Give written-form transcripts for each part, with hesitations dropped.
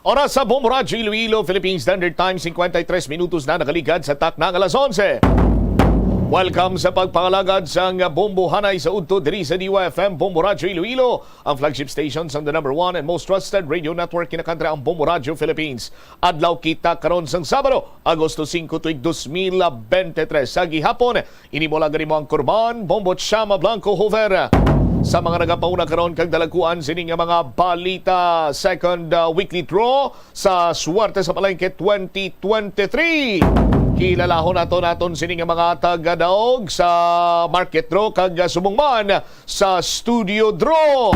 Oras sa Bombo Radyo Iloilo, Philippine Standard Time, 53 minutos na nakaligad sa tak ng alas 11. Welcome sa pagpangalagad sa Bombo Hanay sa Udto diri sa DYFM Bombo Radyo Iloilo, ang flagship station sa the number 1 and most trusted radio network kinakantry ang Bombo Radyo Philippines. Adlaw kita karon sang Sabado, Agosto 5 tuig 2023. Sa gihapon, inimula gani mo ang Kurban, Bombo Chama Blanco Hover. Sa mga nagapauna karon kag dalaguan sining nga mga balita, second weekly draw sa Suwerte sa Palengke 2023. Kilalahon naton sining nga mga taga-daog sa market draw kag sumungman sa studio draw.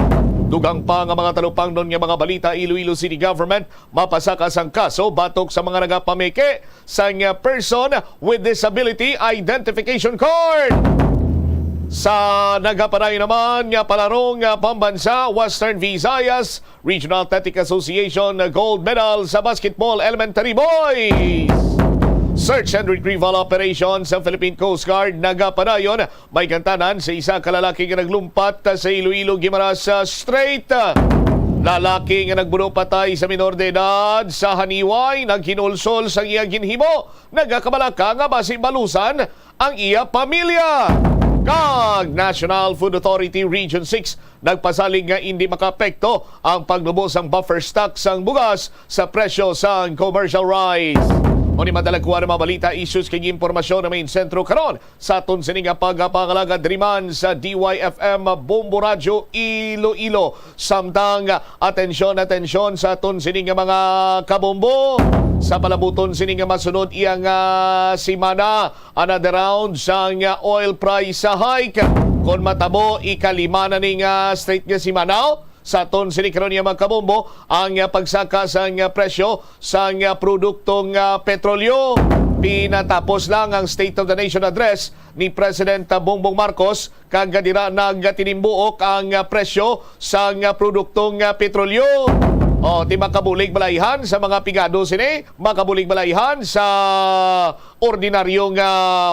Dugang pa nga mga talupang nun nga mga balita, Iloilo City Government mapasakas ang kaso batok sa mga nagapameke sa person with disability identification card. Sa nagapanay naman nga palarong pambansa, Western Visayas Regional Athletic Association gold medal sa basketball elementary boys. Search and retrieval operation sa Philippine Coast Guard nagapanayon may gantanan sa isa kalalaki nga naglumpat sa Iloilo Guimaras Strait. Lalaki nga nagbuno patay sa minor de edad sa Haniway naghinulsol sa iya ginhimo, nagakabalaka nga basi balusan ang iya pamilya. Kag National Food Authority Region 6 nagpasalig nga hindi makapekto ang paglubos ang buffer stock sang bugas sa presyo sang commercial rice. O ni madalagkuha ng mga balita, issues kay impormasyon na main sentro karon sa aton sining pagpangalaga driman sa DYFM Bombo Radyo Iloilo. Samtang atensyon sa aton sining mga kabombo. Sa palabuton sining masunod iyang simana another round sang oil price hike. Kon matabo ikalima na ning straight nga simana sa aton sinikaron niya magkabombo ang pagsaka sa presyo sa produktong petrolyo. Pinatapos lang ang State of the Nation address ni President Bongbong Marcos kagadira nagtinimbuok ang presyo sa produktong petrolyo. O, di makabulig balayhan sa mga pigado sini, makabulig balayhan sa ordinaryong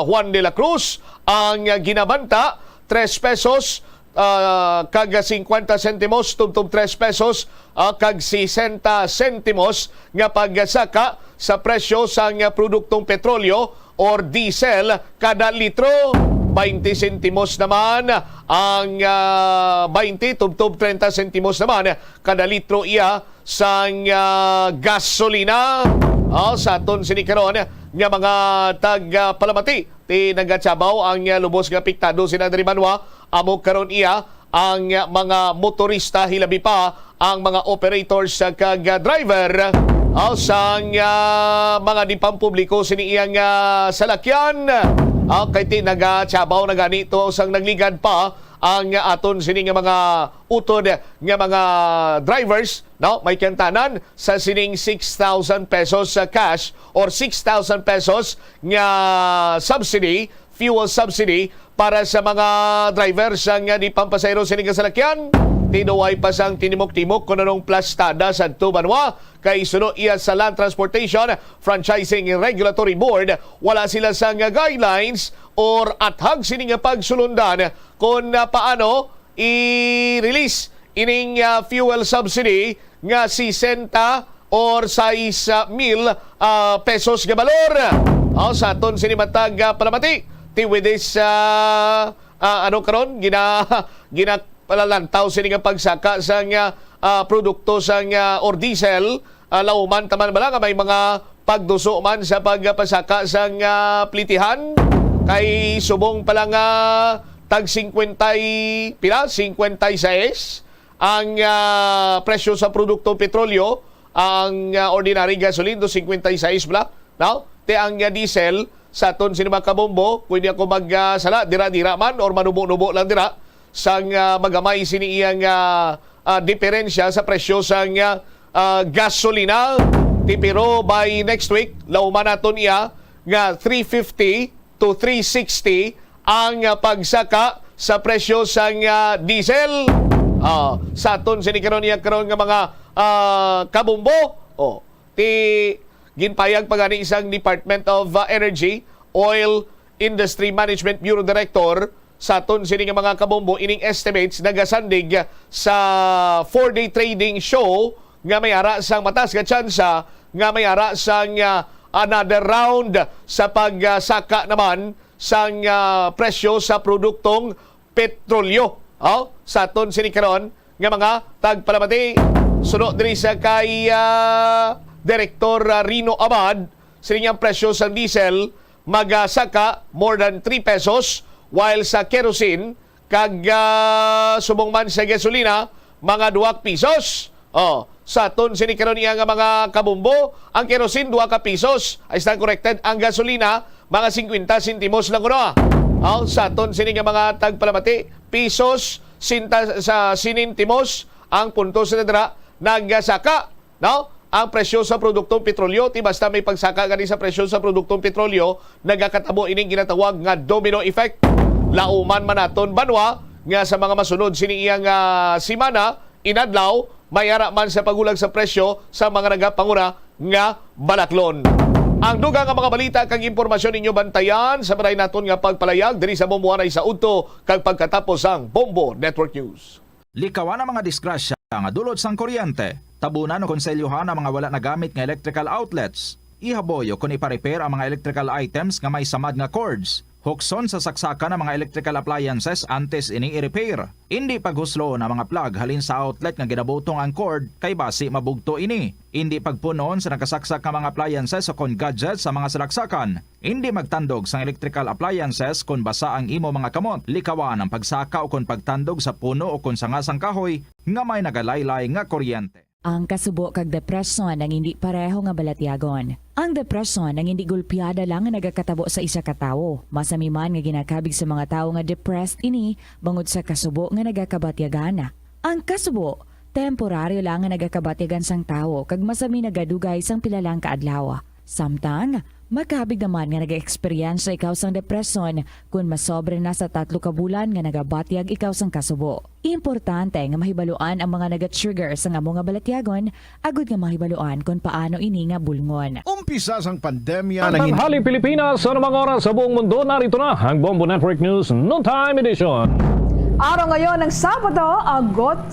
Juan de la Cruz ang ginabanta 3 pesos kag 50 sentimos tubtob 3 pesos kag 60 sentimos nga pagsaka sa presyo sa produktong petrolyo or diesel kada litro. 20 sentimos naman ang 20 tubtob 30 sentimos naman kada litro iya sa gasolina. Sa aton sinikaron nga mga tag-palamati ti nagatsabaw ang lubos nga apektado sina diri Manwa. Amo karon iya ang mga motorista, hilabi pa ang mga operators kag driver sa mga dipampubliko sini iyang salakyan. Kay ti nagatsabaw na ganito sang nagligad pa ang aton sini nga mga utod nga mga drivers, no, may kantanan sa sining 6,000 pesos cash or 6,000 pesos nga subsidy, fuel subsidy para sa mga drivers nga di pampasayro sining kasalakyan. Tinuway pa sang tinimok-timok kung anong plastada sa Tubanwa kay suno iya sa Land Transportation Franchising and Regulatory Board. Wala sila sang guidelines or athag sining pagsulundan kung paano i-release ining fuel subsidy nga 60 or 6,000 pesos nga balor. Sa aton sinimatag palamati tiwidis karon palalantaw sining pagsaka sa produkto sa or diesel lauman taman bala nga may mga pagduso man sa pagpasaka sa plitihan kay subong pala nga tag 50 pila 56 ang presyo sa produktong petrolyo. Ang ordinary gasoline do 56 bala now te ang diesel sa aton sinima kabombo pwede ako magsala dira-dira man or manubo-nubo lang dira sang magamay sini iyang diferensya sa presyo sang gasolina. Tipiro by next week lauman naton iya nga 350 to 360 ang pagsaka sa presyo sang diesel. Sa aton sinikaron iya karon nga mga kabombo ti ginpayag pagani isang Department of Energy Oil Industry Management Bureau Director sa aton sini nga mga kabombo ining estimates nagasandig sa 4-day trading show nga may ara sang matas nga tsansa nga may ara sang another round sa pagsaka naman sang presyo sa produktong petrolyo. Sa aton sinikaron nga mga tagpalamati sunod diri sa kay Direktor Rino Abad, sining presyo sa diesel magasaka more than 3 pesos while sa kerosene kag subong man sa gasolina mga 2 pesos. Sa aton sinikaron niya nga mga kabumbo, ang kerosene 2 ka pesos. I stand corrected, ang gasolina mga 50 sentimos lang kuno. Sa aton sini nga mga tagpalamati pesos sa sinintimos ang punto sa nadra nagasaka, no? Ang presyo sa produktong petrolyo, ti basta may pagsaka gani sa presyo sa produktong petrolyo, nagakatabo ining ginatawag nga domino effect. Lauman man naton banwa nga sa mga masunod sini iyang simana inadlaw mayara man sa pagulag sa presyo sa mga nagapanguna nga balaklon. Ang dugang nga mga balita kag impormasyon ninyo bantayan sa baray naton nga pagpalayag diri sa Bombohanay sa udto kag pagkatapos ang Bombo Network News. Likawan ang mga disgrasya nga dulot sang kuryente. Tabunan o konselyuhan ang mga wala nagamit nga electrical outlets. Ihaboyo kung ipa-repair ang mga electrical items nga may samad nga cords. Hukson sa saksakan ng mga electrical appliances antes ini i-repair. Hindi paghuslo na mga plug halin sa outlet nga ginabutong ang cord kay basi mabugto ini. Hindi pagpunon sa nakasaksak nga mga appliances o kon gadgets sa mga salaksakan. Hindi magtandog sa electrical appliances kung basa ang imo mga kamot. Likawan ang pagsaka o kung pagtandog sa puno o kung sangasang kahoy nga may nagalaylay nga kuryente. Ang kasubo kag depresyon ang hindi pareho nga balatyagon. Ang depresyon ang hindi gulpiyada lang nga nagakatabo sa isa ka tawo. Masami man nga ginakabig sa mga tawo nga depressed ini bangod sa kasubo nga nagakabatyagana. Ang kasubo temporaryo lang nga nagakabatyagan sang tawo kag masami nagadugay sang pilalang kaadlaw. Samtang makabig naman nga nag-experience ikaw sang depresyon kung masobre na sa 3 ka bulan nga nagabatyag ikaw sang kasubo. Importante nga mahibaluan ang mga naga-trigger sa nga mga balatyagon agud nga mahibaluan kung paano ini nga bulngon. Umpisa sang pandemya Ang Tanghali Pilipinas sa mga oras sa buong mundo, narito na ang Bombo Network News Noontime Edition. Araw ngayon ng Sabado,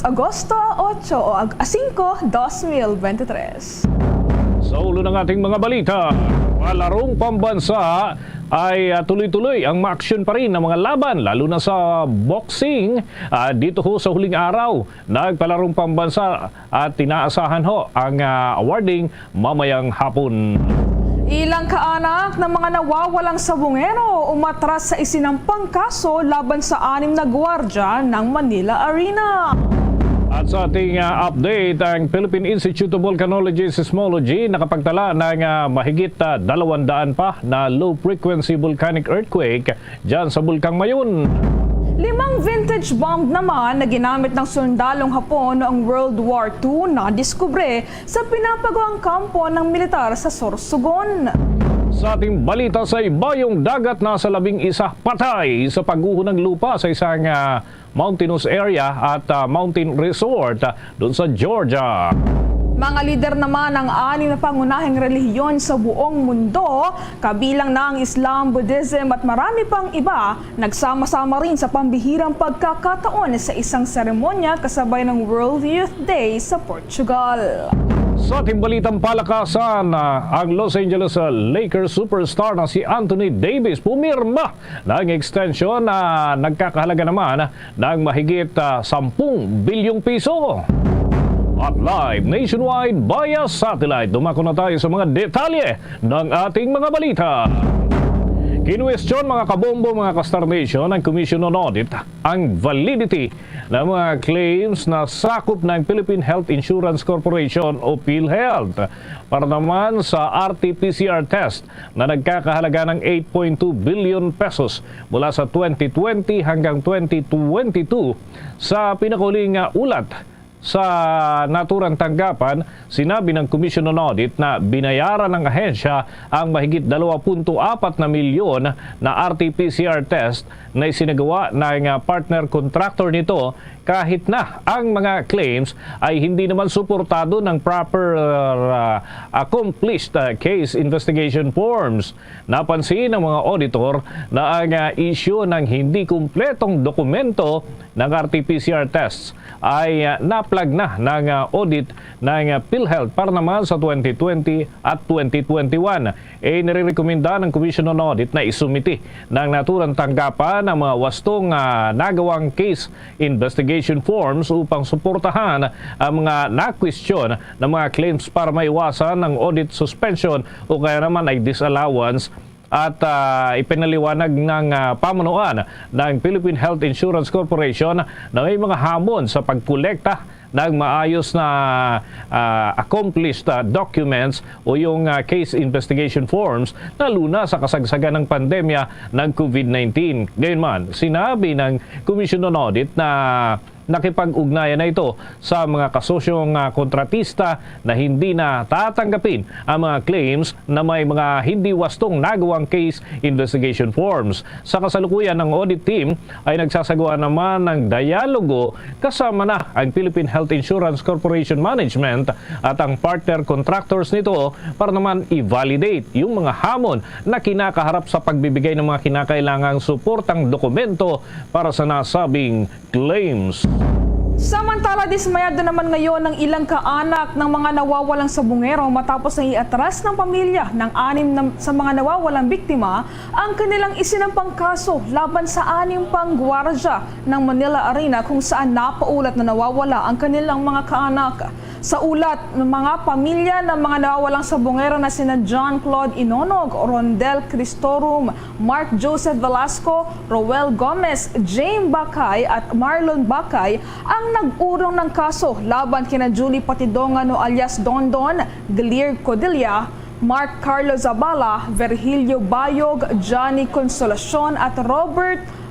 Agosto 8 o 5, 2023. Sa ulo ng ating mga balita, palarong pambansa ay tuloy-tuloy ang ma-action pa rin ng mga laban, lalo na sa boxing. Dito ho sa huling araw, nagpalarong pambansa at tinaasahan ho ang awarding mamayang hapon. Ilang kaanak ng mga nawawalang sabungero umatras sa isinampang kaso laban sa 6 na gwardiya ng Manila Arena. At sa ating update, ang Philippine Institute of Volcanology and Seismology nakapagtala ng mahigit 200 pa na low-frequency volcanic earthquake dyan sa Bulkang Mayon. 5 vintage bomb naman na ginamit ng sundalong Hapon noong World War II na diskubre sa pinapagawang kampo ng militar sa Sorsogon. Sa ating balita sa ibayong dagat, nasa 11 patay sa pagguho ng lupa sa isang mountainous area at mountain resort doon sa Georgia. Mga lider naman ng 6 na pangunahing relihiyon sa buong mundo, kabilang na ang Islam, Buddhism at marami pang iba, nagsama-sama rin sa pambihirang pagkakataon sa isang seremonya kasabay ng World Youth Day sa Portugal. Sa ating balitang palakasan, ang Los Angeles Lakers superstar na si Anthony Davis pumirma ng extension na nagkakahalaga naman ng mahigit 10 bilyong piso. At live nationwide via satellite, dumako na tayo sa mga detalye ng ating mga balita. Kinwestiyon mga kabombo, mga ka-Star Nation, ng Commission on Audit ang validity ng mga claims na sakop ng Philippine Health Insurance Corporation o PhilHealth para naman sa RT-PCR test na nagkakahalaga ng 8.2 billion pesos mula sa 2020 hanggang 2022. Sa pinakuling ulat sa naturang tanggapan, sinabi ng Commission on Audit na binayaran ng ahensya ang mahigit 2.4 na milyon na RT-PCR test na isinagawa ng partner contractor nito kahit na ang mga claims ay hindi naman suportado ng proper accomplished case investigation forms. Napansin ng mga auditor na ang issue ng hindi kumpletong dokumento ng RT-PCR tests ay naplag na ng audit ng PhilHealth para naman sa 2020 at 2021. Nirerekomenda ng Commission on Audit na isumiti ng naturang tanggapan ng mga wastong nagawang case investigation forms upang suportahan ang mga na-question ng mga claims para maiwasan ng audit suspension o kaya naman ay disallowance at ipinaliwanag ng pamunuan ng Philippine Health Insurance Corporation na may mga hamon sa pagkolekta ng maayos na accomplished documents o yung case investigation forms lalo na sa kasagsagan ng pandemya ng COVID-19. Gayunman, sinabi ng Commission on Audit na nakipag-ugnayan na ito sa mga kasosyong kontratista na hindi na tatanggapin ang mga claims na may mga hindi wastong nagawang case investigation forms. Sa kasalukuyan ng audit team ay nagsasagawa naman ng dialogo kasama na ang Philippine Health Insurance Corporation Management at ang partner contractors nito para naman i-validate yung mga hamon na kinakaharap sa pagbibigay ng mga kinakailangang suportang dokumento para sa nasabing claims. Samantala, dismayado naman ngayon ng ilang kaanak ng mga nawawalang sabungero matapos na iatras ng pamilya ng 6 sa mga nawawalang biktima ang kanilang isinampang kaso laban sa 6 pang gwardiya ng Manila Arena kung saan napaulat na nawawala ang kanilang mga kaanak. Sa ulat ng mga pamilya ng mga nawawalang sabungero na sina John Claude Inonog, Rondel Cristorum, Mark Joseph Velasco, Roel Gomez, James Bakay at Marlon Bakay ang nag-urong ng kaso laban kina Julie Patidongano alias Dondon, Glir Codilla, Mark Carlo Zabala, Virgilio Bayog, Johnny Consolacion at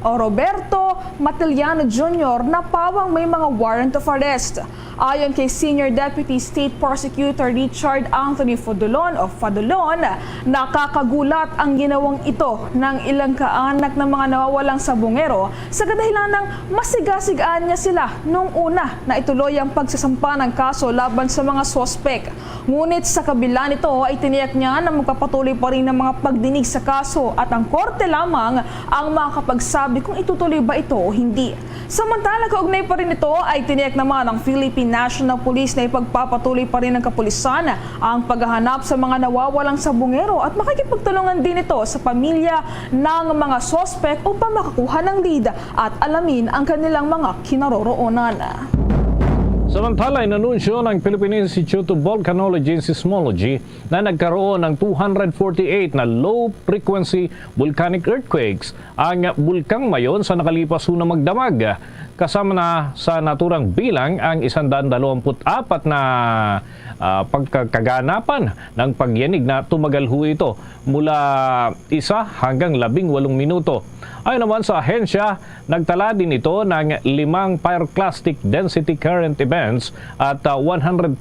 Roberto Matiliano Jr. na pawang may mga warrant of arrest. Ayon kay Senior Deputy State Prosecutor Richard Anthony Fadulon o Fadulon, nakakagulat ang ginawang ito ng ilang kaanak ng mga nawawalang sabungero sa kadahilan ng masigasigaan niya sila nung una na ituloy ang pagsasampa ng kaso laban sa mga sospek. Ngunit sa kabila nito ay tiniyak niya na magpapatuloy pa rin ng mga pagdinig sa kaso at ang korte lamang ang makakapagsabi kung itutuloy ba ito o hindi. Samantala, kaugnay pa rin ito ay tiniyak naman ng Philippine National Police na ipagpapatuloy pa rin ng kapulisan ang paghahanap sa mga nawawalang sabungero at makikipagtulungan din ito sa pamilya ng mga sospek upang makakuha ng lead at alamin ang kanilang mga kinaroroonan. Samantala, inanunsyo ng Philippine Institute of Volcanology and Seismology na nagkaroon ng 248 na low-frequency volcanic earthquakes ang Bulkang Mayon sa nakalipas na magdamag. Kasama na sa naturang bilang ang 124 na pagkaganapan ng pagyanig na tumagal ho ito mula 1 hanggang 18 minuto. Ayon naman sa ahensya, nagtala din ito ng 5 pyroclastic density current events at 112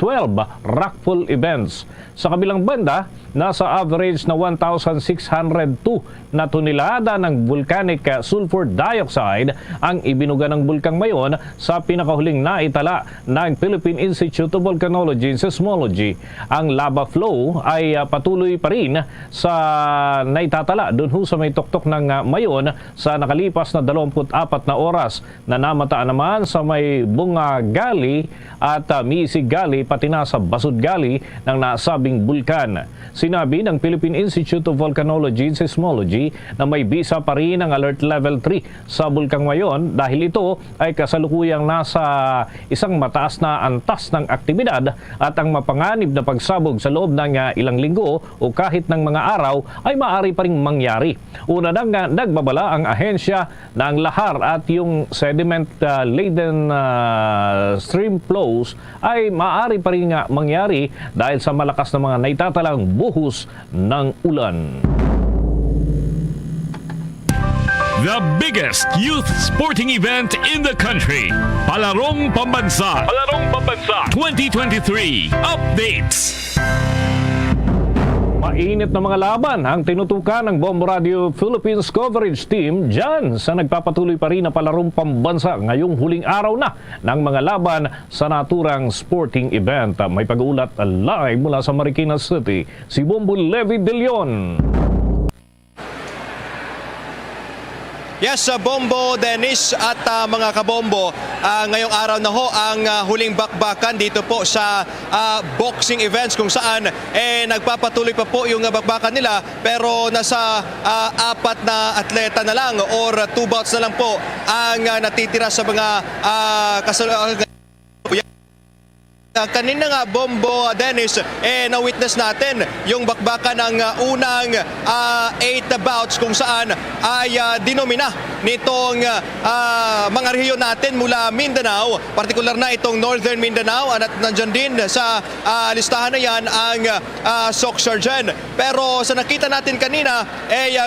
rockfall events. Sa kabilang banda, nasa average na 1,602 na tonelada ng volcanic sulfur dioxide ang ibinuga ng Bulkang Mayon sa pinakahuling naitala ng Philippine Institute of Volcanology and Seismology. Ang lava flow ay patuloy pa rin sa naitatala doon sa may tuktok ng Mayon sa nakalipas na 24 na oras na namataan naman sa may Bunga Gali at Misig Gali pati na sa Basud Gali ng nasabing bulkan. Sinabi ng Philippine Institute of Volcanology and Seismology na may bisa pa rin ang Alert Level 3 sa Bulkang Mayon dahil ito ay kasalukuyang nasa isang mataas na antas ng aktibidad at ang mapanganib na pagsabog sa loob ng ilang linggo o kahit ng mga araw ay maaari pa ring mangyari. Una nang nagbabala ang ahensya na ang lahar at yung sediment-laden stream flows ay maaari pa rin mangyari dahil sa malakas na mga naitatalang buhos ng ulan. The biggest youth sporting event in the country. Palarong Pambansa. Palarong Pambansa 2023 updates. Mainit na mga laban ang tinutukan ng Bombo Radio Philippines coverage team dyan sa nagpapatuloy pa rin na palarong pambansa ngayong huling araw na ng mga laban sa naturang sporting event. May pag-uulat live mula sa Marikina City, si Bombo Levi De Leon. Yes, Bombo, Dennis at mga kabombo, ngayong araw na ho ang huling bakbakan dito po sa boxing events kung saan nagpapatuloy pa po yung bakbakan nila pero nasa 4 na atleta na lang or 2 bouts na lang po ang natitira sa mga kanina nga, Bombo, Dennis, na-witness natin yung bakbakan ng unang 8 bouts kung saan ay dinomina nitong mga rehiyon natin mula Mindanao, partikular na itong Northern Mindanao at nandyan din sa listahan na yan ang Soc Sergeant. Pero sa nakita natin kanina,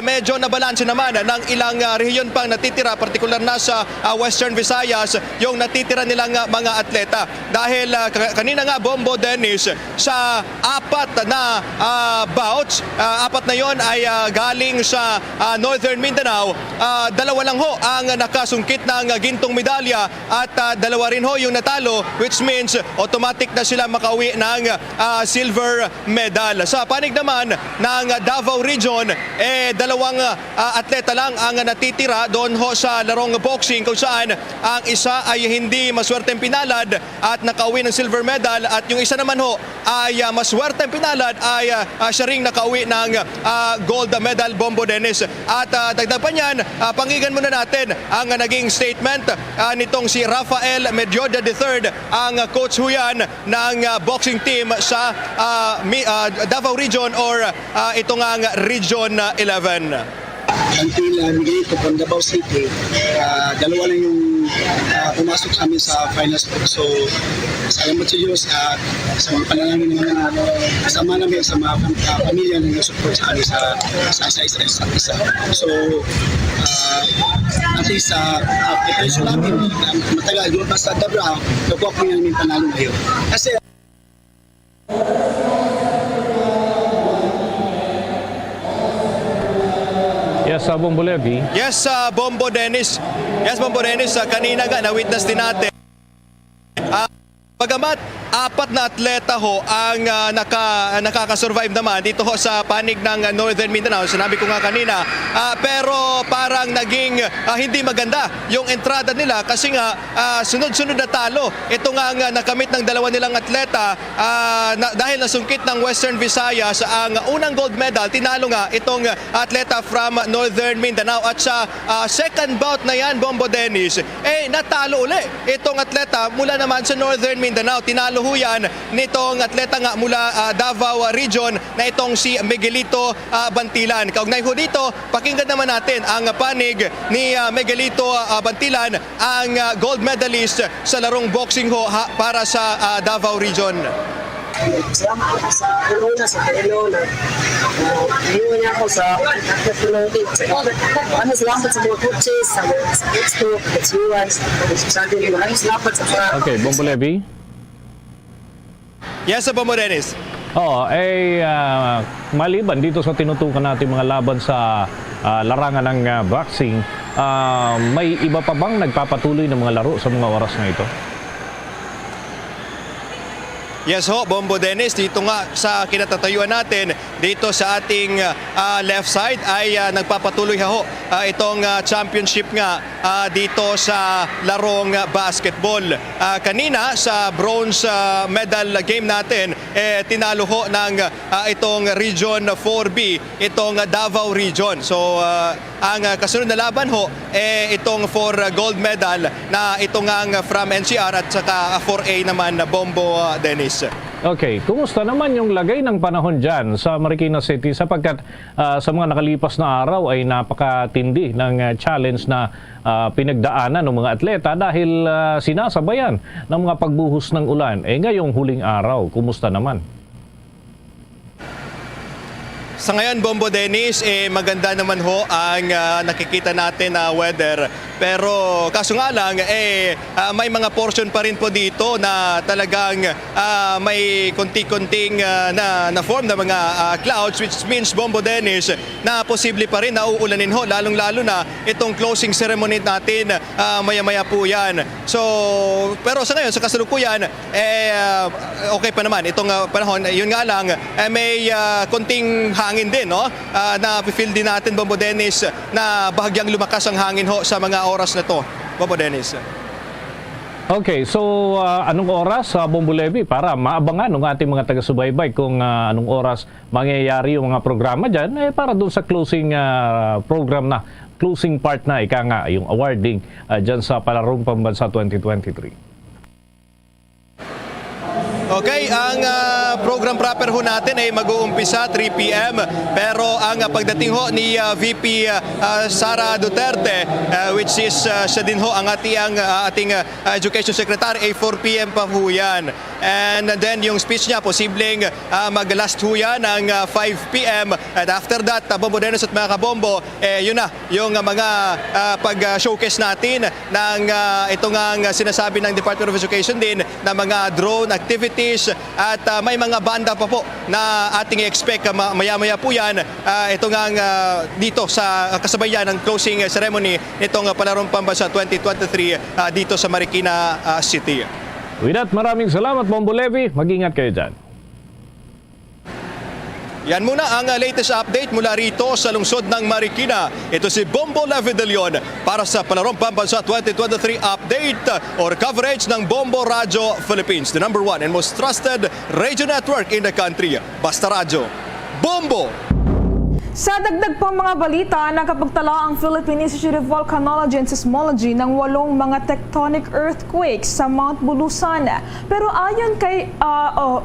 medyo nabalanse naman ng ilang rehiyon pang natitira, partikular na sa Western Visayas, yung natitira nilang mga atleta. Dahil kanina nga, Bombo, Dennis, sa 4 na bouts, 4 na yon ay galing sa Northern Mindanao. 2 lang ho ang nakasungkit ng gintong medalya at 2 rin ho yung natalo, which means automatic na sila makauwi ng silver medal. Sa panig naman ng Davao Region, 2 atleta lang ang natitira doon ho sa larong boxing kung saan ang isa ay hindi maswerteng pinalad at nakauwi ng silver medal at yung isa naman ho ay maswerteng pinalad ay siya ring nakauwi ng gold medal, Bombo, Dennis. At dagdag pa niyan, panggigan muna natin ang naging statement nitong si Rafael Medjoda III, ang coach huyan ng boxing team sa Davao Region or ito nga ang Region 11. Until Miguelito from Davao City, 2 lang yung pumasok sa amin sa finals po. So, salamat sa Diyos sa mga panalangin ng mga kasama namin sa mga pamilya na support sa amin sa isa. So, at least preparation natin matagal doon pa sa Davao, nakuha po yung panalo ngayon. Kasi Yes, Bombo Levi. Yes, Bombo, Dennis. Yes, Bombo, Dennis, kanina nga na-witness din natin. Bagamat 4 na atleta ho ang nakaka-survive naman dito ho sa panig ng Northern Mindanao, sinabi ko nga kanina, pero parang naging hindi maganda yung entrada nila kasi nga sunod-sunod na talo. Ito nga ang nakamit ng 2 nilang atleta dahil nasungkit ng Western Visayas ang unang gold medal, tinalo nga itong atleta from Northern Mindanao at sa second bout na yan, Bombo, Dennis, natalo uli itong atleta mula naman sa Northern Mindanao. Tinalo ho yan nitong atleta nga mula Davao Region na itong si Miguelito Bantilan. Kaugnay ho dito, pakinggan naman natin ang panig ni Miguelito Bantilan, ang gold medalist sa larong boxing ho para sa Davao Region. Salamat sa una sa Panginoon na iniwan niya ako sa pagkakapulongin. Salamat sa mga coaches, sa Expo, sa atin. Maraming salamat sa mga... Okay, Bombo Levi. Yes, Bombo, Dennis. Oo, maliban dito sa tinutukan natin mga laban sa larangan ng boxing, may iba pa bang nagpapatuloy ng mga laro sa mga oras na ito? Yes ho, Bombo, Dennis, dito nga sa kinatatayuan natin, dito sa ating left side ay nagpapatuloy ho itong championship nga dito sa larong basketball. Kanina sa bronze medal game natin, tinalo ho ng itong Region 4B, itong Davao Region. So ang kasunod na laban ho, itong for gold medal na itong ang from NCR at saka 4A naman, Bombo, Dennis. Okay, kumusta naman yung lagay ng panahon dyan sa Marikina City sapagkat sa mga nakalipas na araw ay napakatindi ng challenge na pinagdaanan ng mga atleta dahil sinasabayan ng mga pagbuhos ng ulan. Ngayong huling araw, kumusta naman? Sa ngayon, Bombo, Dennis, maganda naman ho ang nakikita natin na weather. Pero kaso nga lang, may mga portion pa rin po dito na talagang may konti-konting na form na mga clouds, which means, Bombo Dennis, na posible pa rin na uulanin ho, lalong-lalo na itong closing ceremony natin maya-maya po yan. So, pero sa ngayon, sa kasalukuyan, okay pa naman itong panahon. Yun nga lang, may konting hangin din, no? Na feel din natin, Bombo Dennis, na bahagyang lumakas ang hangin ho sa mga oras na to, Bombo Dennis. Okay, so anong oras sa Bombo Levy para maabangan ng ating mga taga-subaybay kung anong oras mangyayari yung mga programa dyan para doon sa closing program na, closing part na, ika nga, yung awarding dyan sa Palarong Pambansa 2023. Okay, ang program proper ho natin ay mag-uumpisa 3 p.m. Pero ang pagdating ho ni VP Sara Duterte, which is siya din ho ang ating Education Secretary, ay 4 p.m. pa ho yan. And then yung speech niya, posibleng mag-last ho yan ng 5 p.m. And after that, Bombo Dennis at mga kabombo, yun na, yung mga pag-showcase natin ng itong ang sinasabi ng Department of Education din na mga drone activities at may mga banda pa po na ating i-expect maya-maya po yan. Ito nga dito sa kasabayan ng closing ceremony nitong Palarong Pambansa 2023 dito sa Marikina City. With that, maraming salamat, Bombo Levy. Mag-ingat kayo dyan. Yan muna ang latest update mula rito sa lungsod ng Marikina. Ito si Bombo Levy de Leon para sa Palarong Pambansa 2023 update or coverage ng Bombo Radio Philippines, the #1 and most trusted radio network in the country. Basta Radio, Bombo! Sa dagdag pang mga balita, nakapagtala ang Philippine Institute of Volcanology and Seismology ng 8 mga tectonic earthquakes sa Mount Bulusan. Pero ayon kay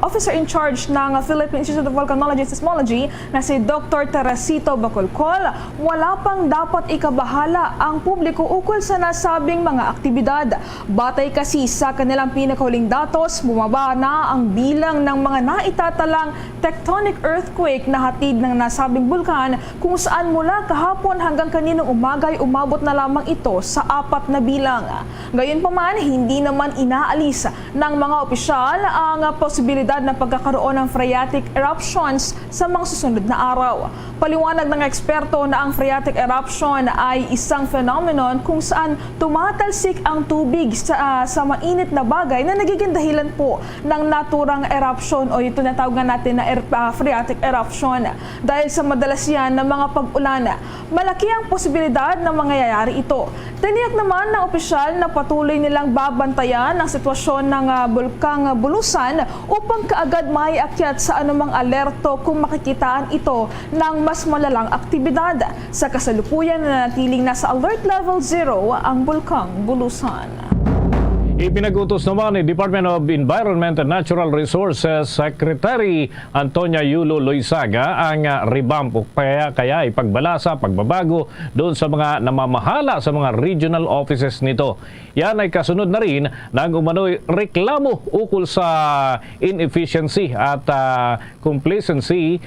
officer in charge ng Philippine Institute of Volcanology and Seismology na si Dr. Teresito Bacolcol, wala pang dapat ikabahala ang publiko ukol sa nasabing mga aktibidad. Batay kasi sa kanilang pinakahuling datos, bumaba na ang bilang ng mga naitatalang tectonic earthquake na hatid ng nasabing bulkan, kung saan mula kahapon hanggang kaninang umaga ay umabot na lamang ito sa 4 na bilang. Gayunpaman, hindi naman inaalis ng mga opisyal ang posibilidad ng pagkakaroon ng phreatic eruptions sa mga susunod na araw. Paliwanag ng eksperto na ang phreatic eruption ay isang phenomenon kung saan tumatalsik ang tubig sa mainit na bagay na nagiging dahilan po ng naturang eruption o ito na tawag natin na phreatic eruption. Dahil sa madalas yan ng mga pag-ulan, malaki ang posibilidad na mangyayari ito. Tiniyak naman ng opisyal na patuloy nilang babantayan ang sitwasyon ng bulkang Bulusan upang kaagad maiakyat sa anumang alerto kung makikitaan ito ng mas malalang aktibidad. Sa kasalukuyan, nanatiling nasa alert level 0 ang bulkang Bulusan. Ipinag-utos naman ni Department of Environment and Natural Resources Secretary Antonia Yulo Loizaga ang revamp o kaya ipagbalasa, pagbabago doon sa mga namamahala sa mga regional offices nito. Yan ay kasunod na rin ng umano'y reklamo ukol sa inefficiency at complacency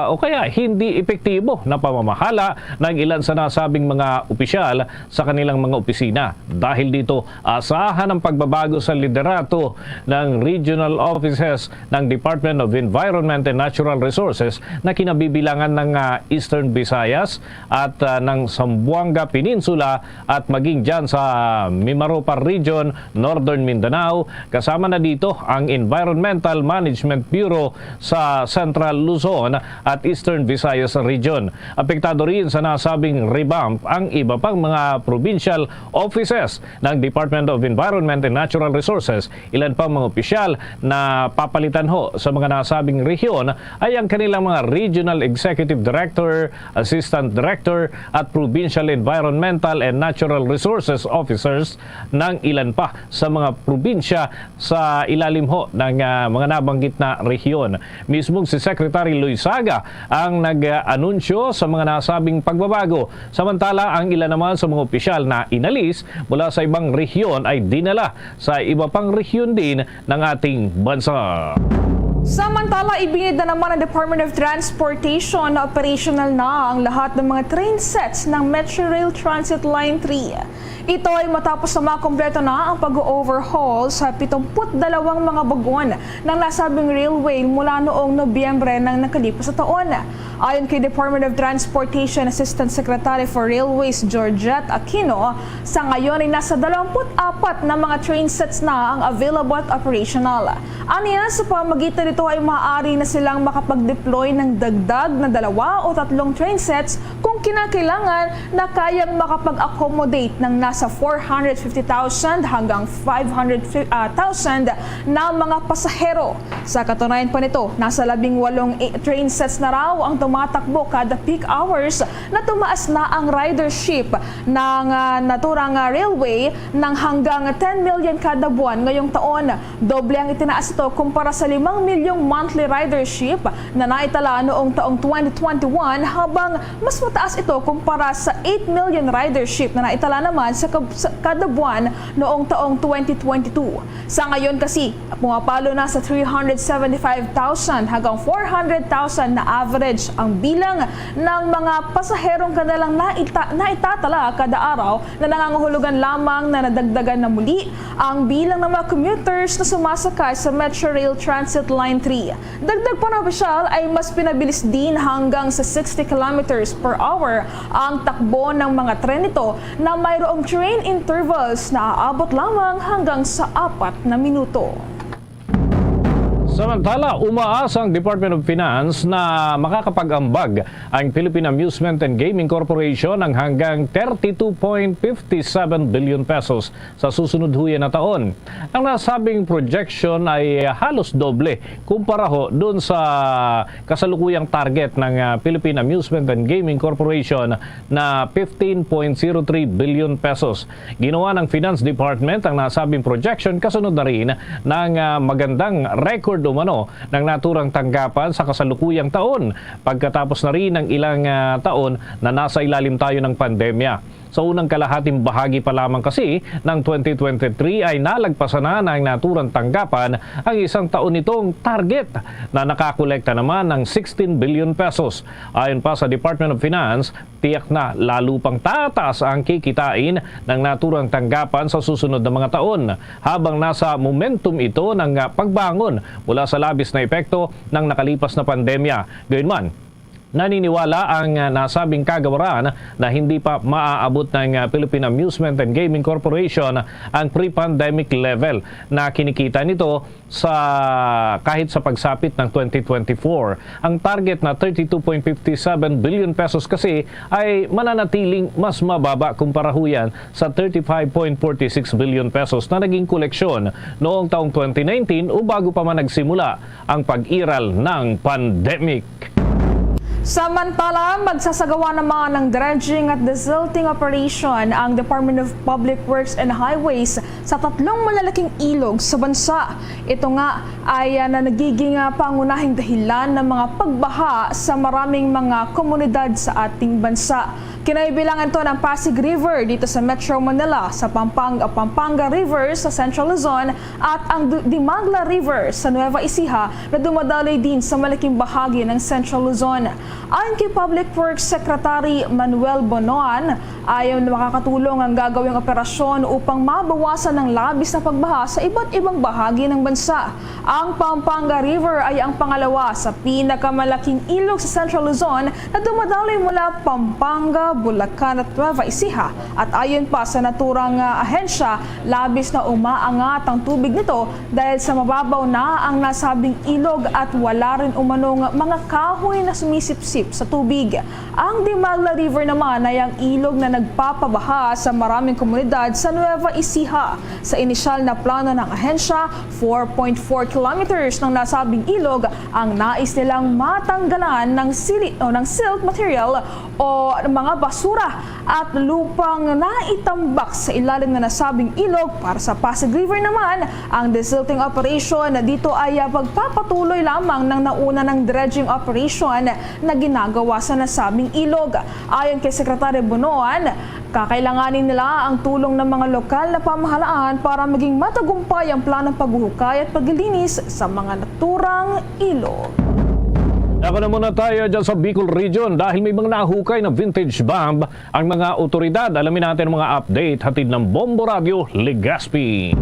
o kaya hindi epektibo na pamamahala ng ilan sa nasabing mga opisyal sa kanilang mga opisina. Dahil dito, asahan ang pagbabago sa liderato ng regional offices ng Department of Environment and Natural Resources na kinabibilangan ng Eastern Visayas at ng Zamboanga Peninsula at maging dyan sa Mimaropa Region, Northern Mindanao. Kasama na dito ang Environmental Management Bureau sa Central Luzon at Eastern Visayas Region. Apektado rin sa nasabing revamp ang iba pang mga provincial offices ng Department of Environment and Natural Resources. Ilan pang mga opisyal na papalitan ho sa mga nasabing rehiyon ay ang kanilang mga Regional Executive Director, Assistant Director at Provincial Environmental and Natural Resources Officers ng ilan pa sa mga probinsya sa ilalim ho ng mga nabanggit na rehiyon. Mismong si Secretary Loizaga ang nag-anunsyo sa mga nasabing pagbabago. Samantala, ang ilan naman sa mga opisyal na inalis mula sa ibang rehiyon ay dinala sa iba pang rehiyon din ng ating bansa. Samantala, ibinid na naman ng Department of Transportation na operational na ang lahat ng mga train sets ng Metrorail Transit Line 3. Ito ay matapos na makompleto na ang pag-overhaul sa 72 mga bagon ng nasabing railway mula noong Nobyembre ng nakalipas na taon. Ayon kay Department of Transportation Assistant Secretary for Railways Georgette Aquino, sa ngayon ay nasa 24 na mga train sets na ang available at operational. Aniya, sa pamagitan nito ay maaari na silang makapag-deploy ng dagdag na 2 o 3 train sets kung kinakailangan na kayang makapag-accommodate ng nasa 450,000 hanggang 500,000 na mga pasahero. Sa katunayan pa nito, nasa 18 train sets na raw ang tumatakbo kada peak hours na tumaas na ang ridership ng naturang railway ng hanggang 10 million kada buwan ngayong taon. Doble ang itinaas ito kumpara sa 5 milyong monthly ridership na naitala noong taong 2021 habang mas mataas ito kumpara sa 8 million ridership na naitala naman sa kada buwan noong taong 2022. Sa ngayon kasi, pumapalo na sa 375,000 hanggang 400,000 na average ang bilang ng mga pasaherong kanilang naitatala kada araw na nangangahulugan lamang na nadagdagan na muli ang bilang ng mga commuters na sumasakay sa Metro Rail Transit Line 3. Dagdag pa ng opisyal ay mas pinabilis din hanggang sa 60 kilometers per hour ang takbo ng mga tren nito na mayroong train intervals na aabot lamang hanggang sa 4 na minuto. Samantala, umaasa ang Department of Finance na makakapag-ambag ang Philippine Amusement and Gaming Corporation ng hanggang 32.57 billion pesos sa susunod huya na taon. Ang nasabing projection ay halos doble kumpara ho doon sa kasalukuyang target ng Philippine Amusement and Gaming Corporation na 15.03 billion pesos. Ginawa ng Finance Department ang nasabing projection kasunod na rin ng magandang record umano ng naturang tanggapan sa kasalukuyang taon pagkatapos na rin ng ilang taon na nasa ilalim tayo ng pandemya. Sa unang kalahating bahagi pa lamang kasi ng 2023 ay nalagpasan na ng naturang tanggapan ang isang taon nitong target na nakakolekta naman ng 16 billion pesos. Ayon pa sa Department of Finance, tiyak na lalo pang tataas ang kikitain ng naturang tanggapan sa susunod na mga taon habang nasa momentum ito ng pagbangon mula sa labis na epekto ng nakalipas na pandemya. Gayunman, naniniwala ang nasabing kagawaran na hindi pa maaabot ng Philippine Amusement and Gaming Corporation ang pre-pandemic level na kinikita nito kahit sa pagsapit ng 2024. Ang target na 32.57 billion pesos kasi ay mananatiling mas mababa kumpara ho yan sa 35.46 billion pesos na naging koleksyon noong taong 2019 o bago pa man nagsimula ang pag-iral ng pandemic. Samantala, magsasagawa naman ng dredging at desilting operation ang Department of Public Works and Highways sa 3 malalaking ilog sa bansa. Ito nga ay nagiging pangunahing dahilan ng mga pagbaha sa maraming mga komunidad sa ating bansa. Kinaibilangan to ng Pasig River dito sa Metro Manila, sa Pampanga River sa Central Luzon at ang Dimagla River sa Nueva Ecija na dumadaloy din sa malaking bahagi ng Central Luzon. Ayon kay Public Works Secretary Manuel Bonoan, ayaw na makakatulong ang gagawing operasyon upang mabawasan ng labis na pagbaha sa iba't ibang bahagi ng bansa. Ang Pampanga River ay ang pangalawa sa pinakamalaking ilog sa Central Luzon na dumadaloy mula Pampanga, Bulacan at Nueva Ecija. At ayon pa sa naturang ahensya, labis na umaangat ang tubig nito dahil sa mababaw na ang nasabing ilog at wala rin umanong mga kahoy na sumisipsip sa tubig. Ang Dimagla River naman ay ang ilog na nagpapabaha sa maraming komunidad sa Nueva Ecija. Sa inisyal na plano ng ahensya, 4.4 kilometers ng nasabing ilog ang nais nilang matanggalan ng silt material o mga basura at lupang naitambak sa ilalim na nasabing ilog. Para sa Pasig River naman, ang desilting operation dito ay pagpapatuloy lamang ng nauna ng dredging operation na ginagawa sa nasabing ilog. Ayon kay Secretary Bonoan, kakailanganin nila ang tulong ng mga lokal na pamahalaan para maging matagumpay ang planong paghuhukay at paglilinis sa mga naturang ilog. Dako na muna tayo dyan sa Bicol Region dahil may mga nahukay na vintage bomb ang mga otoridad. Alamin natin ang mga update hatid ng Bombo Radio Legazpi.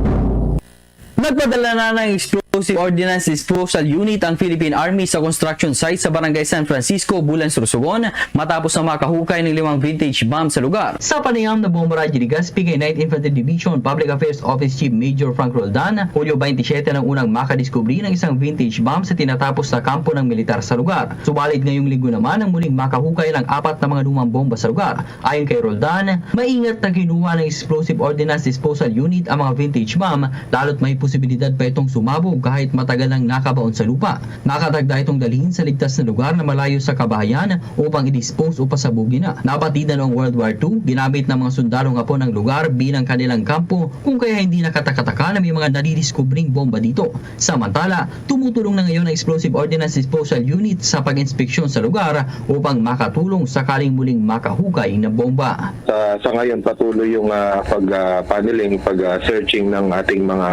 Nagpadala na ng Explosive Ordnance Disposal Unit ang Philippine Army sa construction site sa Barangay San Francisco, Bulan, Sorsogon matapos na makahukay ng 5 vintage bomb sa lugar. Sa panayam na Bombo Radio Legazpi kay 9th Infantry Division Public Affairs Office Chief Major Frank Roldan, Hulyo 27 nang unang makadiskubre ng isang vintage bomb sa tinatapos na kampo ng militar sa lugar. Subalit ngayong linggo naman ang muling makahukay ng 4 na mga lumang bomba sa lugar. Ayon kay Roldan, maingat na kinuha ng Explosive Ordnance Disposal Unit ang mga vintage bomb lalo't may posibilidad pa itong sumabog kahit matagal nang nakabaon sa lupa. Nakatagda itong dalhin sa ligtas na lugar na malayo sa kabahayan upang i-dispose o pasabugin na. Napatida noong World War II, ginamit ng mga sundalong Hapon ng lugar bilang kanilang kampo kung kaya hindi nakatakataka na may mga nadidiskubring bomba dito. Samantala, tumutulong na ngayon ang Explosive Ordnance Disposal Unit sa pag-inspeksyon sa lugar upang makatulong sakaling muling makahukay ng bomba. Sa ngayon patuloy yung pag-paneling, pag-searching ng ating mga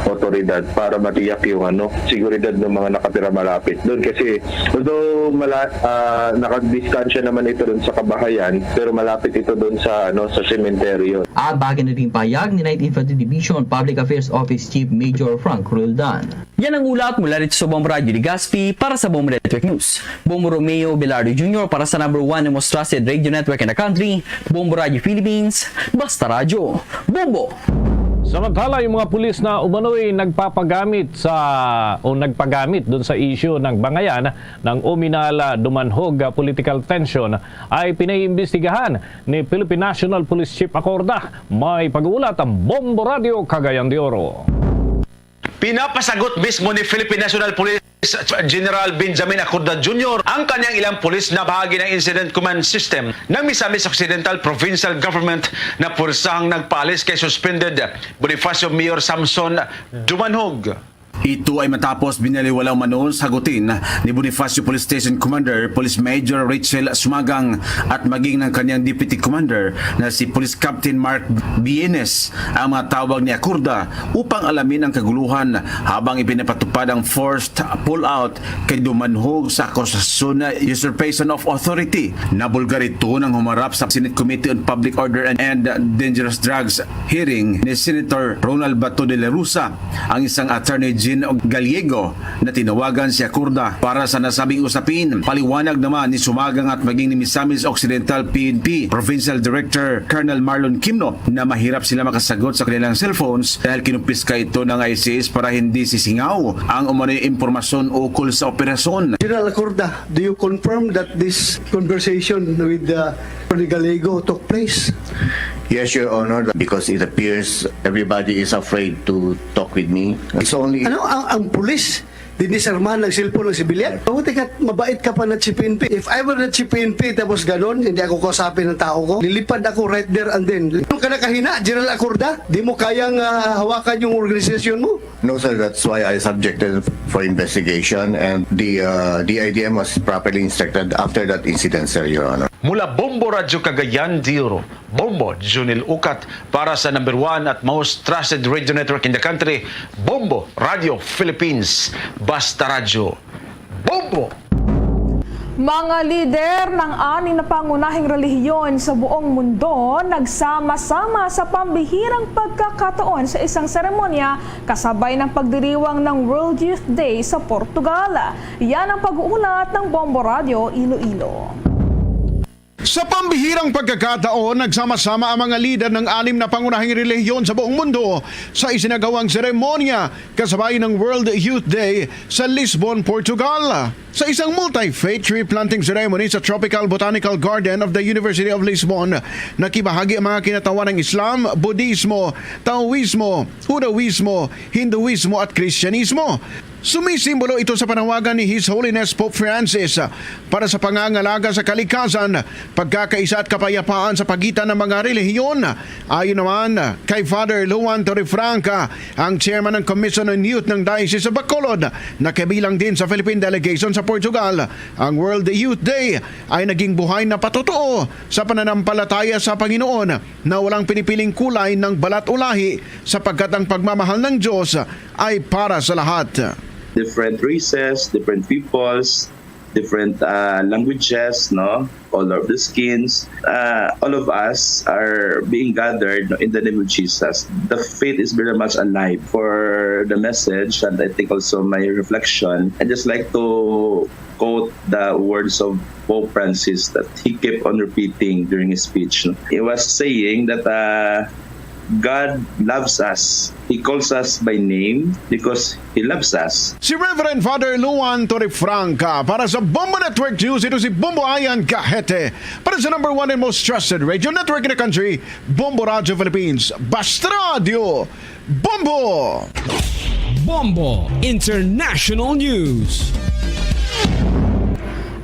otoridad para matiyak yung seguridad ng mga nakatira malapit doon. Kasi although nakadistansya naman ito doon sa kabahayan, pero malapit ito doon sa sementeryo. At bagay na rin payag ni 9th Infantry Division Public Affairs Office Chief Major Frank Roldan. Yan ang ulat mula rito sa Bombo Radio Legazpi para sa Bombo Network News. Bombo Romeo Belardo Jr. para sa number 1 and most trusted radio network in the country, Bombo Radio Philippines, Basta Radio. Bombo! Samantala, yung mga pulis na umano'y nagpapagamit doon sa issue ng bangayan ng uminala dumanhog political tension ay pinaiimbestigahan ni Philippine National Police Chief Acorda. May pag-uulat ang Bombo Radio Cagayan de Oro. Pinapasagot mismo ni Philippine National Police General Benjamin Acorda Jr. ang kanyang ilang pulis na bahagi ng Incident Command System ng Misamis Occidental Provincial Government na pursahang nagpaalis kay suspended Bonifacio Mayor Samson Dumanhog. Ito ay matapos binaliwalang manoon sagutin ni Bonifacio Police Station Commander Police Major Rachel Sumagang at maging ng kanyang Deputy Commander na si Police Captain Mark Bienes ang mga tawag ni Acorda upang alamin ang kaguluhan habang ipinapatupad ang forced pull-out kay Dumanhog sa akusasyon na usurpation of authority. Nabulgar ito nang humarap sa Senate Committee on Public Order and Dangerous Drugs hearing ni Senator Ronald Bato de la Rosa, ang isang attorney Gallego na tinawagan si Acorda para sa nasabing usapin. Paliwanag naman ni Sumagang at maging ni Misamis Occidental PNP Provincial Director Colonel Marlon Kimno na mahirap sila makasagot sa kanilang cellphones dahil kinumpiska ito ng ICS para hindi sisingaw ang umano'y impormasyon ukol sa operasyon. General Acorda, do you confirm that this conversation with Attorney Gallego took place? Yes, Your Honor, because it appears everybody is afraid to talk with me. It's only... Ang pulis? Dinisarmahan ng cellphone ng sibilyan? Mabuti ka, mabait ka pa na si PNP. If I were na si PNP tapos ganon, hindi ako kausapin ng tao ko, lilipad ako right there and then. Anong ka nakahina, General Acorda? Di mo kayang hawakan yung organisasyon mo? No, sir, that's why I subjected for investigation and the DIDM was properly instructed after that incident, sir, Your Honor. Mula Bombo Radio Cagayan de Oro, Bombo Junil Ukat para sa number 1 at most trusted radio network in the country, Bombo Radio Philippines, Basta Radio. Bombo! Mga lider ng 6 na pangunahing relihiyon sa buong mundo nagsama-sama sa pambihirang pagkakataon sa isang seremonya kasabay ng pagdiriwang ng World Youth Day sa Portugal. Yan ang pag-uulat ng Bombo Radio Iloilo. Sa pambihirang pagkakataon, nagsama-sama ang mga lider ng 6 na pangunahing relihiyon sa buong mundo sa isinagawang seremonya kasabay ng World Youth Day sa Lisbon, Portugal. Sa isang multi-faith tree planting ceremony sa Tropical Botanical Garden of the University of Lisbon, nakibahagi ang mga kinatawan ng Islam, Budismo, Taoismo, Judaismo, Hinduismo at Kristyanismo. Sumisimbolo ito sa panawagan ni His Holiness Pope Francis para sa pangangalaga sa kalikasan, pagkakaisa at kapayapaan sa pagitan ng mga relihiyon. Ayon naman kay Father Luan Torrefranca, ang chairman ng Commission on Youth ng Diocese of Bacolod, na kabilang din sa Philippine Delegation sa Portugal, ang World Youth Day ay naging buhay na patotoo sa pananampalataya sa Panginoon na walang pinipiling kulay ng balat o lahi sapagkat ang pagmamahal ng Diyos ay para sa lahat. Different races, different peoples, different languages, no, color of the skins. All of us are being gathered in the name of Jesus. The faith is very much alive. For the message, and I think also my reflection, I just like to quote the words of Pope Francis that he kept on repeating during his speech. He was saying that God loves us. He calls us by name because He loves us. Si Reverend Father Luan Torrefranca para sa Bombo Network News. Ito si Bombo Ayan Kahete para sa number 1 and most trusted radio network in the country, Bombo Radio Philippines. Basta Radio Bombo! Bombo International News.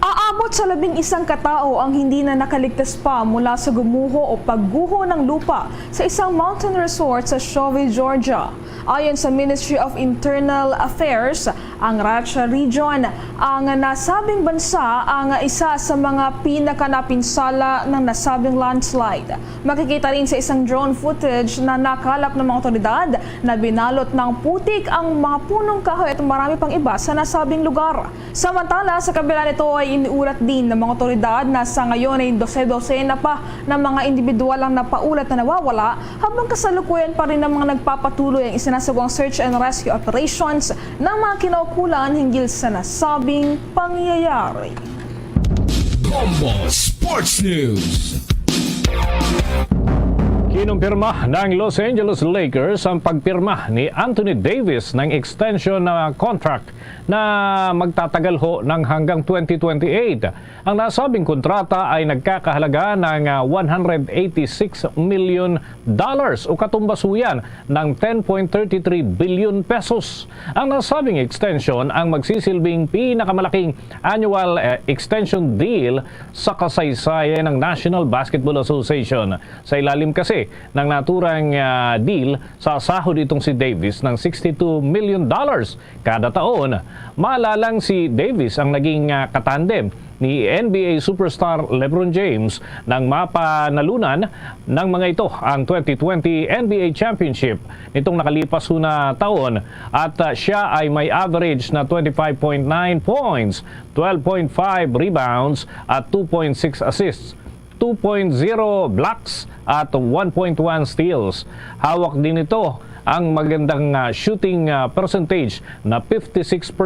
Aabot sa 11 katao ang hindi na nakaligtas pa mula sa gumuho o pagguho ng lupa sa isang mountain resort sa Chovy, Georgia. Ayon sa Ministry of Internal Affairs, ang Racha Region, ang nasabing bansa ang isa sa mga pinakanapinsala ng nasabing landslide. Makikita rin sa isang drone footage na nakalap ng mga otoridad na binalot ng putik ang mga punong kahoy at marami pang iba sa nasabing lugar. Samantala, sa kabila nito ay iniulat din ng mga otoridad na sa ngayon ay 12 na pa ng mga individual ang napaulat na nawawala, habang kasalukuyan pa rin ng mga nagpapatuloy ang isinasagawang search and rescue operations ng mga kinaukulan hinggil sa nasabing pangyayari. Bombo Sports News. Kinumpirma ng Los Angeles Lakers ang pagpirma ni Anthony Davis ng extension na contract na magtatagal ho ng hanggang 2028. Ang nasabing kontrata ay nagkakahalaga ng $186 million o katumbasuyan ng 10.33 billion pesos. Ang nasabing extension ang magsisilbing pinakamalaking annual extension deal sa kasaysayan ng National Basketball Association. Sa ilalim kasi ng naturang deal, sa sahod itong si Davis ng $62 million kada taon. Maalalang si Davis ang naging katandem ni NBA superstar LeBron James nang mapanalunan ng mga ito ang 2020 NBA Championship nitong nakalipas na taon, at siya ay may average na 25.9 points, 12.5 rebounds at 2.6 assists, 2.0 blocks at 1.1 steals. Hawak din ito ang magandang shooting percentage na 56%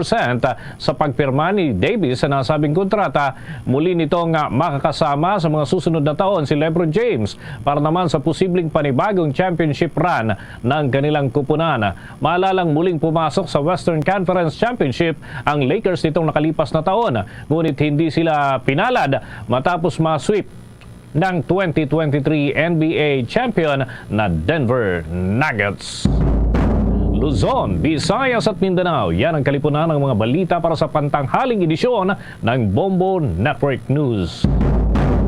sa pagpirma ni Davis sa nasabing kontrata. Muli nitong makakasama sa mga susunod na taon si LeBron James para naman sa posibleng panibagong championship run ng kanilang kupunan. Maalalang muling pumasok sa Western Conference Championship ang Lakers nitong nakalipas na taon, ngunit hindi sila pinalad matapos ma-sweep ng 2023 NBA champion na Denver Nuggets. Luzon, Visayas at Mindanao, yan ang kalipunan ng mga balita para sa pantanghaling edisyon ng Bombo Network News.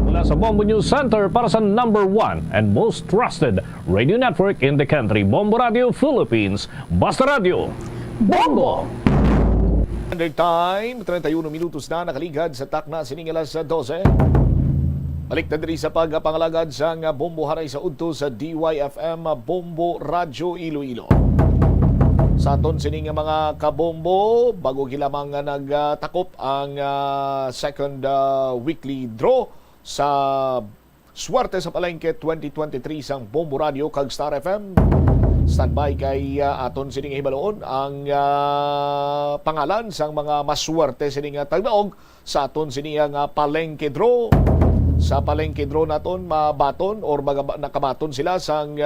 Mula sa Bombo News Center para sa number 1 and most trusted radio network in the country, Bombo Radio Philippines. Basta Radio Bombo! Under time, 31 minutos na nakaligad sa takna siningalas sa 12. Balik na diri sa pagpangalagad sa Bombo Hanay sa udto sa DYFM Bombo Radio Iloilo. Sa aton sining mga kabombo, bago gilamang nagtakop ang second weekly draw sa Suwerte sa Palengke 2023 sang Bombo Radio kag Star FM. Standby kay aton sining hibaloon ang pangalan sang mga maswerte sining tagdaog sa aton sining Palengke draw. Sa palengke draw naton mabaton or nakabaton sila sang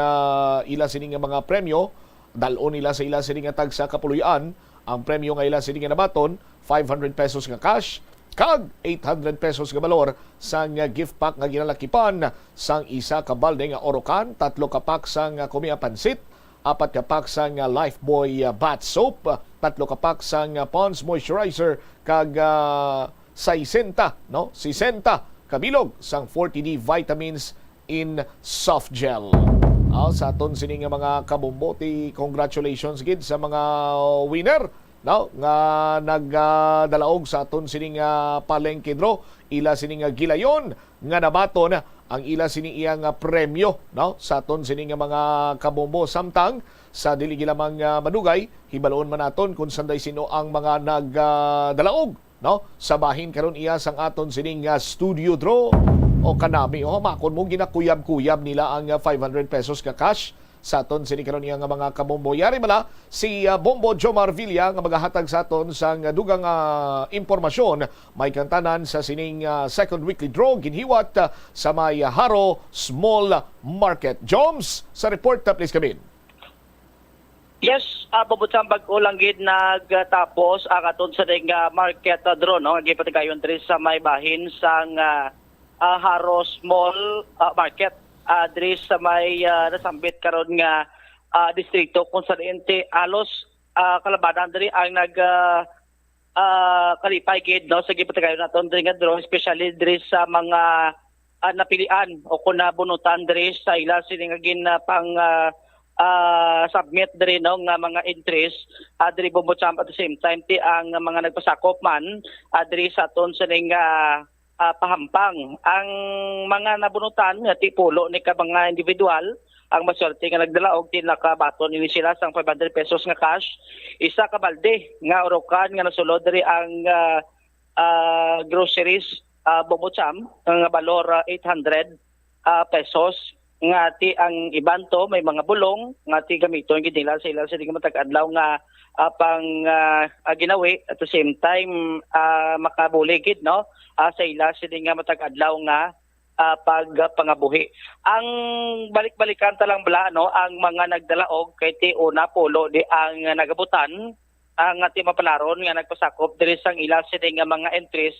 ila sining mga premyo, dalon nila sa ila sining tag sa kapuluyan. Ang premyo nga ila sining nabaton 500 pesos nga cash kag 800 pesos nga balor sang gift pack nga ginalakipan sang isa ka balde nga orokan, 3 ka pack sang kumia pansit, 4 ka pack sang Lifebuoy bath soap, 3 ka pack sang Pond's moisturizer kag 60 kabilog sang 40D vitamins in soft gel. Sa aton sining mga kabumboti, congratulations gid sa mga winner nga nagdalaog sa aton sining palengke draw. Ila sining gilayon nga nabaton ang ila sining iyang premyo sa aton sining mga kabombo. Samtang sa dili gilamang madugay, hibaloon man naton kung sanday sino ang mga nagdalaog no? Sabahin karon iya sang aton sining studio draw o kanami makon mo ginakuyab-kuyab nila ang 500 pesos ka cash sa aton sining karon iya nga mga kabombo. Yari bala si Bombo Jomar Villa nga magahatag sa aton sang dugang impormasyon may kantanan sa sining second weekly draw ginhiwat sa may Haro Small Market. Joms sa report please come in. Yes, pabutsang bag-ulang gid nagtapos ang aton sa ding market draw no gipatigayon diri sa may bahin sang Haro Small Market diri sa may nasambit karon nga distrito kung saan alos kalabanan diri ang kalipay gid no sa gipatigayon naton diri nga draw especially diri sa mga napilian o kung nabunutan diri sa ila sini nga pang submit diri no nga mga entries diri Bombocham at the same time ang mga nagpasakop man diri sa aton sa ning pahampang ang mga nabunutan nga tipulo ni ka mga individual ang maswerte nga nagdala og tinakabaton ini sila sang 500 pesos nga cash isa ka balde nga orokan nga nasulod diri ang groceries Bombocham nga balor 800 pesos nga ti ang iban to may mga bulong nga ti gamiton gid nila sa ila sa matag-adlaw nga pang ginawi at the same time makabuli gid no sa ila sa nga matag-adlaw nga pagpangabuhi. Ang balik-balikan ta lang bala no ang mga nagdalaog kay ti una polo di ang nagabutan ang ati mapalaron nga nagpasakop diri sang ila sa nga mga entries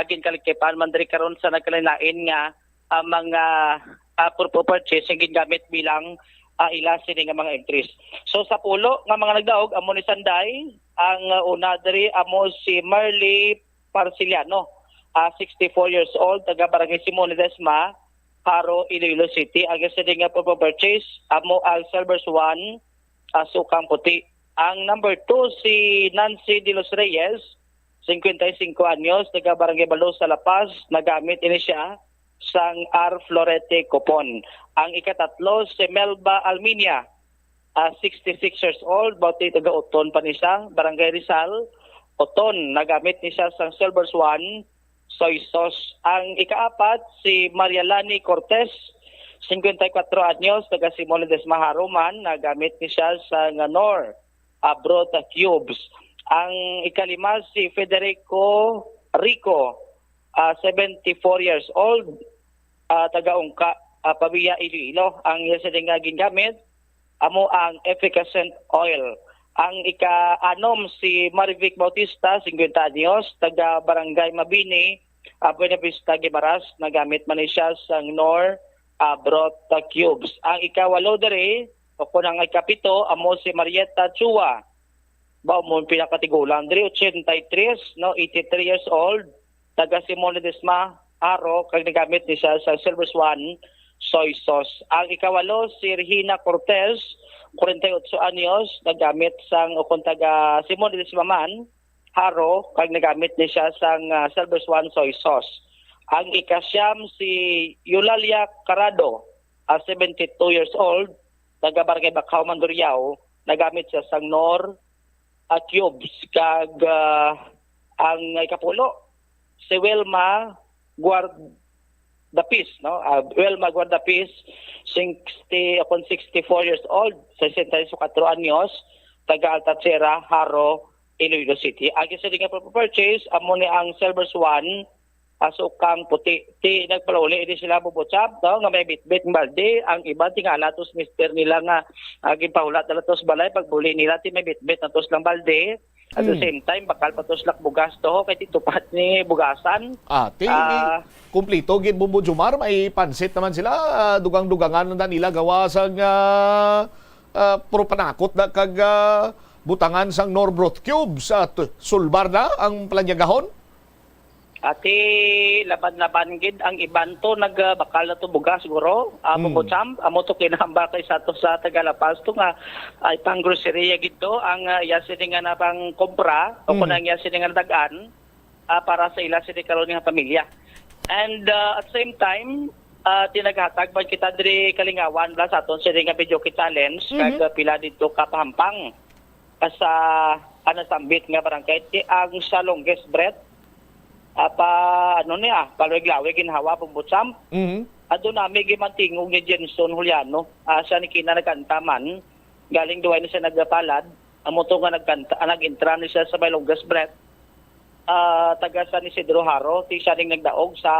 ginkalikepan man diri karon sa nagkalinain nga mga for purchase ang gingamit bilang ila sini nga mga entries. So sa pulo nga mga nagdaog amo ni Sanday ang una diri amo si Marley Parciliano 64 years old taga Barangay Simon Ledesma Haro Iloilo City ang sini nga for purchase amo ang Silver Swan Sukang Puti. Ang number 2 si Nancy De Los Reyes 55 anyos taga Barangay Balo sa La Paz nagamit ini siya sang R. Florete Copon. Ang ikatatlo si Melba Alminia 66 years old bauti taga Oton pa ni siya Barangay Rizal Oton nagamit ni siya sang Silver Swan soy sauce. Ang ikaapat si Marialani Cortez 54 anyos taga Simon Ledesma Haruman nagamit ni siya sang Nor Brota Cubes. Ang ikalima si Federico Rico 74 years old taga-Ungka Pabia Iloilo. Ang yasading nga gingamit amo ang efficacent oil. Ang ika-anom si Marivic Bautista 50 anyos taga Barangay Mabini Buena Vista Gimaras nagamit man siya sang Nor Brota Cubes. Ang ikawalo dere o kung ang ikapito amo si Marietta Chua ba mo pinakatigulang dere 83 no 83 years old taga Simon Ledesma Haro kag nagamit ni siya sa Silver Swan soy sauce. Ang ikawalo si Regina Cortez 48 anyos nagamit sang ukon taga Simon Ledesma man Haro kag nagamit ni siya sang Silver Swan soy sauce. Ang ikasyam si Eulalia Carado 72 years old taga Barangay Bacau Mandurriao nagamit siya sang Nor Cubes kag ang ikapulo si Wilma Guardapis no Wilma Guardapis 64 years old 64 anyos taga Altatsera Haro Iloilo City. Ang isa nga purchase amo ni ang Silver Swan Sukang Puti ti nagpalauli ini sila bubutsab no nga may bitbit balde ang iba tingala tos mister nila nga ginpahulat na tos balay pagbuli nila ti may bitbit na tos lang balde. At the same time, bakal patuslak bugas to, kaya titupat ni bugasan. Kumplito, gin Bombo Jomar, may pansit naman sila, dugang-dugangan na nila gawa sa puro panakot na kag butangan sang Norbrot Cubes at sulbar na ang planyagahon. Ati laban-laban gid ang iban to nagbakal na to bugas siguro Bombocham amo to kinahamba kay sa to sa Tagalapas to nga ay pang grocery gid to ang yasin nga na pang kompra o kun ang yasin nga dagan para sa ila sini karon nga pamilya. And at same time tinaghatag ba kita diri Kalingawan la sa aton sini nga video challenge kag pila dito ka pahampang sa anasambit nga barangay ti ang sa longest breath palawig-lawig ginhawa pumbutsam. Ado nami gimantingog ni Jenson Juliano, siya ni kina nagkantaman, galing duway na siya nagpalad, amo to nga nag-intra ni siya sa Bailongas Brett, taga sa ni Isidro Haro, ti siya ning nagdaog sa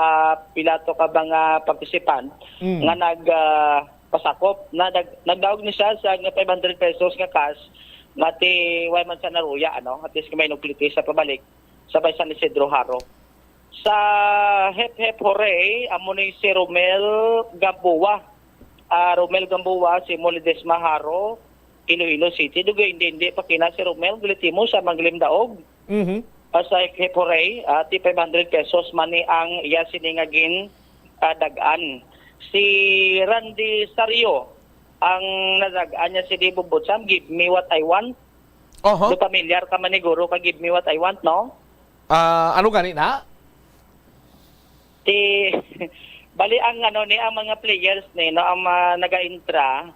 pilato ka mga participant, nga pasakop, nagdaog ni siya sa 500 pesos nga cash, nga ti way man sa naruya, at least may nukliti sa pabalik, sabay sa ni Isidro Haro. Sa Hep Hooray, amo ni si Romel Gamboa. Romel Gamboa, si Molides Maharo, Iloilo City. Dugay hindi pakina si Romel, gulitimo sa Manglimdaog. Sa Hep Hooray, ti 500 pesos mani ang iya siningagin dagaan. Si Randy Sario, ang nadagaan niya si Dibo Butsam, Give Me What I Want. Do pamilyar ka man ni Guro ka Give Me What I Want, no? Ano ganina? Bali ang ang mga players ang naga-intra.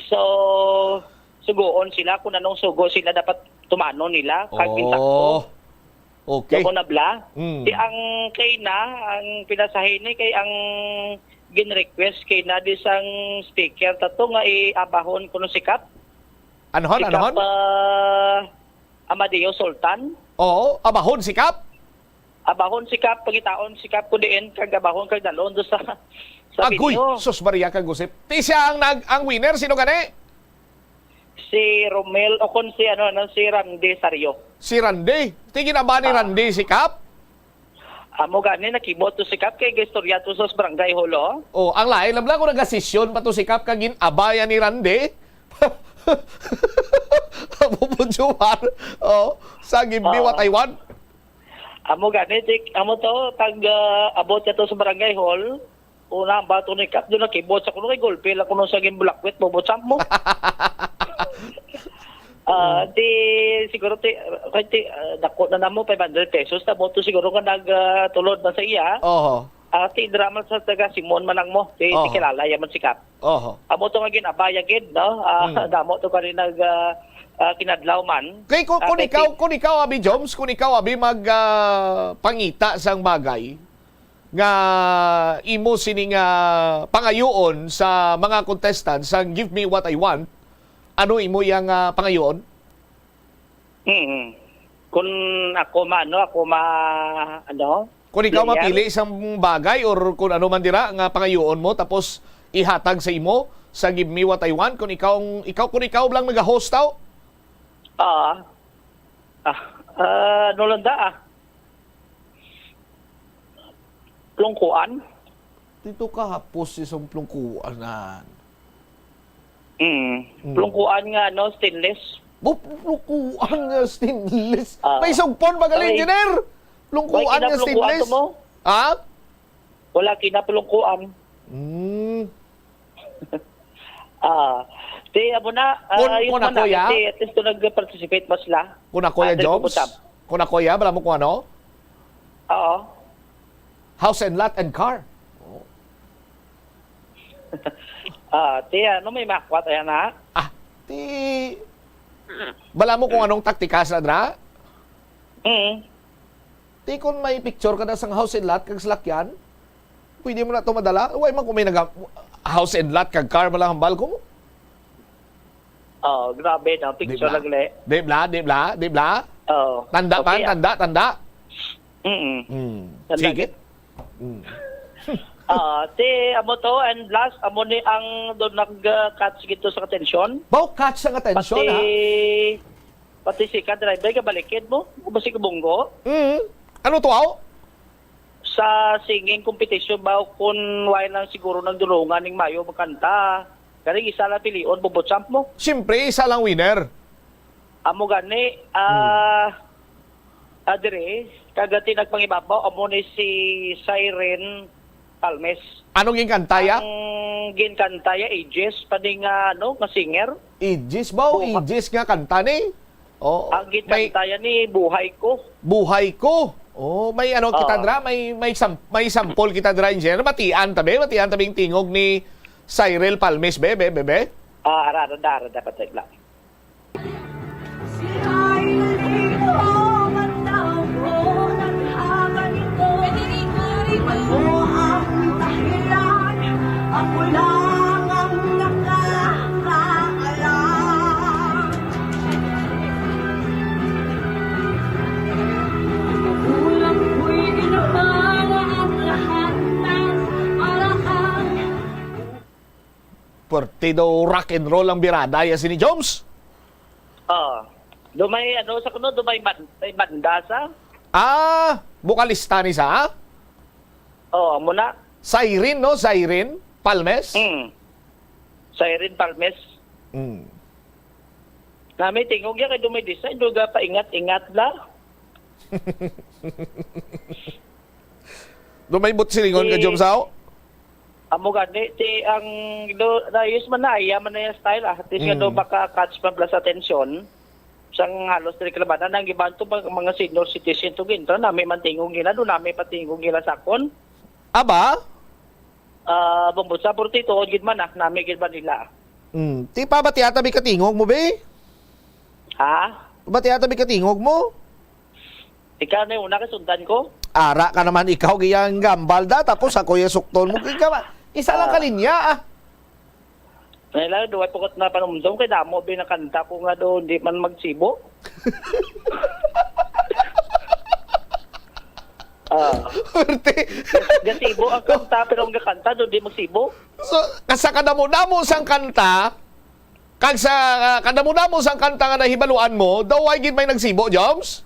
So sugoon sila kung anong sugo sila dapat tumano nila kag pintakto. Okay. So nabla. Ang kay ang pinasahin ni kay ang gin-request kay na disang speaker tato nga iabahon kuno sikap. Anhon? Amadeo Sultan. Oo, abahon sikap. Abahon sikap, pagitaon sikap ko diin, kag abahon kag dalon do sa Agoy, video. sus Maria kag gusip. Ti siya ang winner, sino gani? Si Romel o kon si si Randy Sario. Si Randy. Tingin na ba ni Randy sikap? Amo gani nakimot to sikap kay gistorya to sa barangay holo. Oh, ang lain lang ko nagasisyon pa to sikap kag abaya ni Randy. Bubudjuan. Sa Give Me What I Want. Amo gani amo to pag abot to sa barangay hall, una ang bato ni Kap doon nakibot sa kuno kay golpe la kuno sa gimbulakwet bobotsam mo. Siguro dako na namo 500 pesos tamo to siguro ka nagtulod na sa iya. Ti drama sa taga Simon manang mo, ti kilala yaman si Kap. Amo to nga ginabaya gid, no? Damo to ka rin kinadlaw man. Kay kung ikaw abi Joms, kung ikaw abi pangita sang bagay nga imo sining pangayoon sa mga contestants sang Give Me What I Want, ano imo yang pangayoon? Kung ako kung ikaw mapili isang bagay or kung ano man dira nga pangayoon mo tapos ihatag sa imo sa Give Me What I Want, kung ikaw lang nag-host taw? Plungkuan. Dito ka hapos isang plungkuanan. Plungkuan nga stainless. Plungkuan nga stainless. May sugpon magaling engineer. Plungkuan nga stainless. Wala kinaplungkuan. Amo na, kung ako ya? At least nag-participate mas la. Kung ako ya, Jobs? Kung ako ya, bala mo kung ano? Oo. House and lot and car. May makwat ayan ha? Bala mo kung anong taktika sa dra? Kung may picture ka na sa house and lot, kag salakyan, pwede mo na ito madala. Huwag man kung may house and lot, kag car, malang hambal ko. Grabe na. Picture nagle. Dibla. Tanda okay, man, tanda. Sige. Amo to, and last, amo ni ang doon nag-catch gito sa atensyon. Catch ang atensyon, ha? Pati si ka-driver, kabalikid mo? O ba si kabunggo? Ano to, aw? Sa singing competition ba, kung why lang siguro nagdulungan ng Mayo magkanta. Kaya isa lang pilion, bubotsamp mo. Siyempre, isa lang winner. Amo gani, dire, kagati nagpangibabaw, amo ni si Siren Palmes. Anong ginkantaya? Ang ginkantaya, Aegis, pati nga, nga singer. Aegis ba? Aegis nga kanta ni? Ang ginkantaya ni Buhay Ko. Buhay Ko? May kita dra, may sample kita dra, engineer. Matian tabing tingog ni Cyril Palmes, bebe. Arada dapat lang. Si ay nalito, mandang ko, naghagan Swerte daw rock and roll ang birada ya si ni Joms. Dumay sa kuno dumay may banda sa. Bukalista ni sa? Muna. Siren, no? Siren Palmes? Siren Palmes. Nami tingog ya kay dumay design duga pa ingat-ingat la. Dumay silingon ka Jomsao? Amo gani ti ang do rayos man na iya man na yung style at least nga do baka catch pa plus attention sang halos diri kalabanan nang gibanto mga senior citizen to ginto nami man tingog gila do nami patingog gila sakon. Aba? Bumbo sa porti tuod gid man nami gid ba nila. Ti pa ba tiyata mi katingog mo be? Ha? Ba tiyata mi katingog mo? Ikaw na yung una kasundan ko? Ara ka naman ikaw giyang gambal da tapos ako yung sukton mo. Isa lang kalinya Nila, duway pukot na panumdum kay damo binakanta ko nga do hindi man magsibo. Gasibo ang kanta pero ang kakanta do di magsibo. So, sa kadamo-damo sang kanta, kag sa kadamo-damo sang kanta nga nahibaluan mo, daw ay gid may nagsibo, Joms?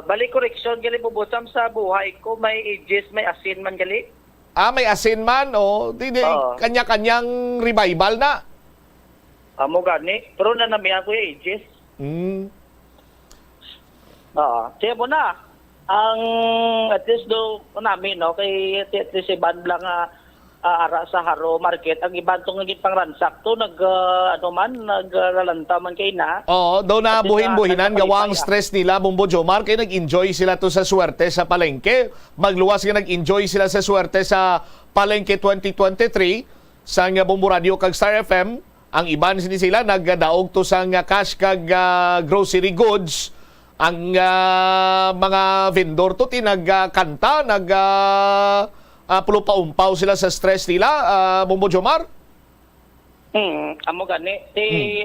Balik correction gali bubusam sa buhay ko may ages may asin man gali. May asin man kanya-kanyang revival na. Amo gani, pero na nami ako yung ages. Kaya mo na ang at least do namin no kay at least iban lang ara sa Haro Market ang iban tong naging pangransak to naglalanta man kay na. Daw na buhin-buhinan gawa ang stress nila Bumbo Jomar kay nag-enjoy sila to sa swerte sa palengke. Magluwas nga nag-enjoy sila sa swerte sa palengke 2023 sa Bumbo Radio kag Star FM. Ang iban sila nagdaog to sa cash kag grocery goods. Ang mga vendor to nagkanta, pulupaumpaw sila sa stress nila, Bumbo Jomar? Amo gani.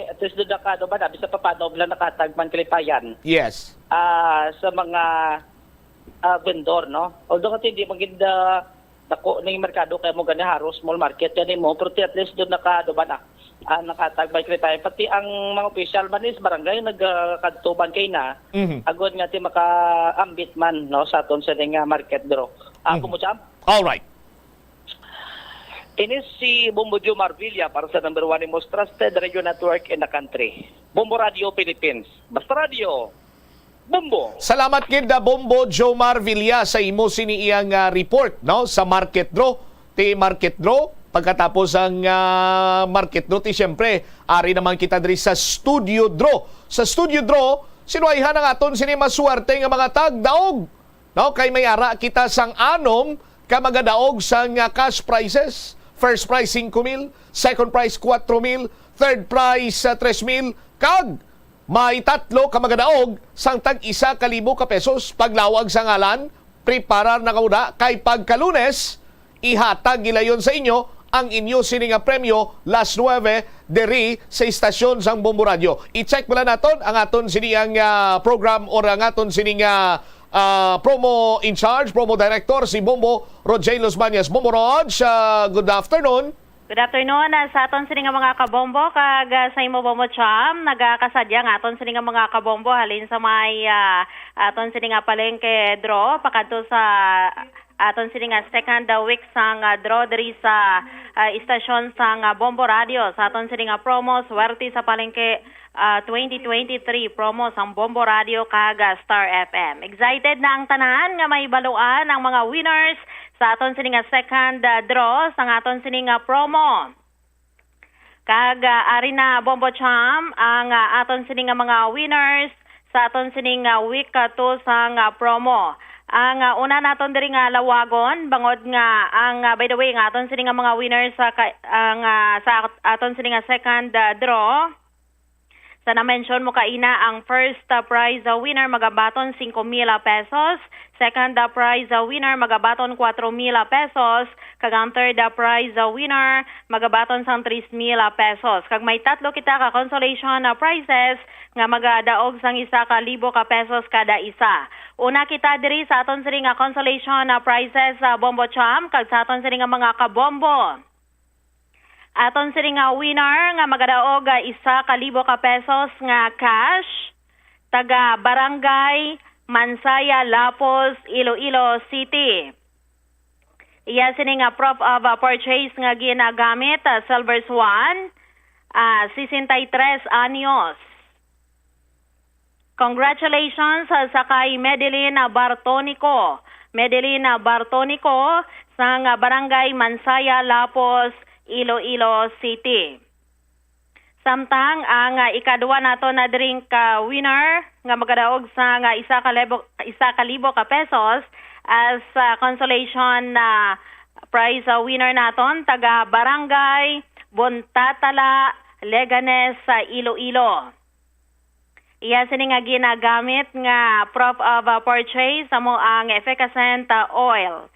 At least doon nakado ba, nabi sa papanog lang nakatagman kalipayan. Yes. Sa mga vendor, no? Although kasi hindi maganda dako ng merkado, kaya mo gani Haro, small market, yan mo, pero at least doon nakado ba na? Nakatagbay kalipayan. Pati ang mga official man is barangay, nagkatuban kay na, agod nga ti maka-ambit man, no? Sa aton sa nga market draw. Kumutsam? Alright. Inis si Bumbo Jomar Villa para sa number 1 most trusted radio network in the country. Bumbo Radio Philippines. Basta Radio. Bumbo. Salamat gid Bumbo Jomar Villa sa imo siniiyang report no sa market draw. Ti market draw pagkatapos ang market draw ti syempre ari naman kita diri sa studio draw. Sa studio draw sinuayhan ang aton sini maswerte nga mga tagdaog. No kay may ara kita sang anom ka magadaog sang cash prizes. First prize 5,000, second prize 4,000, third prize 3,000, kag may 3 ka magadaog sang tag-1,000 ka pesos paglawag sa ngalan, preparar na kauna kay pagkalunes, ihatag gilayon sa inyo ang inyo sininga premyo last 9 deri sa istasyon sang Bumbo Radio. I-check mo lang naton ang aton siniyang program or ang aton sininga promo in charge, promo director si Bombo Roger Los Bañas. Bombo Rog, good afternoon. Good afternoon. Sa aton sini nga mga kabombo kag sa imo Bombo Cham nagakasadya nga aton sini nga mga kabombo halin sa may aton sini nga palengke draw pakadto sa aton sini nga second week sang draw diri sa istasyon sang Bombo Radio sa aton sini nga promo swerte sa palengke 2023 promo sang Bombo Radio kag Star FM. Excited na ang tanan nga may baluan ang mga winners sa aton sini nga second draw sang aton sini nga promo. Kag ari na Bombo Cham ang aton sini nga mga winners sa aton sini nga week 2 sang promo. Ang una naton diri nga lawagon bangod nga ang by the way nga aton sini nga mga winners sa aton sini nga second draw. Sa na-mention mo kaina ang first prize winner magabaton 5,000 pesos, second prize winner magabaton 4,000 pesos, kag ang third prize winner magabaton sang 3,000 pesos. Kag may 3 kita ka consolation prizes nga magadaog sang 1,000 ka pesos kada isa. Una kita diri sa aton sini nga consolation prizes Bombo Cham kag sa aton sini nga mga kabombo. Aton sini nga winner nga magadaog 1,000 ka pesos nga cash taga Barangay Mansaya, Lapos, Iloilo City. Iya sini nga proof of purchase nga ginagamit Silver Swan, 63 anyos. Congratulations sa kay Medelina Bartonico. Medelina Bartonico sa nga Barangay Mansaya, Lapos, Iloilo City. Samtang ang ikadua nato na drink winner nga magadaog sa nga 1,000 ka pesos as consolation prize winner naton taga Barangay Bontatala, Leganes sa Iloilo. Iya sini nga ginagamit nga proof of purchase sa mo ang efficacent oil.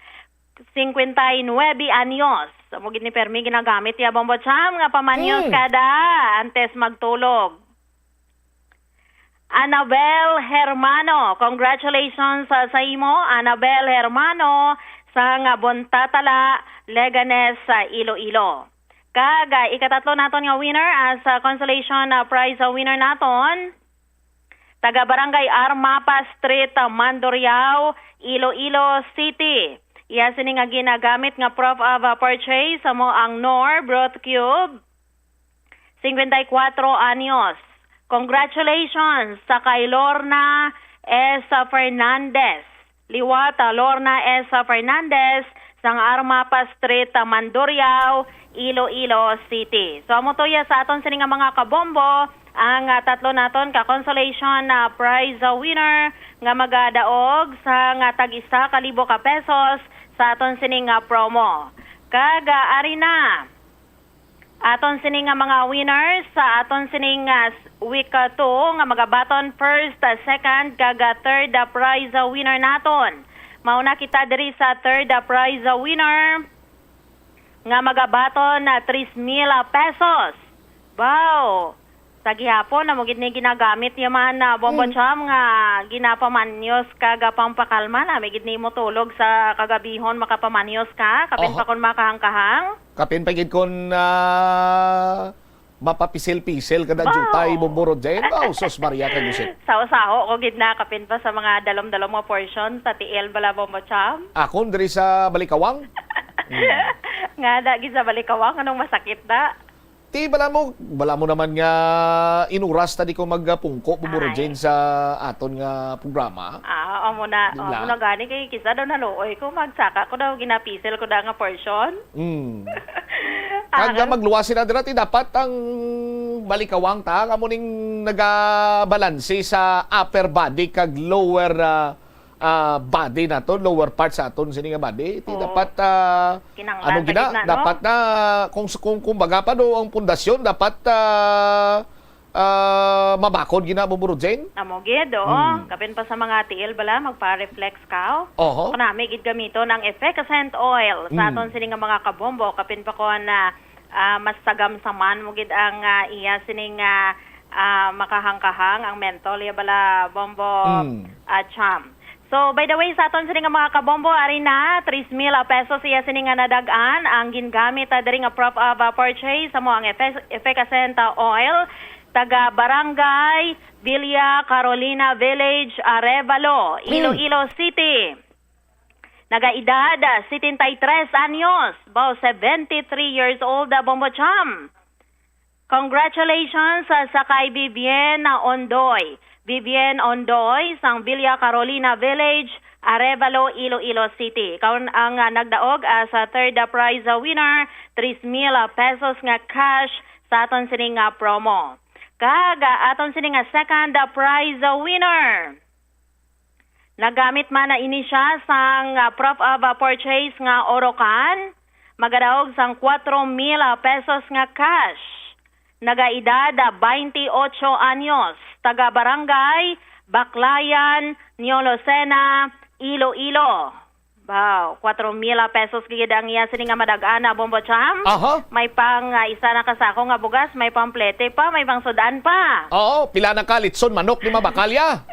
59 anyos. Mo gid ni permi ginagamit ya Bombo Cham nga pamanyos kada antes magtulog. Annabel Hermano, congratulations sa imo Annabel Hermano sa nga Bontatala, Leganes sa Iloilo. Kaga ikatatlo naton nga winner as consolation prize winner naton taga Barangay Armapa Street, Mandurriao, Iloilo City. Iya sini nga ginagamit nga proof of purchase sa mo ang Nor Broth Cube, 54 anyos. Congratulations sa kay Lorna S. Fernandez. Liwata Lorna S. Fernandez sang Armapa Street, Mandurriao, Iloilo City. So amo to ya sa aton sini nga mga kabombo ang tatlo naton ka consolation prize winner nga magadaog sa nga tag 1,000 ka pesos sa aton sini nga promo. Kaga ari na aton sini nga mga winners sa aton sini nga week 2 nga magabaton first, second kaga third prize winner naton. Mauna kita diri sa third prize winner nga magabaton na 3,000 pesos. Wow! Sa gihapon na mo gid ni ginagamit yaman na Bombo Cham nga ginapamanyos kaga pampakalma na may gid ni mo tulog sa kagabihon makapamanyos ka kapin pa kon makahangkahang. Kapin pa gid kon mapapisil-pisil kada jutay bumburod dyan. Oh, sos Maria ka gusit. Sao-sao ko gid na kapin pa sa mga dalom-dalom mo portion sa tiil bala Bombo Cham. Akon diri sa Balikawang. Nga da gid sa Balikawang anong masakit da? Ti bala mo naman nga inuras tadi ko magpungko bumuro dyan sa aton nga programa. Amo na gani kay kisa daw naluoy ko magsaka ko daw ginapisil ko da nga portion. Kag magluwas sila dira ti dapat ang Balikawang ta kamo ning nagabalanse sa upper body kag lower body nato, lower part sa aton sini nga body. Iti dapat ano gina, no? Dapat na kung kumbaga pa do ang pundasyon dapat mabakod gina bumurod dyan. Amo gid kapin pa sa mga tiil bala magpa-reflex ka. Kanami gid gamito ng efficacent oil sa aton sini nga mga kabombo kapin pa ko na mas sagamsaman mo gid ang iya sini nga makahangkahang ang mentol ya bala Bombo Cham. So, by the way, sa aton sini nga mga kabombo, ari na, 3,000 pesos iya sini nga nadagaan, ang gingamit diri nga proof of purchase, sa mo ang efficacent oil, taga Barangay Villa Carolina Village, Arevalo, Iloilo City. Nagaedad, 73 anyos, about 73 years old, Bombo Cham. Congratulations sa kay Vivienne Ondoy. Vivienne Ondoy, sang Villa Carolina Village, Arevalo, Iloilo City. Ikaw ang nagdaog sa third prize winner, 3,000 pesos nga cash sa aton sining promo. Kaga aton sining second prize winner. Nagamit man na ini siya sang proof of purchase nga orokan, magadaog sang 4,000 pesos nga cash. Nagaedad 28 anyos, taga Barangay Baclayan, Niolosena, Iloilo. Wow, 4,000 pesos gid ang iya sini nga madagana Bombo Cham. May pang isa na kasako nga bugas, may pamplete pa, may pang sudan pa. Oo, pila na ka litson manok ni mabakalya.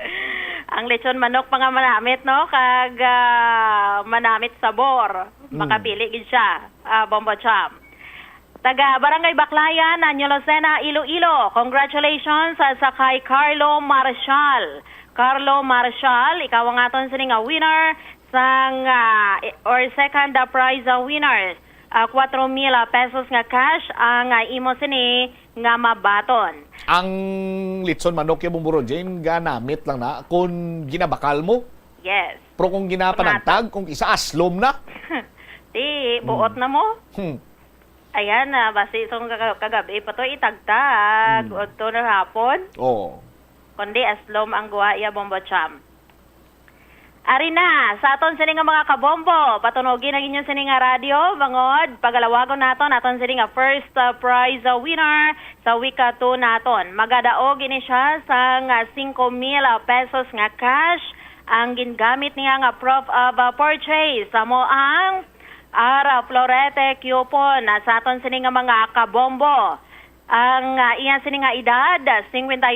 Ang lechon manok pa nga manamit no, kag manamit sabor. Makapili gid siya, Bombo Cham. taga Barangay Baclayan, New Lucena, Iloilo. Congratulations sa kay Carlo Marshall. Carlo Marshall, ikaw ang aton sining winner sang or second prize winner. 4,000 pesos nga cash ang imo sini nga mabaton. Ang litson manok yung bumburo, Jane, ganamit lang na kung ginabakal mo. Yes. Pero kung ginapanagtag, kung isa aslom na. Di, buot na mo. Ayan na, basi itong kagabi pa to itagtag. O to na hapon. Oo. Kundi aslom ang guwa iya Bombo Cham. Ari na, sa aton sini nga mga kabombo, patunogin ang inyong sini nga radyo, bangod, pagalawagon naton, aton sini nga first prize winner sa week 2 naton. Magadaog ini siya sa 5,000 pesos nga cash, ang gingamit niya nga proof of purchase. Samo ang Florete coupon sa aton sini nga mga kabombo. Ang iyan sini nga edad, 58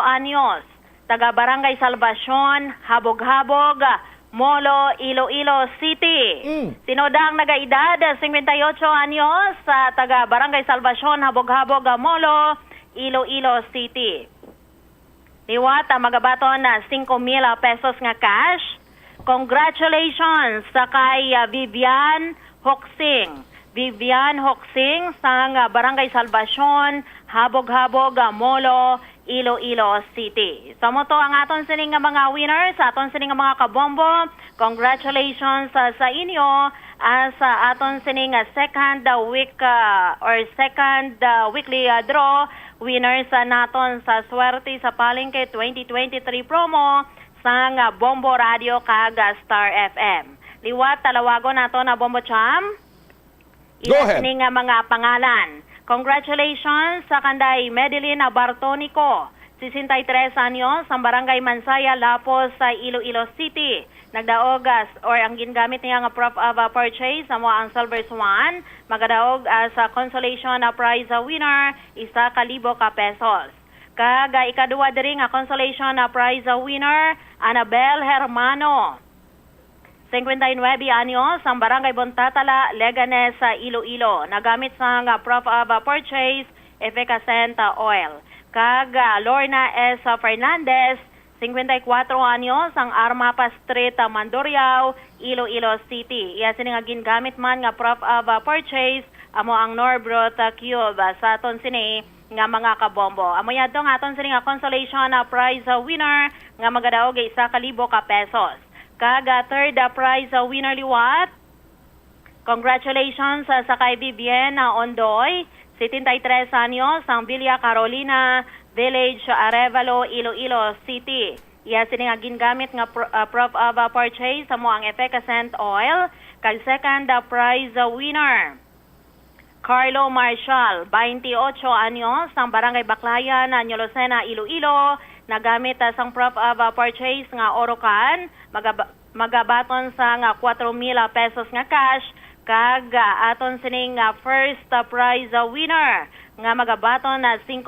anyos. Taga Barangay Salvacion, Habog-Habog, Molo, Iloilo City. Tinodang nagaedad, 58 anyos, sa taga Barangay Salvacion, Habog-Habog, Molo, Iloilo City. Liwat, magabaton na 5,000 pesos nga cash. Congratulations sa kay Vivian Hoxing. Vivian Hoxing sa Barangay Salvacion, Habog-Habog, Molo, Iloilo City. So mo to ang aton sining nga mga winners, aton sining nga mga kabombo. Congratulations sa inyo sa aton sining second week or second weekly draw winners naton sa swerte sa Palengke 2023 promo sa Bombo Radio kag Star FM. Liwat talawagon nato na Bombo Cham. Go ahead. Sining nga mga pangalan. Congratulations sa kanday Medeline Bartonico, 63 anyos, sa Barangay Mansaya, Lapos sa Iloilo City. Nagdaog or ang gingamit niya nga proof of purchase sa mo ang Silver Swan, magadaog sa consolation prize winner, 1,000 pesos. Kaga ikaduwa diri nga consolation prize winner, Anabel Hermano, 59 anyos, ang Barangay Bontatala, Leganes sa Iloilo. Nagamit sa nga proof of purchase, efficacent oil. Kag Lorna S. Fernandez, 54 anyos, ang Armapa Street, Mandurriao, Iloilo City. Iya sini nga gingamit man nga proof of purchase, amo ang Norbrot Cube sa aton sini nga mga kabombo. Amo yadtong aton sini nga consolation prize winner nga magadaog 1,000 pesos. Kaga third prize winner liwat. Congratulations sa kay Vivian Ondoy, 73 anyos, ang Villa Carolina Village, Arevalo, Iloilo City. Iya sini nga gingamit nga proof of purchase sa mo ang efficacent oil. Kag second prize winner, Carlo Marshall, 28 anyos, ang Barangay Baclayan, New Lucena, Iloilo. Nagamit sang proof of purchase nga orokan, magabaton sa nga 4,000 pesos nga cash, kag aton sining first prize winner nga magabaton na 5,000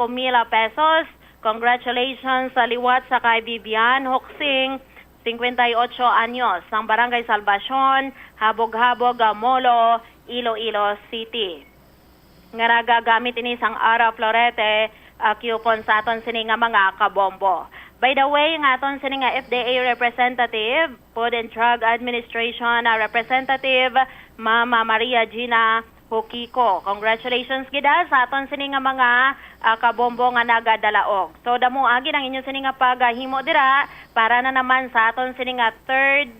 pesos. Congratulations sa liwat sa kay Vivian Hoxing, 58 anyos, ang Barangay Salvacion, Habog-Habog, Molo, Iloilo City. Nga nagagamit ini sang Florete coupon sa aton sini nga mga kabombo. By the way, nga aton sini nga FDA representative, Food and Drug Administration representative, Mama Maria Gina Hukiko. Congratulations gida sa aton sini nga mga kabombo nga nagadalaog. So damo agi ang inyo sini nga paghimo dira para na naman sa aton sini nga third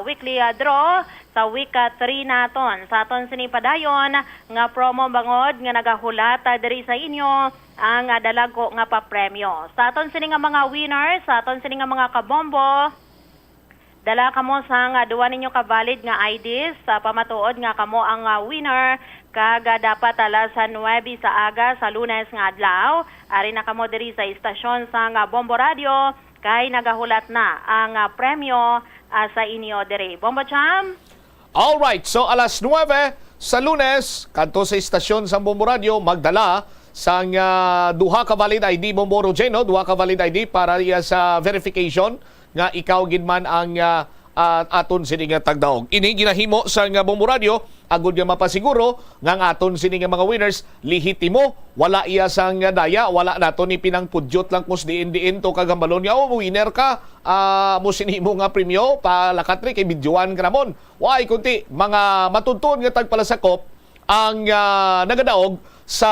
weekly draw sa week 3 naton. Sa aton sini padayon nga promo bangod nga nagahulat diri sa inyo ang dalago nga papremyo. Sa aton sini nga mga winners, sa aton sini nga mga kabombo, dala kamo sa nga duwa ninyo ka valid nga IDs sa pamatuod nga kamo ang winner kaga dapat alas 9 sa aga sa Lunes nga adlaw. Ari na kamo diri sa istasyon sa nga Bombo Radio kay nagahulat na ang premyo sa inyo diri. Bombo Cham. All right, so alas 9 sa Lunes kadto sa istasyon sa Bombo Radio magdala sang duha ka valid ID Bomboro Jeno, duha ka valid ID para sa verification nga ikaw gid man ang aton sini nga tagdaog. Ini ginahimo sa nga Bombo Radio agud nga mapasiguro nga ang aton sini nga mga winners lehitimo, wala iya sang daya, wala nato ni pinangpudyot lang kus diin to kagambalon nga winner ka, mo sinimo nga premyo palakatri kay bidyoan ka namon. Why kunti mga matuntun nga tagpalasakop ang nagadaog sa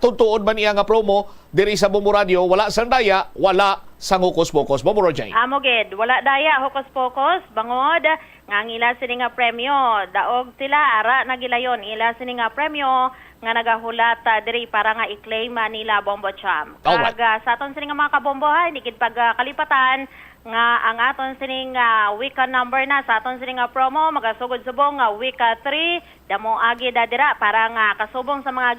tuntuon man iya nga promo diri sa Bombo Radio, wala sang daya, wala sang hukos-pokos. Bombo Roger. Amoged, wala daya, hukos-pokos, bangod, nga ila sini nga premyo, daog sila, ara nagilayon, ila sini nga premyo, nga nagahulat diri para nga i-claim nila Bombo Cham. Kag sa aton sini nga mga kabombohay, nikid pagkalipatan, nga ang aton sining week number na sa aton sining promo magasugod subong week 3 damo agi dadira para nga kasubong sa mga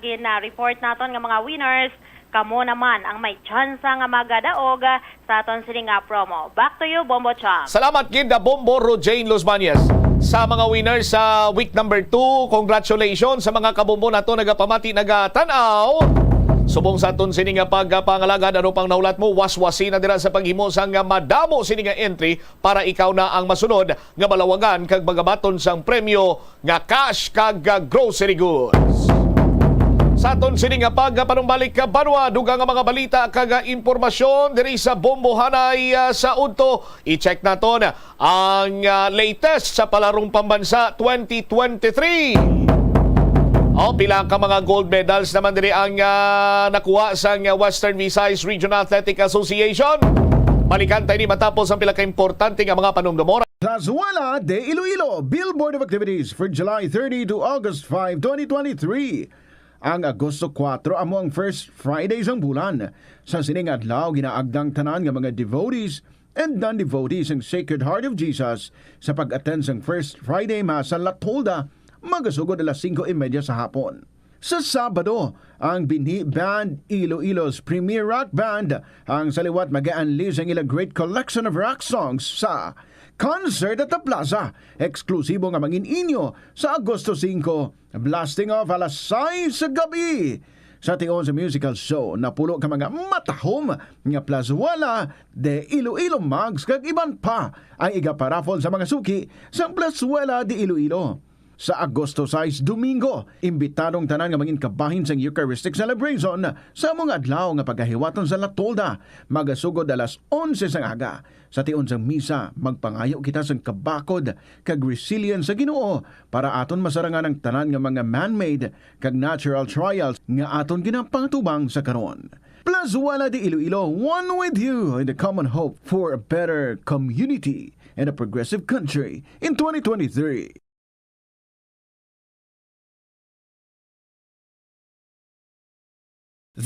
gina-report naton nga mga winners kamo naman ang may chance nga magadaog sa aton sining promo. Back to you, Bombo Cham. Salamat gid Bombo Rojane Los Bañas. Sa mga winners sa week number 2, congratulations sa mga kabombo nato nagapamati nagatanaw. Subong sa aton sini nga pagpangalagad, ano pang naulat mo, waswasi na dira sa paghimo sang madamo sini nga entry para ikaw na ang masunod nga malawagan kag magabaton sang premyo nga cash kag grocery goods. Sa aton sini nga pagpanumbalik ka banwa, dugang nga mga balita kag impormasyon diri sa Bombo Hanay sa Udto. I-check naton ang latest sa Palarong Pambansa 2023. Pila ka mga gold medals naman diri ang nakuha sa Western Visayas Regional Athletic Association. Balikan tayo ni matapos ang pila ka importante nga mga panumdumora. Plazuela de Iloilo Billboard of Activities for July 30 to August 5, 2023. Ang Agosto 4 amo ang first Fridays ang bulan. Sa sining adlaw ginaagdang tanan nga mga devotees and non-devotees ang Sacred Heart of Jesus sa pag-attend sang first Friday Mass sa Latolda magasugod alas 5:30 sa hapon. Sa Sabado, ang Binhi Band, Iloilo's premier rock band, ang saliwat mag-a-unleash ang ilang great collection of rock songs sa Concert at the Plaza. Eksklusibo nga mangin inyo sa Agosto 5, blasting off alas 6 sa gabi. Sa tion sa musical show, napulo ka mga matahom nga Plazuela de Iloilo mugs kag iban pa ang igaparafol sa mga suki sa Plazuela de Iloilo. Sa Agosto 6, Domingo, imbitadong tanan nga mangin kabahin sang Eucharistic celebration sa mga adlaw nga pagkahiwaton sa Latolda, magasugod alas 11 sang aga. Sa tion sang misa, magpangayo kita sang kabakod kag resilience sa Ginoo para aton masarangan ang tanan nga mga man-made kag natural trials nga aton ginampangtubang sa karon. Plazuela de Iloilo, one with you in the common hope for a better community and a progressive country in 2023.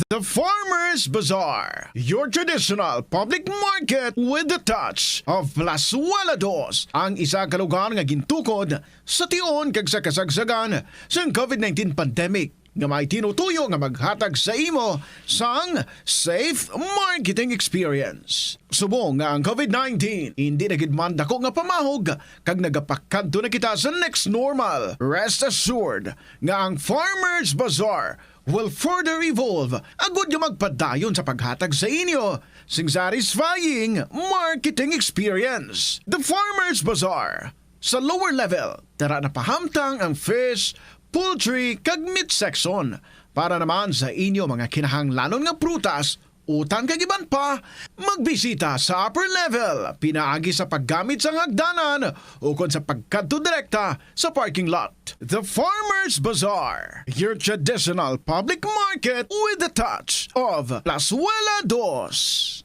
The Farmers Bazaar, your traditional public market with the touch of Plazuela Dos, ang isa ka lugar nga gintukod sa tion kag sa kasagsagan sa COVID-19 pandemic nga may tinutuyo nga maghatag sa imo sang safe marketing experience. Subong nga ang COVID-19 hindi na gid man dako nga pamahog kag nagapakadto na kita sa next normal. Rest assured nga ang Farmers Bazaar will further evolve agud nga magpadayon sa paghatag sa inyo sing satisfying marketing experience. The Farmers Bazaar. Sa lower level, tara na pahamtang ang fish, poultry kag meat section para naman sa inyo mga kinahanglanon nga prutas, utang kag iban pa, magbisita sa upper level, pinaagi sa paggamit sa hagdanan o kon sa pagkadto direkta sa parking lot. The Farmers Bazaar, your traditional public market with the touch of Plazuela Dos.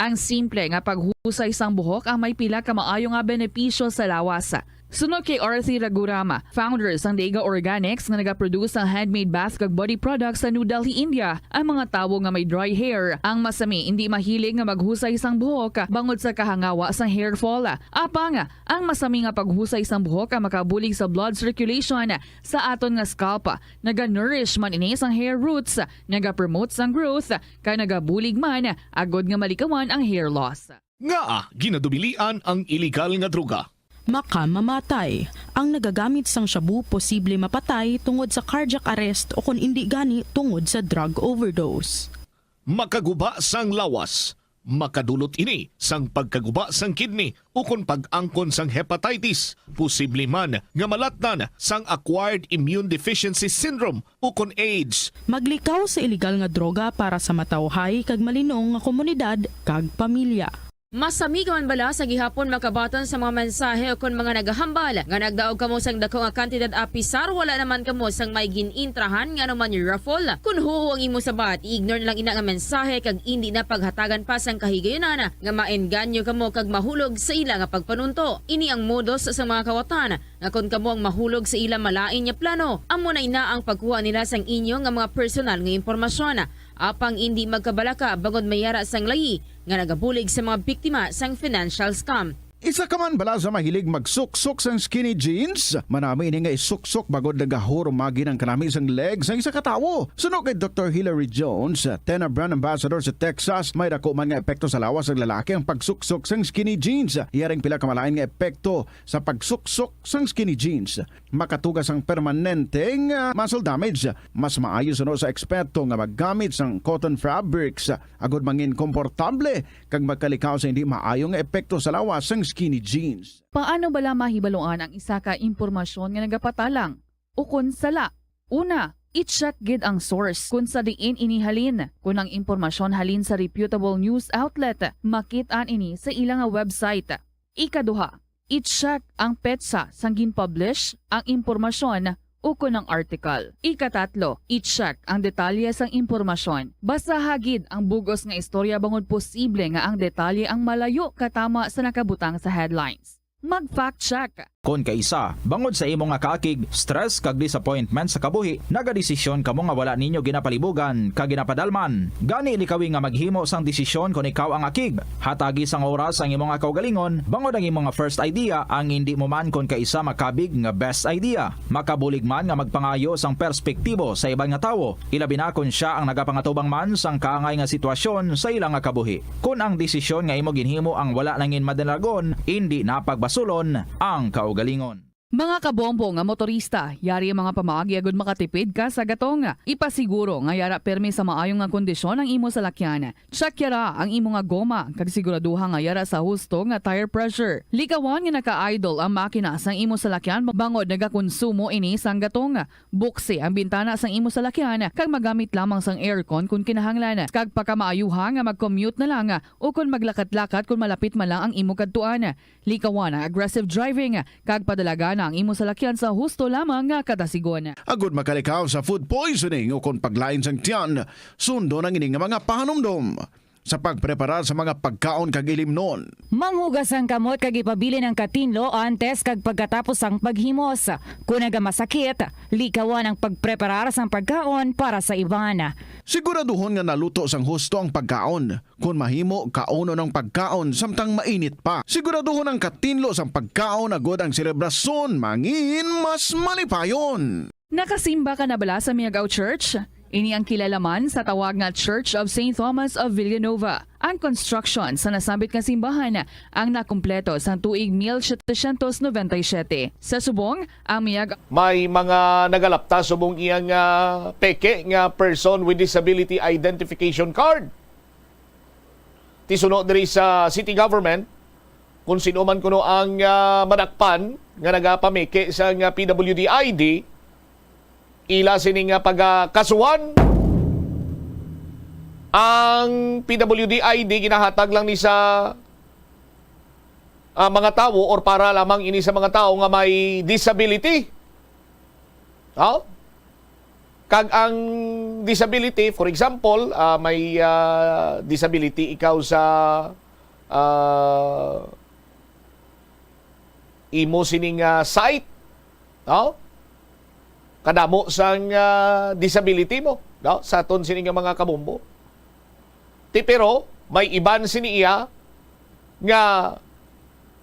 Ang simple nga paghusay sang buhok ang may pila ka maayo nga benepisyo sa lawas. Sunod kay Arthi Ragurama, founder sang Dega Organics nga nagaproduce ng handmade bath kag body products sa New Delhi, India. Ang mga tawo nga may dry hair, ang masami hindi mahilig nga maghusay sang buhok bangod sa kahangawa sang hair fall. Apang ang masami nga paghusay sang buhok ang makabulig sa blood circulation sa aton nga scalp. Naga-nourish man ini sang hair roots, naga-promote sang growth, kay nagabulig man agod nga malikawan ang hair loss. Nga ginadubilian ang illegal nga droga. Makamamatay. Ang nagagamit sang shabu posible mapatay tungod sa cardiac arrest o kung hindi gani tungod sa drug overdose. makaguba sang lawas. Makadulot ini sang pagkaguba sang kidney ukon pag-angkon sang hepatitis, posible man nga malatnan sang acquired immune deficiency syndrome ukon AIDS. Maglikaw sa illegal nga droga para sa matawhay kag malinong nga komunidad kag pamilya. Masami ka man bala sa gihapon makabatan sa mga mensahe o kung mga nagahambal nga nagdaog kamo sang dako nga kantidad apisar wala naman kamo sang may ginintrahan nga naman yung raffle. Kung huho ang imo sabat, ignore na lang ina nga mensahe kag hindi na paghatagan pa sang kahigayonan nga maenganyo kamo kag mahulog sa ila nga pagpanunto. Ini ang modus sa mga kawatan nga kung kamo ang mahulog sa ila malain nga plano, amo na ina ang pagkuha nila sang inyo nga mga personal nga impormasyon. Apang hindi magkabalaka bangod mayara sang layi nga nagabulig sa mga biktima sang financial scam. Isa ka man bala sa mahilig magsuksok sang skinny jeans? Manami ini nga isuksok bagod nagahurumagi ng kanami sang legs sang isa katawo. Suno kay Dr. Hillary Jones, Tena Brand Ambassador sa Texas, may dako man nga epekto sa lawas ng lalaki ang pagsuksok sang skinny jeans. Iyaring pila kamalain nga epekto sa pagsuksok sang skinny jeans. Makatugas ang permanenteng muscle damage. Mas maayo suno sa eksperto nga maggamit sang cotton fabrics agod mangin komportable kag magkalikaw sa hindi maayong epekto sa lawas sang skinny jeans. Paano bala mahibaluan ang isa ka impormasyon nga nagapatalang? Ukon sala. Una, i-check gid ang source kung sa diin inihalin. Kung ang impormasyon halin sa reputable news outlet, makit-an ini sa ilang website. Ikaduha, i-check ang petsa sang gin-publish ang impormasyon ukon ng article. Ikatatlo, i-check ang detalye sang impormasyon. Basta hagid ang bugos nga istorya bangod posible nga ang detalye ang malayo katama sa nakabutang sa headlines. Mag-fact check. Kon kaisa, bangod sa imong nga kaakig, stress kag disappointment sa kabuhi, nagadesisyon kamo nga wala ninyo ginapalibugan kag ginapadalman. Gani likawi nga maghimo sang desisyon kon ikaw ang akig. Hatagi sang oras ang imong nga kaugalingon, bangod ang imong nga first idea ang hindi mo man kon kaisa makabig nga best idea. Makabulig man nga magpangayo sang perspektibo sa ibang nga tawo, ilabi na kon siya ang nagapangatubang man sang kaangay nga sitwasyon sa ilang nga kabuhi. Kun ang desisyon nga imo ginhimo ang wala nangin madalagon, hindi napagbasulon ang kaugalingon. Mga kabombo nga motorista, yari ang mga pamaagi agud makatipid ka sa gatong. Ipasiguro nga yara permi sa maayong nga kondisyon ang imo salakyan. Check yara ang imo nga goma kag siguraduha nga yara sa husto nga tire pressure. Likawan nga naka-idle ang makina sang imo salakyan bangod nagakonsumo ini sang gatong. Buksi ang bintana sang imo salakyan kag magamit lamang sang aircon kung kinahanglan. Kag pagkamaayuha nga mag-commute na lang o kung maglakat-lakat kung malapit man lang ang imo kadtuan. Likawan ang aggressive driving kag padalaga ang imo salakyan sa husto lamang nga kadasigon. Agud makalikaw sa food poisoning o kung paglain sang tiyan, sundo ng ining mga pahanumdom sa pagprepara sa mga pagkaon kag ilimnon. Manghugas ang kamot kag ipabili ng katinlo antes kag pagkatapos ang paghimos. Kung nagamasakit, likawan ang pagpreparar sang pagkaon para sa iban. Siguraduhon nga naluto sang husto ang pagkaon. Kung mahimo, kauno ng pagkaon samtang mainit pa. Siguraduhon ang katinlo sang pagkaon agod ang selebrasyon mangin mas malipayon. Nakasimba ka na bala sa Miagaw Church? Ini ang kilalaman sa tawag nga Church of St. Thomas of Villanova. Ang construction sa nasambit nga simbahan ang nakumpleto sa tuig 1797. Sa subong, ang may mga nagalapta subong iyang peke nga person with disability identification card. Tisunod diri sa city government kung sino man kuno ang madakpan nga nagapameke sa PWD ID, ila sining pagkasuhan ang PWD ID ginahatag lang ni sa mga tao or para lamang ini sa mga tao nga may disability. Kag ang disability, for example, may disability ikaw sa imo sining sight, kadamo sang disability mo, sa aton sining mga kabombo. Pero may iban siniya nga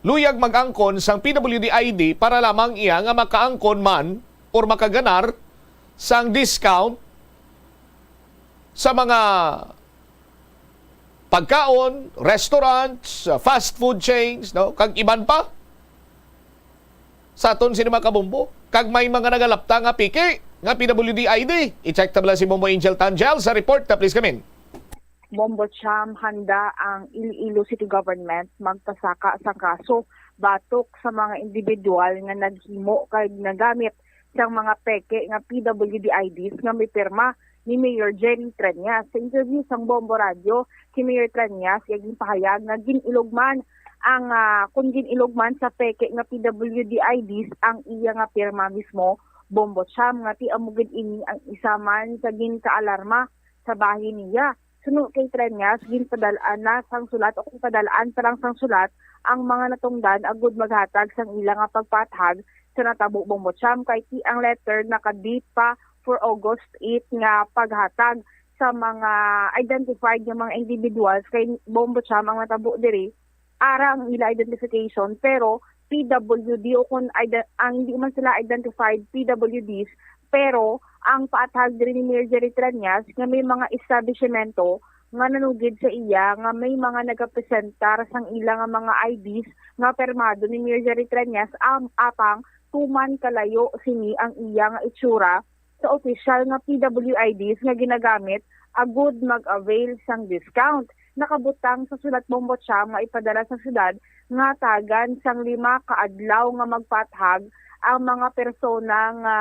luyag mag-angkon sang PWD ID para lamang iya nga makaangkon man or makaganar sang discount sa mga pagkaon, restaurants, fast food chains, kag iban pa sa aton sini mga kabombo. Kag may mga nagalapta nga piki nga PWD ID. I-check tabla si Momo Angel Tangel sa report na please come in. Bombo Cham, handa ang Iloilo City Government magpasaka sa kaso batok sa mga individual nga naghimo kay nagamit sang mga peke nga PWD IDs nga may pirma ni Mayor Jerry Treñas. Sa interview sang Bombo Radio, si Mayor Treñas yaging pahayag nga ginilugman ang kung ginilugman sa peke nga PWD IDs ang iya nga pirma mismo Bombo Cham nga ti amugid ini ang isaman sa ginka-alarma sa bahin niya. Sunod kay Treñas, ginpadalaan na sang sulat o kung padalaan pa lang sang sulat ang mga natungdan agud maghatag sang ilang nga pagpatag sa natabo Bombo Cham kay ti ang letter nakadate pa for August 8 nga paghatag sa mga identified nga mga individuals kay Bombo Cham ang natabo diri ara ang ila identification pero PWD o kung ang hindi man sila identified PWDs pero ang paatag diri ni Mayor Jerry Treñas nga may mga establishmento nga nanugid sa iya nga may mga nagapresentar sang ilang nga mga IDs nga permado ni Mayor Jerry Treñas apang tuman kalayo sini ang iya nga itsura sa official nga PWIDs nga ginagamit agud mag-avail sang discount. Nakabutang sa sulat Bombo Cham nga ipadala sa syudad nga tagan sang 5 kaadlaw nga magpathag ang mga persona nga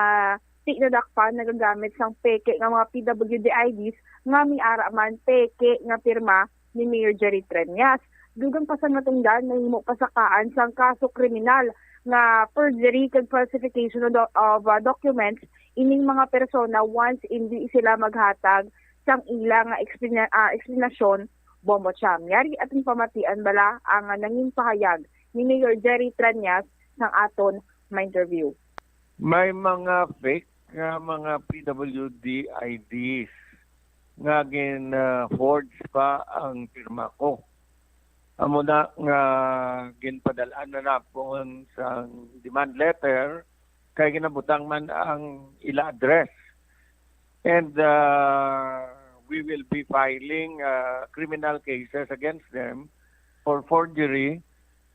tinadakpan nagagamit sang peke nga mga PWD IDs nga miara man peke nga pirma ni Mayor Jerry Treñas. Dugang pa sa natungdan nahimo pasakaan sang kaso kriminal nga perjury kag falsification of documents ining mga persona once hindi sila maghatag sang ilang explanation Bombo Cham. Yari ating pamatian bala ang nanging pahayag ni Mayor Jerry Treñas sang aton ma-interview. May mga fake nga mga PWD IDs nga gin-forge pa ang pirma ko. Amo na nga ginpadalaan na napon sa demand letter kay ginabutang man ang ila address. And we will be filing criminal cases against them for forgery,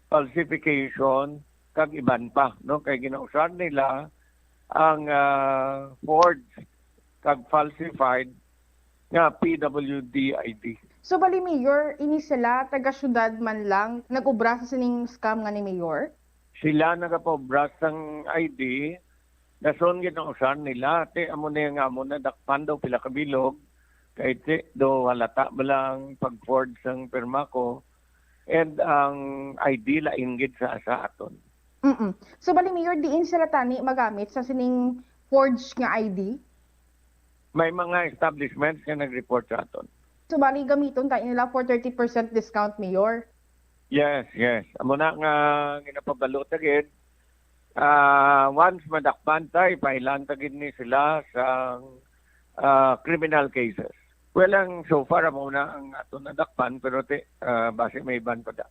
falsification, kag iban pa. No? Kay ginausan nila ang forged kag falsified nga PWD ID. So bali Mayor, ini sila taga-syudad man lang nag-ubra sa sining scam nga ni Mayor? Sila nagapobra sang ID, nason ginausan nila, te amo na nga mo na dakpan daw pila kabilog, kay te do halata balang pag-forge sang pirma ko, and ang ID lain gid sa aton. So bali Mayor, diin sila tani magamit sa sining forged nga ID? May mga establishments nga nag-report sa aton. So bali gamiton tayo nila for 30% discount, Mayor? Yes. Amo na nga ginapabalot agad. Once madakpan tayo, pailan tagid ni sila sa criminal cases. Well, so far amo na ang aton nadakpan pero base may ban pa da.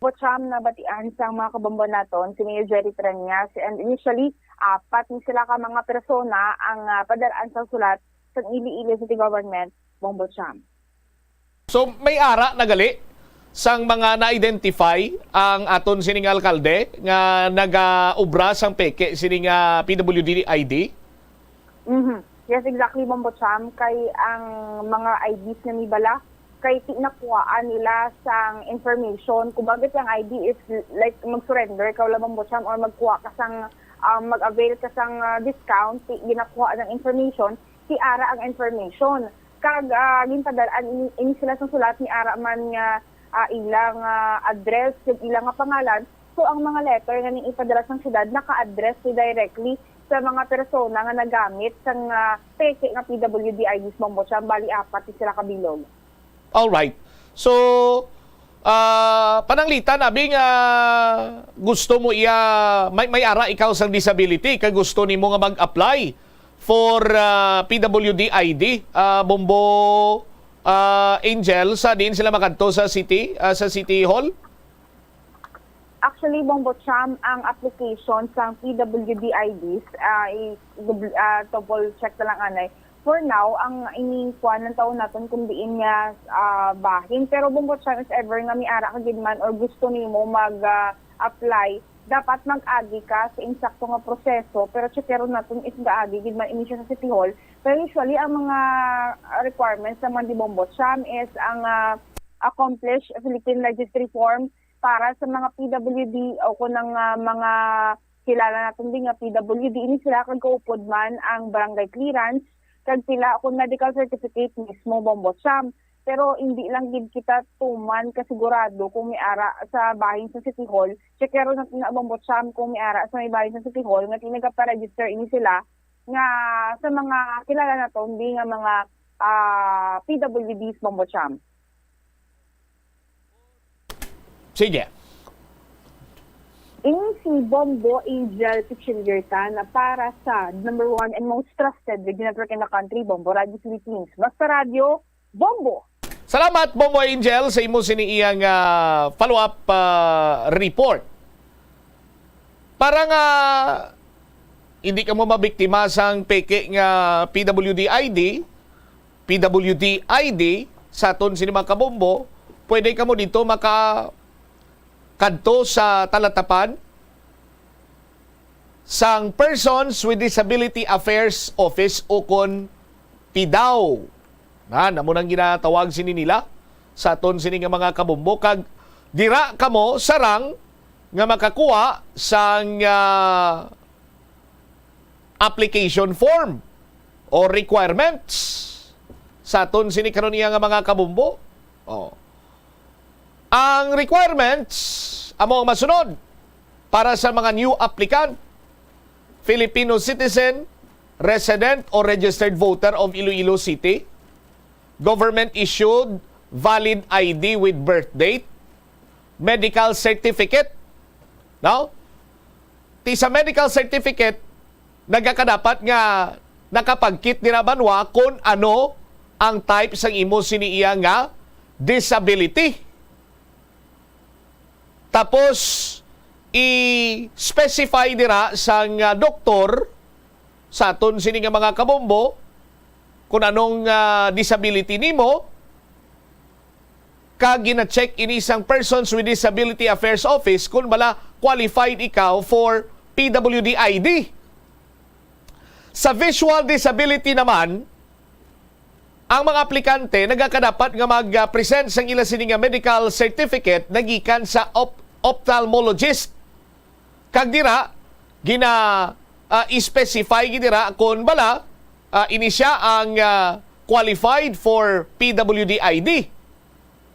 Bocham na batian sa mga kabombo naton si Mayor Jerry Treñas and initially 4 ni sila ka mga persona ang padalaan sa sulat sa Iloilo City Government Bombo Cham. So may ara nagali sang mga na-identify ang aton sining alkalde nga naga-ubra sang peke sining PWD ID? Yes, exactly Bombo Cham kay ang mga IDs na nibala kay tinakuhaan nila sang information kung bakit yung ID is like mag-surrender ka wala Bombo Cham or magkuha ka sang mag-avail ka sang discount, ginakuha ng information si ara ang information kag ginpadalaan ini sila sa sulat ni ara man nga ilang address ug ilang pangalan. So ang mga letter nga ning ipadala sa syudad naka-address directly sa mga persona nga nagamit sang peke nga PWD IDs Bombo Cham bali 4 sila kabilog. All right. So pananglitan abing gusto mo may ara ikaw sang disability kay gusto nimo nga mag-apply for PWD ID Bombo Angel sa din sila makadto sa City Hall? Actually, Bombo Cham, ang application sa PWD IDs, double check na lang anay. For now, ang inikuan ng taon natin kung diin nga bahin. Pero Bombo Cham, if ever nga may ara ka man or gusto nimo mag-apply dapat mag-agi ka sa insakto nga proseso, pero checkero natin is gaagi gid man inisyo sa City Hall. Pero usually ang mga requirements naman di Bombo Cham is ang accomplish Philippine Registry Form para sa mga PWD o kunang mga kilala natin din nga PWD. Ini sila kag kaupod man ang barangay clearance kag sila kung medical certificate mismo Bombo Cham. Pero hindi lang gid kita tuman kasigurado kung may ara sa bahin sa City Hall. Checkero natin na Bombo Cham kung may ara sa may bahin sa City Hall nga tinagpa-register ini sila nga sa mga kilala na to, hindi nga mga PWDs Bombo Cham. Sige. Ini si Bombo Angel Pichilgerta na para sa number 1 and most trusted radio network in the country, Bombo Radio Philippines. Basta Radio, Bombo! Salamat, Bombo Angel, sa imo siniiyang follow-up report. Para nga hindi ka mo mabiktima sang peke nga PWD ID sa aton sinima ka Bombo, pwede ka mo dito makakadto sa talatapan sang Persons with Disability Affairs Office o kon PIDAW. Namo nang ginatawag sini nila sa aton sini nga mga kabombo kag dira kamo sarang nga makakuha sang application form o requirements sa aton sini karon nga mga kabombo. Ang requirements amo ang masunod para sa mga new applicant: Filipino citizen, resident or registered voter of Iloilo City, government-issued valid ID with birth date, medical certificate. Now, ti sa medical certificate, nagkakadapat nga nakapagkit nila banwa kung ano ang type sang imo siniiya nga disability. Tapos, i-specify dira sang doktor sa aton sini nga mga kabombo kung anong disability nimo, kag gina-check ini isang Persons with Disability Affairs Office kung bala qualified ikaw for PWD ID. Sa visual disability naman, ang mga aplikante nagakadapat nga mag-present sang ila sini nga medical certificate nagikan sa ophthalmologist. Kag dira i-specify gidira kung bala ini siya ang qualified for PWD ID.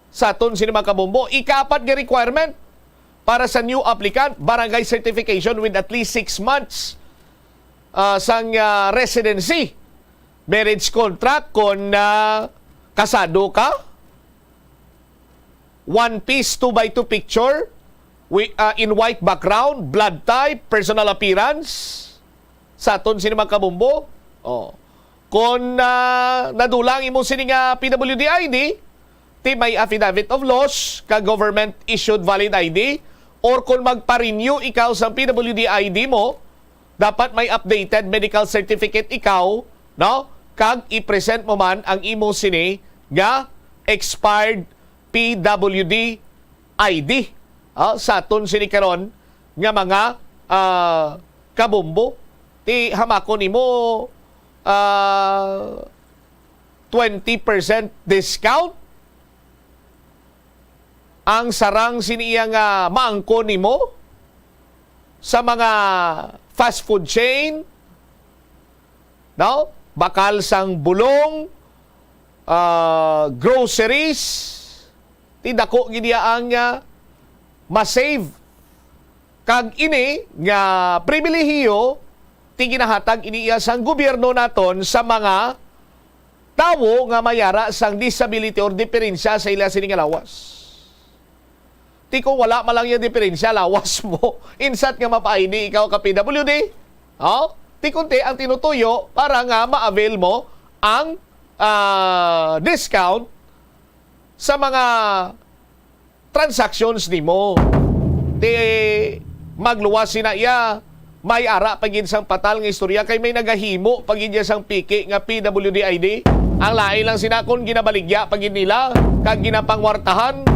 Sa aton sinima kabombo, ika-4 nga requirement para sa new applicant, barangay certification with at least 6 months sang residency, marriage contract kung kasado ka, 1-piece 2x2 picture in white background, blood type, personal appearance sa aton sinima kabombo. Kung nadulang imong sini nga PWD ID, ti may affidavit of loss ka government issued valid ID, or kung magpa-renew ikaw sa PWD ID mo, dapat may updated medical certificate ikaw, no? Kag i-present mo man ang imo sini nga expired PWD ID sa aton sini karon nga mga kabombo. Ti hamakon nimo 20% discount ang sarang siniya nga maangko nimo sa mga fast food chain, no? Bakal sang bulong, groceries, ti dako gid ang ma-save. Kag ini nga pribilehiyo ti ginahatag iniya sang gobyerno naton sa mga tawo nga mayara sang disability or diferensya sa ila sini nga lawas. Ti kung wala malang yung diferensya, lawas mo, insat nga mapa-ID ikaw ka PWD, ti kunti ang tinutuyo para nga ma-avail mo ang discount sa mga transactions nimo. Ti magluwas sina iya, may ara pagin sang patal nga istorya kay may nagahimo pagin dia sang piki nga PWD ID. Ang lain lang sina kung ginabaligya pagin nila kag ginapangwartahan.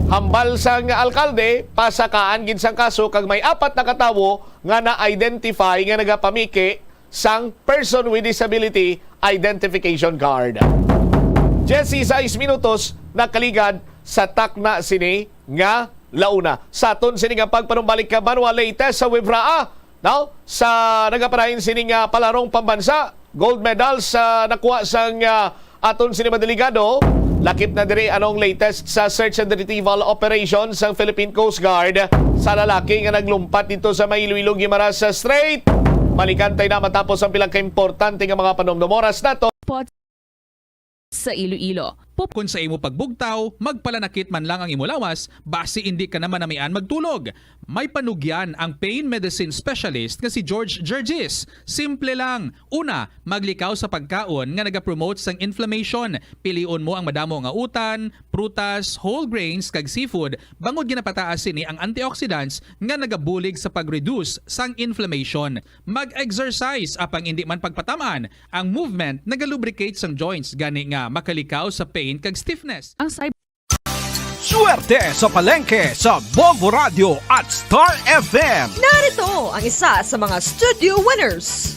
Hambal sang alkalde, pasakaan gid sang kaso kag may 4 na katawo nga na-identify nga nagapamiki sang Person with Disability Identification Card. Jesse, 6 minutos nakaligad sa takna sini nga launa. Sa aton sini nga pagpanumbalik ka manual latest sa Wibraa. Now, sa nagapanahin sini nga palarong pambansa, gold medal sa nakuha sang aton sini mga delegado. Lakip na diri anong latest sa search and retrieval operation sa Philippine Coast Guard sa lalaki nga naglumpat dito sa may Iloilo Guimaras Strait. Malikantay na matapos ang pilang kaimportante nga mga panomdomoras nato sa Iloilo. Kung sa imo pagbugtaw, magpalanakit man lang ang imo lawas, base hindi ka naman namian magtulog. May panugyan ang pain medicine specialist nga si George Gergis. Simple lang. Una, maglikaw sa pagkaon nga nagapromote sang inflammation. Pilion mo ang madamo nga utan, prutas, whole grains kag seafood. Bangod ginapataas ni ang antioxidants nga nagabulig sa pag-reduce sang inflammation. Mag-exercise apang hindi man pagpatamaan. Ang movement nagalubricate sang joints gani nga makalikaw sa pain kag stiffness. Ang Swerte sa palengke sa Bombo Radio at Star FM. Narito ang isa sa mga studio winners.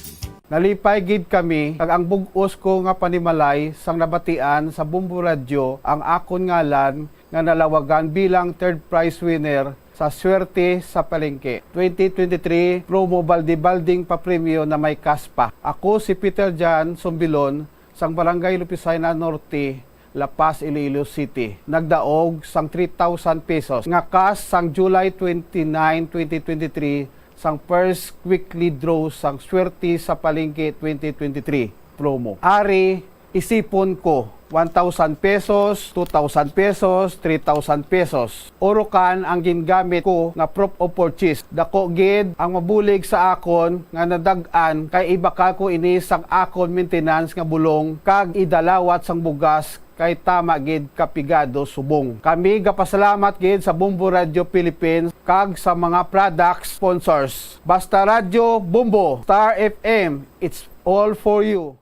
Nalipay gid kami kag ang bug-os ko nga panimalay sang nabatian sa Bombo Radio ang akon ngalan nga nalawagan bilang third prize winner sa Swerte sa Palengke 2023 promo balde-balding papremyo na may kaspa. Ako si Peter Jan Sombilon sang Barangay Lupisayna Norte, La Paz, Iloilo City. Nagdaog sang 3,000 pesos. Nga kas sang July 29, 2023 sang first weekly draw sang Swerte sa Palengke 2023 promo. Ari, isipon ko 1,000 pesos, 2,000 pesos, 3,000 pesos. Orokan ang gingamit ko nga proof of purchase. Dako gid ang mabulig sa akon nga nadag-an kay ibaka ko ini sang akon maintenance nga bulong kag idalawat sang bugas kay tama gid kapigado subong. Kami gapasalamat gid sa Bombo Radio Philippines kag sa mga product sponsors. Basta Radio Bombo, Star FM, it's all for you.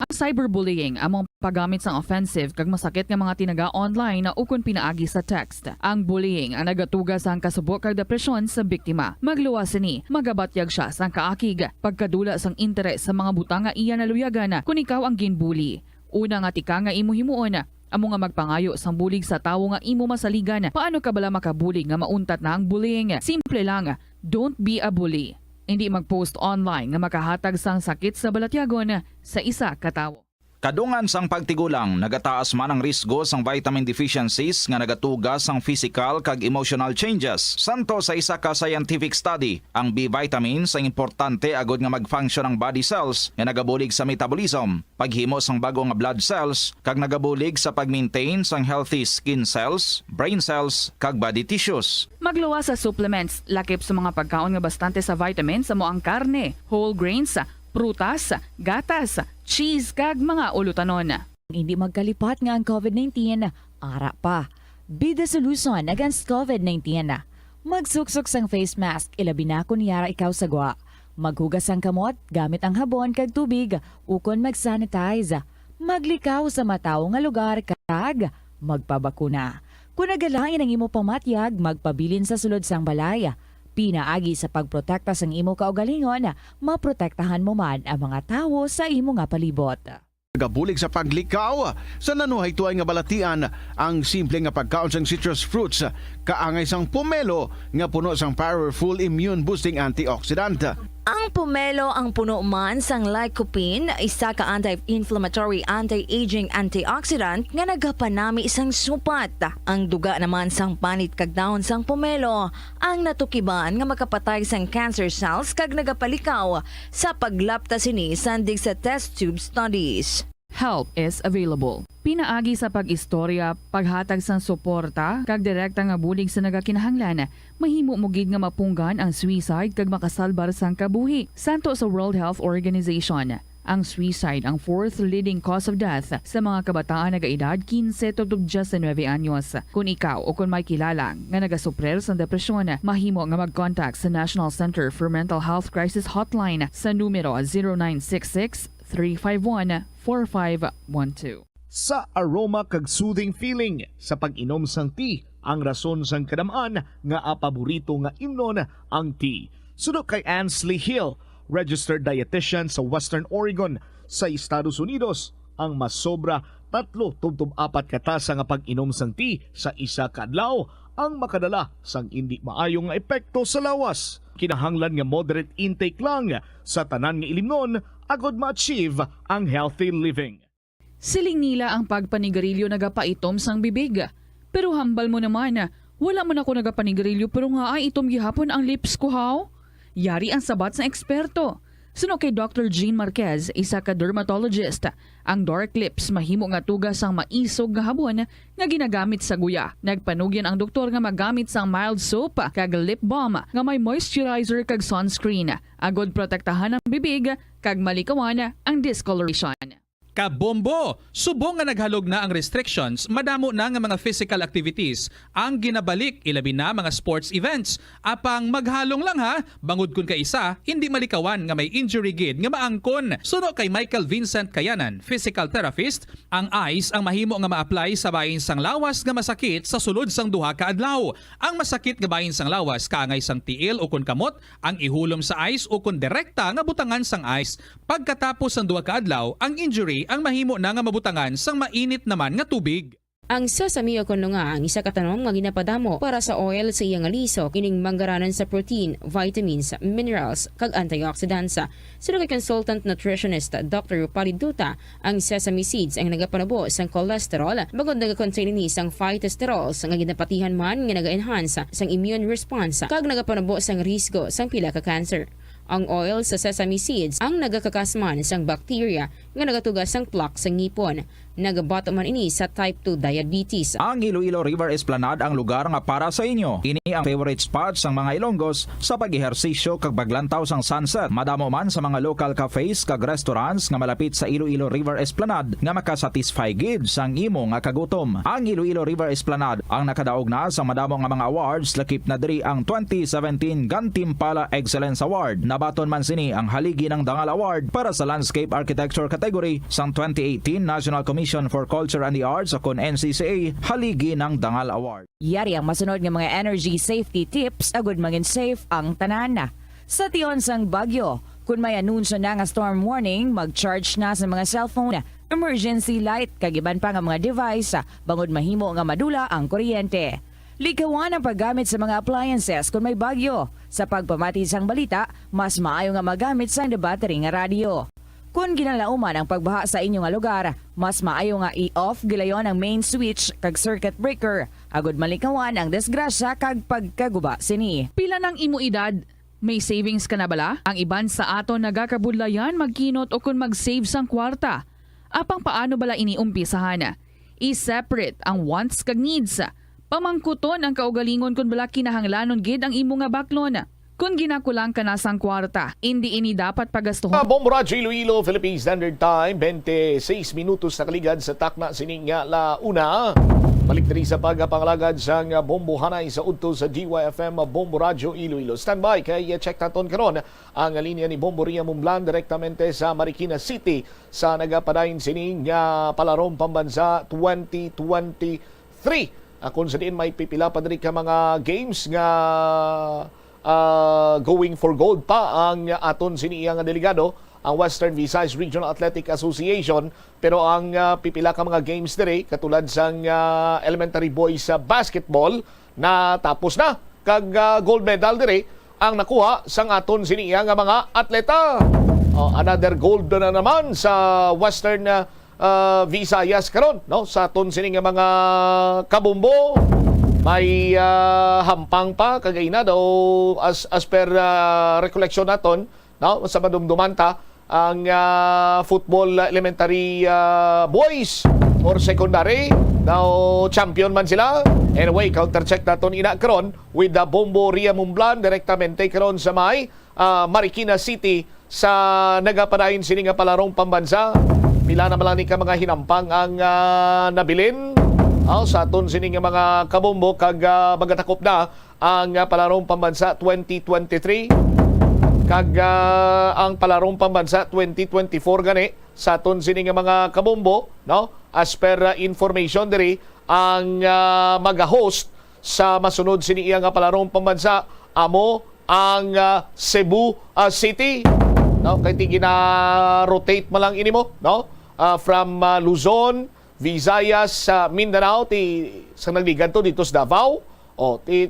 Ang cyberbullying among paggamit sang offensive kag masakit nga mga tinaga online na ukon pinaagi sa text. Ang bullying ang nagatuga sa kasubok kag depresyon sa biktima. Magluwas ni, magabatyag siya sang kaakig, pagkadula sang interes sa mga butang nga iya naluyagan kung ikaw ang ginbully. Una nga tika nga imo himuon, amo nga magpangayo sang bulig sa tawo nga imo masaligan. Paano ka bala makabulig nga mauntat na ang bullying? Simple lang, don't be a bully. Hindi mag-post online nga makahatag sang sakit sa balatyagon sa isa ka tawo. Kadungan sang pagtigulang, nagataas man ang risgo sang vitamin deficiencies nga nagatugas sang physical kag emotional changes. Santo sa isa ka scientific study, ang B vitamins ang importante agod nga mag-function ang body cells nga nagabulig sa metabolism, paghimo sang bago nga blood cells, kag nagabulig sa pag-maintain sang healthy skin cells, brain cells, kag body tissues. Magluwas sa supplements, lakip sa mga pagkaon nga bastante sa vitamins amo ang karne, whole grains, prutas, gatas, cheese kag mga ulutanon. Hindi magkalipat nga ang COVID-19, ara pa. Be the solution against COVID-19. Magsuksok sang face mask, ilabi na kung yara ikaw sagwa. Maghugas ang kamot, gamit ang habon kag tubig, ukon mag-sanitize. Maglikaw sa mataw nga lugar kag magpabakuna. Kung nagalain ang imo pamatyag, magpabilin sa sulod sang balay. Pinaagi sa pagprotekta sang imo kaugalingon, maprotektahan mo man ang mga tawo sa imo nga palibot. Gabulig sa paglikaw sa nanuhay tuay nga balatian ang simple nga pagkaon sang citrus fruits kaangay sang pomelo nga puno sang powerful immune boosting antioxidant. Ang pomelo ang puno man sang lycopene, isa ka anti-inflammatory, anti-aging antioxidant nga nagapanami isang supat. Ang duga naman sang panit kag dahon sang pomelo ang natukiban nga makapatay sang cancer cells kag nagapalikaw sa paglapta sini sandig sa test tube studies. Help is available. Pinaagi sa pag-istorya, paghatag sang suporta, kag direkta nga bulig sa nagakinahanglan, mahimo mo gid nga mapunggan ang suicide kag makasalbar sang kabuhi. Santo sa World Health Organization, ang suicide ang fourth leading cause of death sa mga kabataan nagaedad 15 to 19 anyos. Kung ikaw o kung may kilala nga nagasuprer sa depresyon, mahimo nga mag-contact sa National Center for Mental Health Crisis Hotline sa numero 0966-351-4512. Sa aroma kag soothing feeling sa pag-inom sang tea ang rason sang kadamaan nga paborito nga imnon ang tea. Sunod kay Ansley Hill, registered dietitian sa Western Oregon sa Estados Unidos, ang mas sobra 3-4 katasa nga pag-inom sang tea sa isa ka adlaw ang makadala sang hindi maayong nga epekto sa lawas. Kinahanglan nga moderate intake lang sa tanan nga ilimnon agod ma-achieve ang healthy living. Siling nila ang pagpanigarilyo nagapaitom sang bibig. Pero hambal mo naman, wala mo na ako nagapanigarilyo pero nga ay itom gihapon ang lips ko haw. Yari ang sabat sa eksperto. Suno kay Dr. Jean Marquez, isa ka dermatologist, ang dark lips mahimo nga tugas ang maisog nga habon nga ginagamit sa guya. Nagpanugyan ang doktor nga magamit sang mild soap kag lip balm nga may moisturizer kag sunscreen. Agod protektahan ang bibig kag malikawan ang discoloration. Kabombo! Subong nga naghalog na ang restrictions, madamo na nga mga physical activities ang ginabalik, ilabi na mga sports events. Apang maghalong lang ha, bangod kun ka isa, hindi malikawan nga may injury gid nga maangkon. Suno kay Michael Vincent Kayanan, physical therapist, ang ice ang mahimo nga ma-apply sa bahin sang lawas nga masakit sa sulod sang duha ka adlaw. Ang masakit nga bahin sang lawas kaangay sang tiil o kun kamot, ang ihulom sa ice o kun direkta nga butangan sang ice. Pagkatapos sang duha ka adlaw, ang injury ang mahimo na nga mabutangan sang mainit naman nga tubig. Ang sesame o kuno nga ang isa ka tanom nga ginapadamo para sa oil sa iyang liso kining manggaranan sa protein, vitamins, minerals kag antioxidants. Sino kay consultant nutritionist Dr. Rupali Duta, ang sesame seeds ang nagapanabo sang cholesterol bagod nagakontain ni sang phytosterols nga ginapatihan man nga naga-enhance sang immune response kag nagapanabo sang risgo sang pila ka cancer. Ang oil sa sesame seeds ang nagakakasman sang bacteria nga nagatugas sang plaque sa ngipon. Nagabato man ini sa type 2 diabetes. Ang Iloilo River Esplanade ang lugar nga para sa inyo. Ini ang favorite spot sang mga Ilonggos sa pag-ehersisyo kag paglantaw sang sunset. Madamo man sa mga local cafes kag restaurants nga malapit sa Iloilo River Esplanade nga makasatisfy gid sang imo nga kagutom. Ang Iloilo River Esplanade ang nakadaog na sa madamo nga mga awards, lakip na diri ang 2017 Gantimpala Excellence Award. Nabaton man sini ang haligi ng Dangal Award para sa Landscape Architecture category sang 2018 National Commission for Culture and the Arts o kon NCCA haligi ng Dangal Award. Yari ang masunod nga mga energy safety tips agud maging safe ang tanan. Sa tion sang bagyo, kung may anunsyo na nga storm warning, mag-charge na sa mga cellphone, emergency light, kag iban pa nga mga device, bangod mahimo nga madula ang kuryente. Likawan ang paggamit sa mga appliances kung may bagyo. Sa pagpamati sang balita, mas maayo nga magamit sang battery nga radio. Kung ginalauman ang pagbaha sa inyong lugar, mas maayo nga i-off gilayon ang main switch kag circuit breaker. Agud malikawan ang disgrasya kag pagkaguba sini. Pila ng imo edad? May savings ka na bala? Ang iban sa aton nagakabudlayan magkinot o kung mag-save sang kwarta. Apang paano bala iniumpisahan? I-separate ang wants kag needs. Pamangkuton ang kaugalingon kung bala kinahanglanon gid ang imo nga baklon. Kung ginakulang ka na sang kwarta, hindi ini dapat pagastuhon. Bombo Radio Iloilo, Philippine Standard Time, 26 minutos na kaligad sa takna sining nga launa. Balik diri sa pagpangalagad sang Bombo Hanay sa udto sa DYFM Bombo Radio Iloilo. Standby kay check naton karon ang linya ni Bombo Ria Mumblan direktamente sa Marikina City sa nagapadayon sining nga palarong pambansa 2023. Kung sa diin may pipila pa diri ka mga games nga going for gold pa ang aton siniyang delegado, ang Western Visayas Regional Athletic Association, pero ang pipila ka mga games diri katulad sang elementary boys basketball na tapos na kag gold medal diri ang nakuha sang aton siniyang mga atleta. Another gold na naman sa Western Visayas karon, no, sa aton sining mga kabumbo. May hampang pa kagay na daw as per recollection naton, no, sa madumdumanta ang football elementary boys or secondary daw champion man sila. Anyway, counter check naton ina karon with the Bombo Ria Mumblan direktamente karon sa may Marikina City sa nagapadayon sini nga palarong pambansa. Pila na malani ka mga hinampang ang nabilin sa aton sining mga kabombo kag magatakop na ang palarong pambansa 2023 kag ang palarong pambansa 2024 gani sa aton sining mga kabombo, no, as per information diri ang mag-host sa masunod sini iya nga palarong pambansa amo ang Cebu City. No, kay ti gina-rotate malang ini mo, no? From Luzon, Visayas, Mindanao, sa nagligan to dito sa Davao.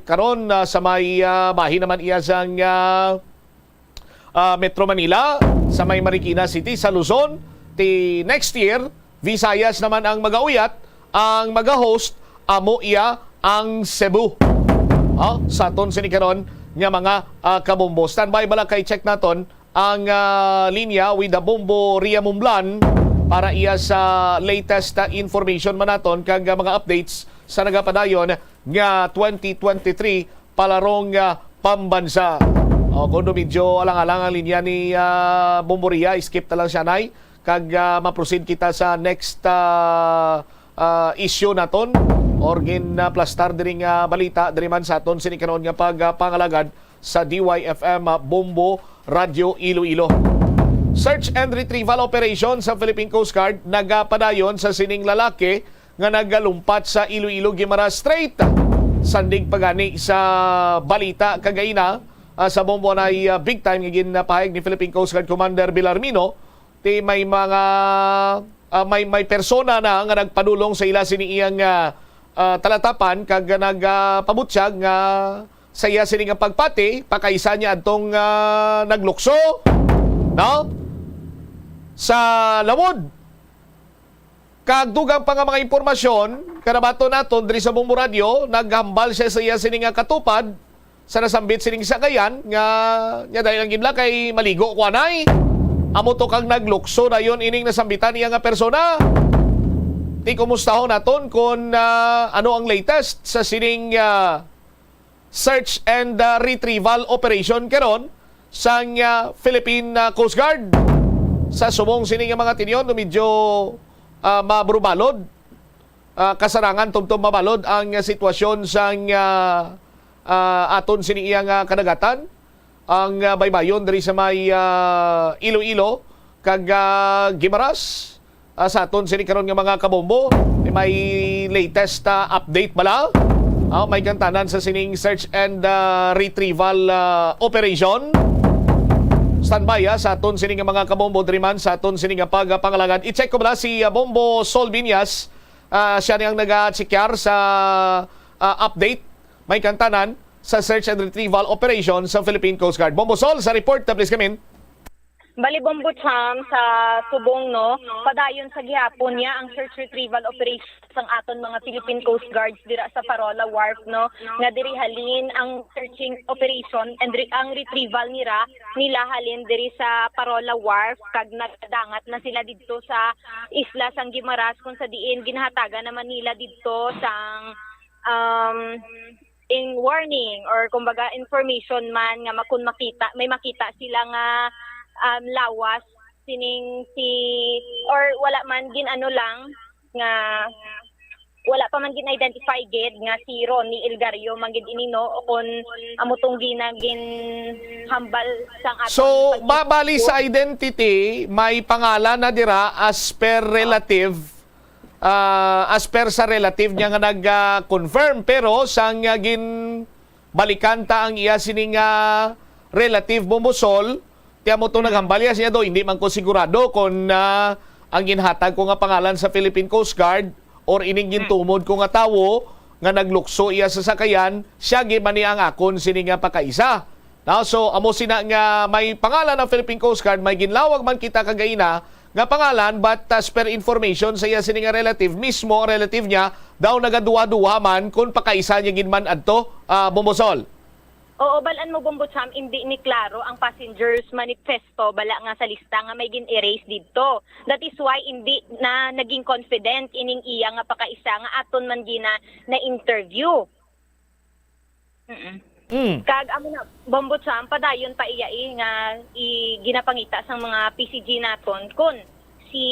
Karon sa may bahin naman iya sang Metro Manila, sa may Marikina City, sa Luzon. Next year, Visayas naman ang mag-auyat, ang mag-host, amo iya ang Cebu. Sa aton sinikaron nga mga kabombo. Standby bala kay check naton ang linya with the Bombo Ria Mumblan para iya sa latest information man naton kag mga updates sa nagapadayon nga 2023 palarong pambansa. Kung medyo alang-alang ang linya ni Bombo Ria, skip na lang siya nay kag ma-proceed kita sa next issue naton or plastar diring balita diri man sa aton sinikaron nga pagpangalagad sa DYFM Bombo Radio Iloilo. Search and retrieval operation sa Philippine Coast Guard nagapadayon sa sining lalaki nga nagalumpat sa Iloilo Guimaras Strait. Sandig pagani sa balita kagayna sa Bombo na big time nga ginapahayag ni Philippine Coast Guard Commander Villarmino may mga may persona na nga nagpadulong sa ila sini iyang talatapan kag nagpabutyag nga sa iya sini nga pagpati pakaisa niya adtong naglukso, no? Sa lawod kag dugang pa nga mga impormasyon kanabato naton diri sa Bombo Radio, naghambal siya sa iya sini nga katupad sa nasambit sining sakayan nga nya dahil ang gimla kay maligo ko anay amo to kang naglukso dayon ining nasambitan iya nga persona. Kumustahon naton kung ano ang latest sa sining search and retrieval operation karon sa Philippine Coast Guard. Sa subong sining mga tinyon medyo mabrubalod, kasarangan tumtum mabalod ang sitwasyon sa aton sining iyang kadagatan, ang baybayon diri sa may Iloilo kag Guimaras. Sa aton sinikaron nga mga kabombo, may latest update bala. May gantanan sa sining search and retrieval operation. Standby sa aton sining nga mga kabombo driman sa aton sining nga pagpangalagad. I-check ko bala si Bombo Sol Binyas. Siya niyang nag-checkar sa update. May kantanan sa search and retrieval operation sa Philippine Coast Guard. Bombo Sol, sa report, please come in. Bali Bombo Cham sa subong no, padayon sa gihapon niya ang search retrieval operations sang aton mga Philippine Coast Guards dira sa Parola Wharf no, nga diri halin ang searching operation and ang retrieval nila halin diri sa Parola Wharf kag nagdangat na sila didto sa isla sang Guimaras kung sa diin ginahatagan naman nila didto sang in warning or kumbaga information man nga makun may makita sila nga lawas sining or wala man ginano lang nga wala pa man gin-identify gid nga si Ronnie Elgario magid inino o kun amutong ginagin hambal sang aton. So babali sa identity may pangalan na dira as per relative as per sa relative niya nga nag-confirm pero sang gin balikan ta ang iya sining relative Bombosol tiya mo itong naghambalya siya do, hindi man ko sigurado kung ang ginhatag ko nga pangalan sa Philippine Coast Guard or ining gintumod ko nga tawo nga naglukso iya sa sakayan, siya gimani ang akon sini nga pakaisa. Now, so, amo sina nga may pangalan ng Philippine Coast Guard, may ginlawag man kita kagaina nga pangalan, but as per information sa iya sini nga relative, mismo relative niya, daw nagaduwa-duwa man kung pakaisa niya ginman adto, Bombosol. Oo, balaan mo Bombo Cham, hindi ni klaro ang passengers manifesto bala nga sa lista nga may gin-erase dito. That is why hindi na naging confident ining iya nga pakaisa nga aton man gina na interview. Kag amo na Bombo Cham padayon pa iya nga ginapangita sang mga PCG naton kun si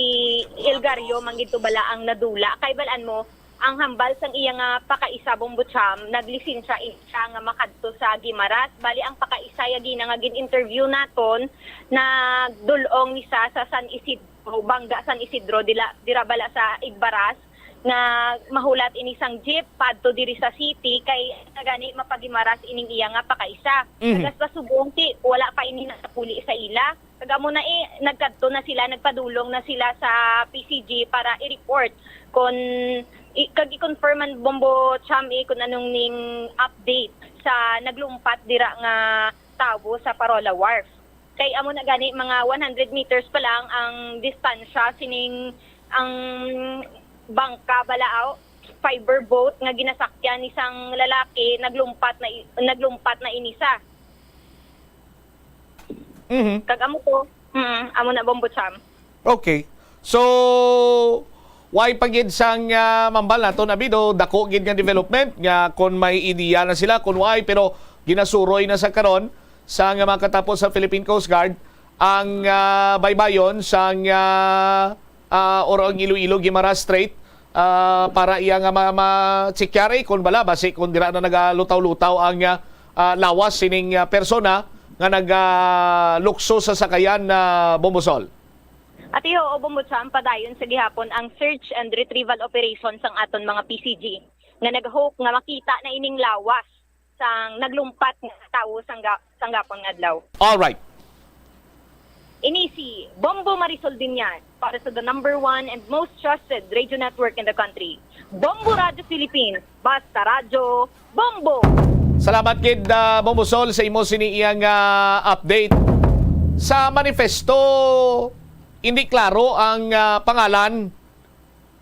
Elgario manggito bala ang nadula kay balaan mo ang hambal sang iya nga pakaisa Bombo Cham naglisensya siya nga makadto sa Guimaras bali ang pakaisa ya gina nga gin-interview naton nagdulong ni sa San Isidro Bangga San Isidro dira bala sa Igbaras nga mahulat inisang jeep padto diri sa city kay gani mapagimaras ining iya nga pakaisa. Kagas pa subong ti wala pa ini napuli sa ila. Kagamo na nagkadto na sila, nagpadulong na sila sa PCG para i-report kung kag i-confirman Bombo Cham kung anong ning update sa naglumpat dira nga tawo sa Parola Wharf. Kay amo na gani mga 100 meters pa lang ang distansya sining ang bangka balaaw fiber boat nga ginasakyan isang lalaki naglumpat na inisa. Kag amo ko, amo na Bombo Cham. Okay. So, why pagid sang mambal nato na bido dako gid nga development nga kon may ideya na sila kun why pero ginasuroy na sa karon sa nga makatapos sa Philippine Coast Guard ang baybayon sang or ang Iloilo Guimaras Strait para iya nga ma-checkare kung bala basi kung dira na nagalutaw-lutaw ang lawas sining persona nga naglukso sa sakayan na Bombosol. At iyo Bombo Cham padayon sa gihapon ang search and retrieval operations sang aton mga PCG nga nag-hope nga makita na ining lawas sang naglumpat nga tawo sanggapon nga adlaw. All right. Inisi Bombo Marisol Dinyan para sa the #1 and most trusted radio network in the country. Bombo Radio Philippines, basta radyo, Bombo! Salamat kid Bombo Sol sa imo sini iyang update. Sa manifesto, hindi klaro ang pangalan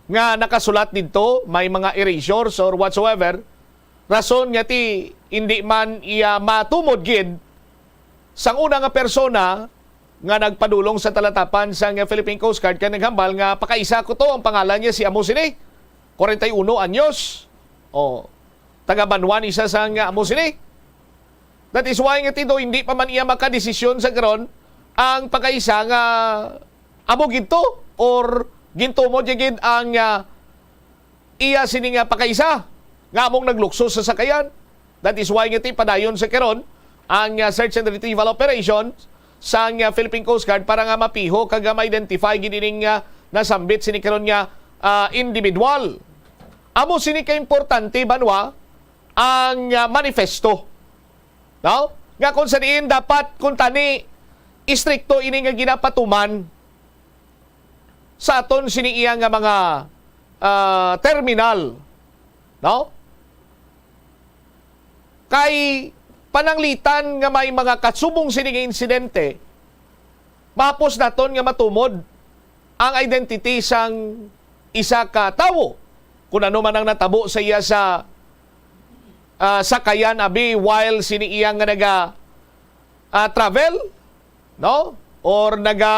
nga nakasulat dito, may mga erasures or whatsoever. Rason nga ti hindi man iya matumod gid sang una nga persona nga nagpadulong sa talatapan sa Philippine Coast Guard ka naghambal nga pakaisa ko to ang pangalan niya si Amusini 41 anyos taga Banwan isa sa Amusini. That is why nga tido hindi pa man iya makadesisyon sa karon ang pakaisa nga amo ginto or ginto mo gid ang iya sini nga pakaisa nga among naglukso sa sakayan. That is why nga ti padayon sa karon ang search and retrieval operation sa Philippine Coast Guard para nga mapiho kag ma-identify gining nasambit sini karon nga individual. Amo sini ka importante banwa ang manifesto. No? Nga kung sa diin dapat kung tani istrikto ini nga ginapatuman sa aton sini iya nga mga terminal. No? Kay pananglitan nga may mga katsubong sining insidente, mapos naton nga matumod ang identity sang isa ka tawo. Kung ano man ang natabo sa iya sa sakayan abi while sini iya nga naga travel, no? Or naga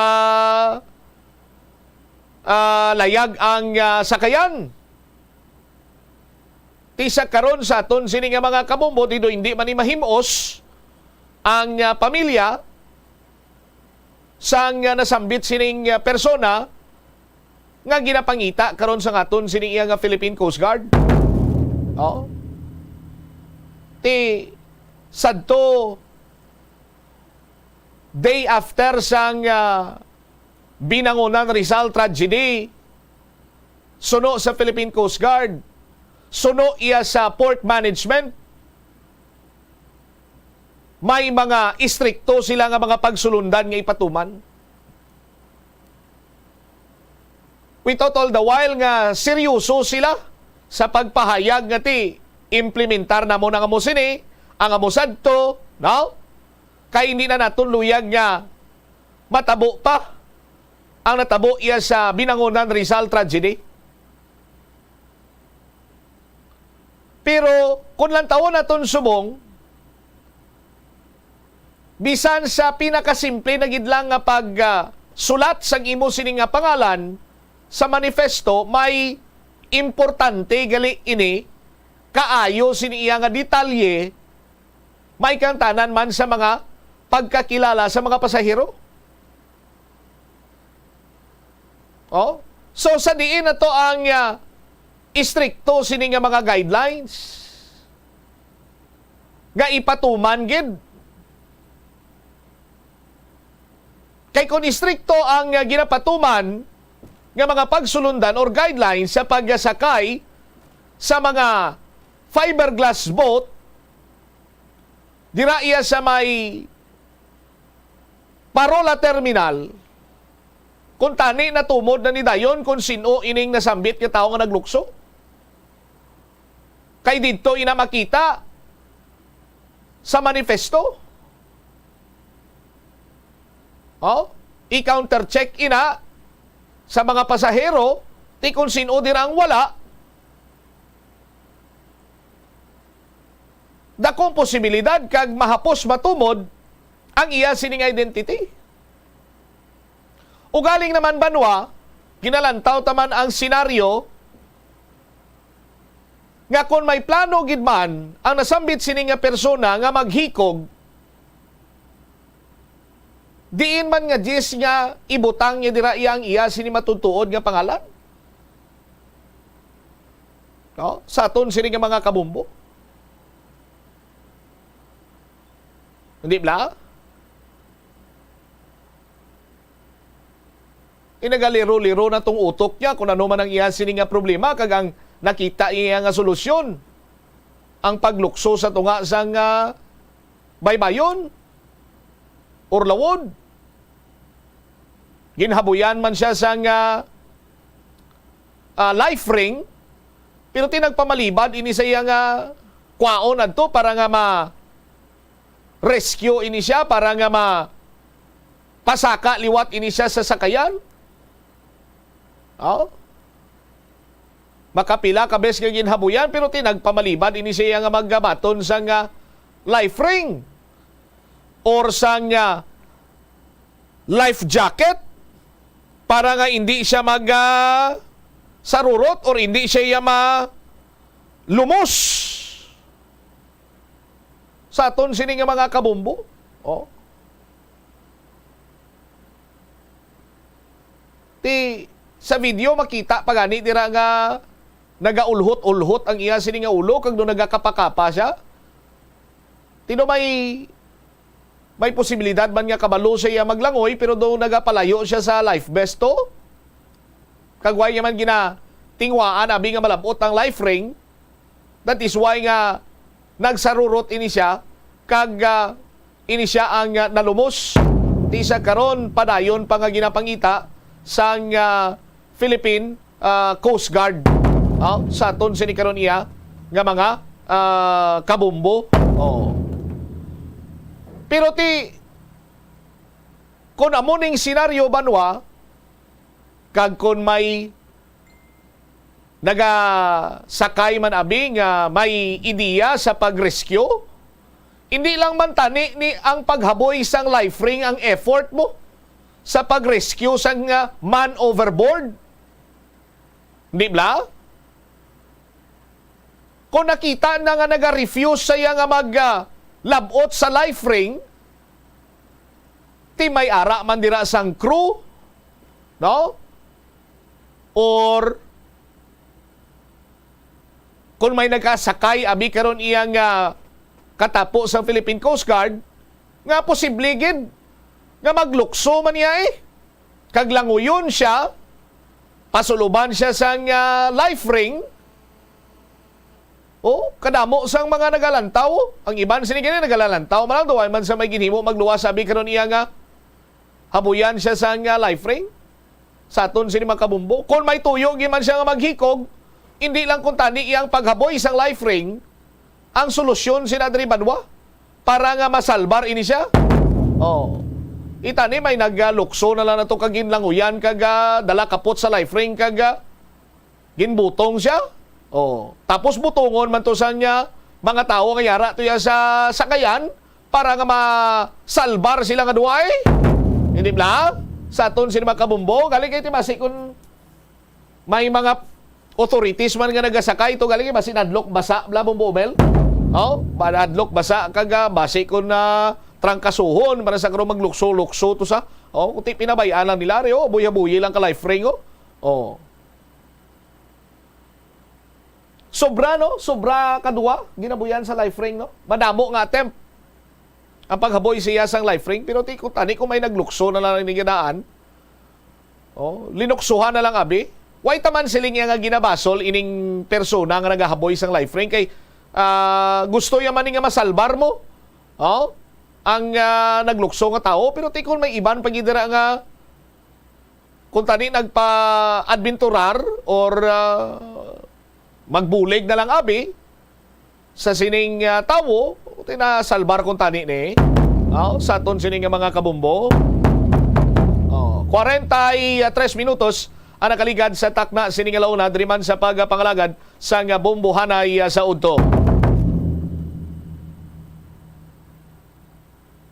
layag ang sakayan. Tisa karon sa aton sini nga mga kabombo dito hindi man ni mahimos ang pamilya sang nasambit sining persona nga ginapangita karon sa aton sini iya nga Philippine Coast Guard. Ti sadto day after sang binangonan Rizal tragedy suno sa Philippine Coast Guard, suno iya sa port management, may mga istrikto sila nga mga pagsulundan nga ipatuman. Without all the while nga seryoso sila sa pagpahayag nga ti implementar na mo ng amusini, ang amusadto, no? Kay hindi na naton luyag nga matabo pa ang natabo iya sa binangonan Rizal tragedy. Pero kung lang taon naton subong, bisan sa pinakasimple na gidlang nga sulat sang imo sini nga pangalan sa manifesto, may importante gali ini kaayo sini iya nga detalye may kantanan man sa mga pagkakilala sa mga pasahero. So sa diin na to ang istrikto sini nga mga guidelines nga ipatuman gid. Kay kung istrikto ang ginapatuman nga mga pagsulundan or guidelines sa pagsakay sa mga fiberglass boat dira iya sa may Parola Terminal kung tani na tumod na ni dayon kung sino ining nasambit nga tao nga naglukso. Kay dito ina makita sa manifesto. I-counter-check ina sa mga pasahero ti kung sino dirang wala. Dakong posibilidad kag mahapos matumod ang iya sining identity. Ugaling naman banwa, ginalantaw taman ang senaryo nga kung may plano gid man ang nasambit sining nga persona nga maghikog, diin man nga jis nga ibutang niya dira iyang iya sini matutuod nga pangalan. No? Sa aton sini nga mga kabumbo. Hindi ba? Inagaliro-liro na tong utok niya kung ano man ang iya sini nga problema kag ang nakita iya nga solusyon. Ang paglukso sa tunga sang baybayon or lawod. Ginhabuyan man siya sang life ring, pero tinagpamalibad ini sa iya nga kwaon adto para nga rescue ini siya, para nga pasaka liwat ini siya sa sakayan. Makapila ka bes nga ginhabuyan pero tinagpamalibad ini siya nga maggabaton sa nga life ring or sa nga life jacket para nga hindi siya sarurot or hindi siya lumos sa aton sini nga mga kabumbo. Sa video makita pagani dira nga nagaulhot-ulhot ang iya sini nga ulo kag do nagakapakapa siya. Tino may posibilidad man nga kabalo siya maglangoy pero do nagapalayo siya sa life vest to. Kagway man tingwaan abi nga malabot ang life ring. That is why nga nagsarurot ini siya kag ini siya ang nalumos. Ti sa karon padayon pa nga ginapangita sang Philippine Coast Guard. Sa aton sini karon iya nga mga kabumbo. Pero kung amuning senaryo banwa kag kung may nagasakay man abi nga may ideya sa pag-rescue, hindi lang man tani ni ang paghaboy sang life ring ang effort mo sa pag-rescue sang man overboard. Di ba? Kung nakita na nga naga-refuse saya nga maglabot sa life ring, ti may ara man dira sang crew, no? Or kung may nagkasakay abi karon iyang katapo sa Philippine Coast Guard, nga posible gid nga maglukso man niya kag languyon siya, pasuluban siya sang life ring. Kadamo sang mga nagalantaw. Ang iban sini kini nagalalantaw man daw man sa may ginhimo magluwas sabi karon iya nga habuyan siya sang life ring. Sa aton sini makabumbo, kung may tuyo giman siya nga maghikog, hindi lang kung tani iyang paghaboy sang life ring ang solusyon sina diri banwa para nga masalbar ini siya. Itani may naglukso na lang na ito kaginlanguyan kag dala kapot sa life ring kag ginbutong siya. Tapos butongon man to sa niya mga tao nga yara to ya sa sakayan para nga masalbar sila nga duay. Hindi ba? Sa aton sila makabumbo, galing kayo timasi kung may mga authorities man nga nagasakay ito, galing kayo basi nadlok basa bla bumbumel. Nadlok basa kag basi kung trangkasuhon para sa karon maglukso-lukso to sa kuti pinabayaan lang nila buya-buyi lang ka life ring sobra kadua ginabuyan sa life ring madamo nga attempt ang paghaboy siya sang life ring pero tani kung may naglukso na lang ni gidaan linuksuhan na lang abi. Why taman siling nga ginabasol ining persona nga nagahaboy sang life ring kay gusto yaman nga masalbar mo. Ang naglukso nga tao pero tikon may iban pagidira nga kung tani nagpa-adventurar or magbulig na lang abi sa sining tawo tinasalbar kung tani ni sa aton sining mga kabumbo. 43 minutos ang nakaligad sa takna sining alauna driman sa pagpangalagad sa bombohanay sa udto.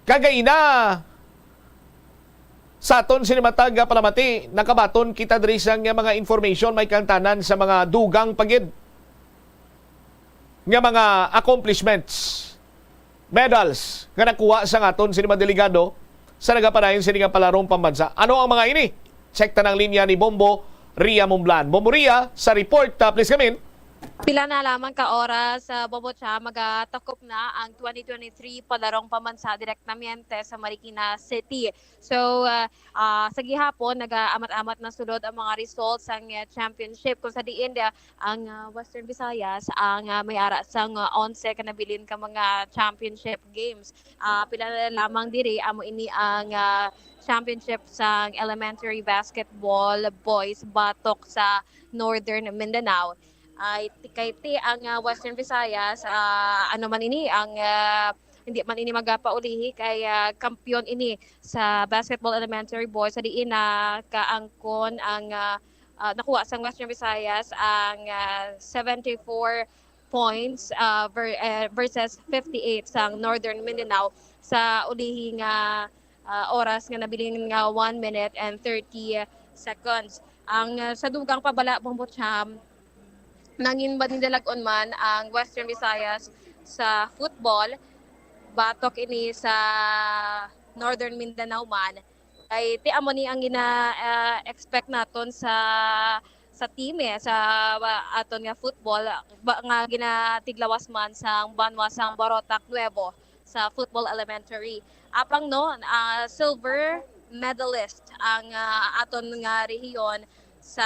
Kagaina sa aton sinimatag palamati nakabaton kita diri sang mga information may kantanan sa mga dugang pagid nga mga accomplishments, medals nga nakuha sa aton sini mga delegado sa nagapadayon sini nga palarong pambansa. Ano ang mga ini? Check ta ng linya ni Bombo Ria Mumblan. Bombo Ria, sa report, please come in. Pila na lamang ka oras sa Bobocha magatakop na ang 2023 palarong pamansa direktamente sa Marikina City. So sa gihapon nagaamat-amat na sulod ang mga results ang championship kung sa diin ang Western Visayas ang may ara sang 11 kanabilin ka mga championship games. Pila na lamang diri amo ini ang championship sa elementary basketball boys batok sa Northern Mindanao. Ay kay ang Western Visayas ano man ini ang hindi man ini magapaulihi kay kampiyon ini sa basketball elementary boys sa diin na kaangkon ang nakuha sa Western Visayas ang 74 points versus 58 sa Northern Mindanao sa ulihing oras nga nabiling 1 minute and 30 seconds. Ang sa dugang pabala Bombotcham nangin badindalag-on man ang Western Visayas sa football, batok ini sa Northern Mindanao man, ay ti amo ni ang gina-expect naton sa team sa aton nga football nga ginatiglawas man sa Banwasang Barotac Nuevo sa football elementary. Apang silver medalist ang aton nga rehiyon sa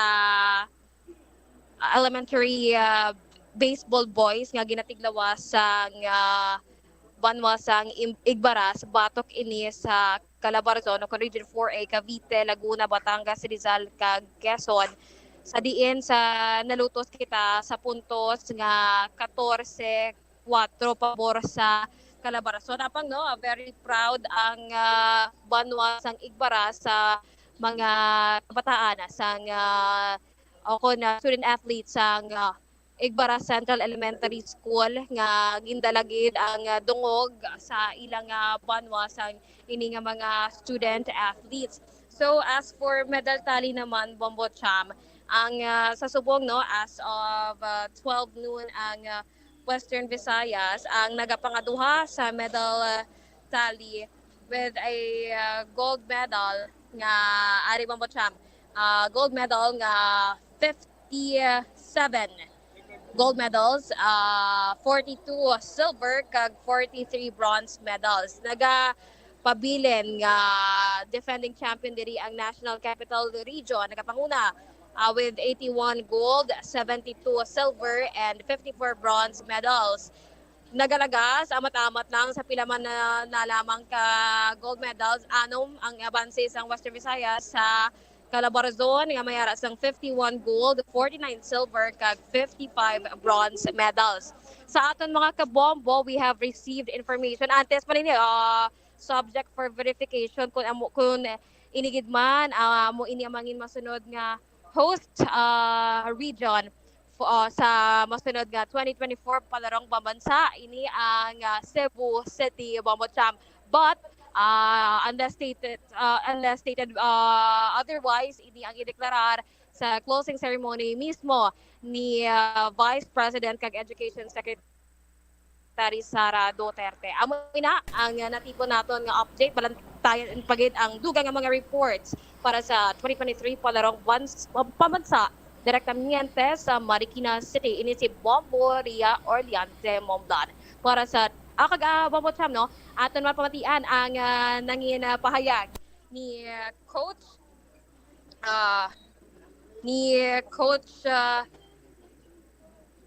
elementary baseball boys nga ginatiglawas sa Banwasang Igbaras batok ini sa Calabarzon o Region 4A Cavite, Laguna, Batangas, Rizal kag Quezon. Sa diin sa nalutos kita sa puntos nga 14-4 pabor sa Calabarzon. Apang very proud ang Banwasang Igbaras sa mga kabataan sang ako na student athlete sa Igbaras Central Elementary School nga gindalagid ang dungog sa ilang banwasang ini nga mga student athletes. So as for medal tally naman Bombotcham, ang sa subong as of 12 noon ang Western Visayas ang nagapangaduha sa medal tally with a gold medal nga ari Bombotcham. Gold medal nga 57 gold medals, 42 silver kag 43 bronze medals. Nagapabilin nga defending champion diri ang National Capital Region nagapanguna with 81 gold, 72 silver and 54 bronze medals. Nagalagas amat-amat lang sa pila man na lamang ka gold medals anom ang abanse sang Western Visayas sa Calabarzon nga mayara sang 51 gold, 49 silver kag 55 bronze medals. Sa aton mga kabombo, we have received information antes pa nini subject for verification kung inigid man mo ini amangin masunod nga host region sa masunod nga 2024 palarong pambansa ini ang Cebu City Bombotcham. But unless stated otherwise, ini ang ideklarar sa closing ceremony mismo ni Vice President kag Education Secretary Sara Duterte. Amo na ang natipon naton nga update balantayan pagid ang dugang nga mga reports para sa 2023 palarong pambansa direktamente sa Marikina City. Ini si Bombo Ria Orleante Momblan para sa Bombotcham aton mapamatian ang nangin pahayag ni Coach ni Coach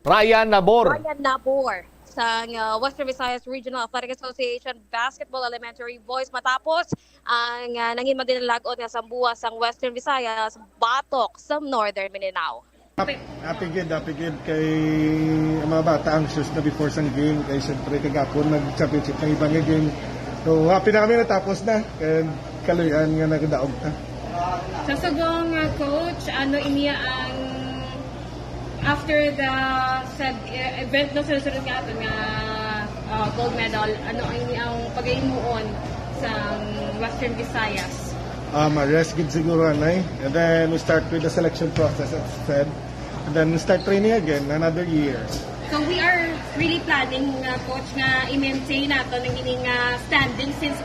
Ryan Nabor. Ryan Nabor sa Western Visayas Regional Athletic Association Basketball Elementary Boys matapos ang nangin madinalagot nga sambuwa sa Western Visayas batok sa Northern Mindanao. Happy good kay mga bata anxious na before sang game kay syempre kagapon nag-championship ng ibang game. So happy na kami natapos na and kaluyan nga nagdaog ta. Sa subong coach, ano iniya ang after the said event no susunod nga ato nga gold medal, ano ang pag-imuon sa Western Visayas? Rest good siguro anay. And then we start with the selection process as said. And then we start training again another year. So we are really planning coach nga i-maintain nato ng ining standing since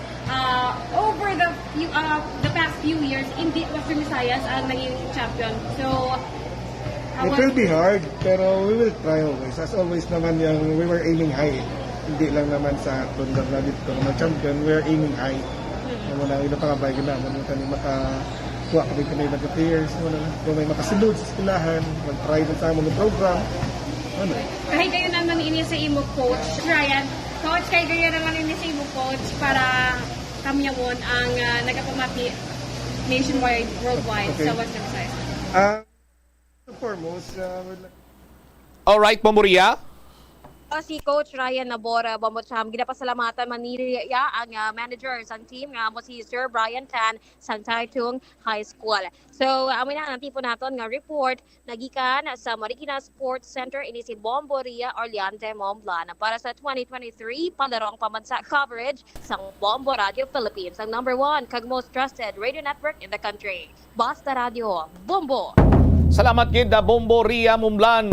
over the past few years hindi Western Visayas ang naging champion. So It will be hard, pero we will try always. As always naman, we were aiming high. Hindi lang naman sa tundang na dito na champion, we are aiming high. Muna, ina pangabay ka naman, kung makakuha kami kami mag-players, kung may makasunod sa eskwelahan, mag-try na sa mga program. Kahit kayo naman ini sa imo coach, Ryan, coach, kahit kayo naman ini sa imo coach para kami yawon ang nagapamati nationwide, worldwide sa Western Visayas. Foremost, Alright, Mamuria. Si Coach Ryan Nabora Bambocham, ginapasalamatan man niya ang manager sa team nga mo si Sir Brian Tan sa Taitung High School. So, amin na ang tipo naton nga report nagikan sa Marikina Sports Center ini si Bomboria Orleante Momblan para sa 2023 Palarong Pamansa coverage sa Bombo Radio Philippines, ang #1 kag most trusted radio network in the country. Basta Radio, Bombo. Salamat gid Bombo Ria Mumblan.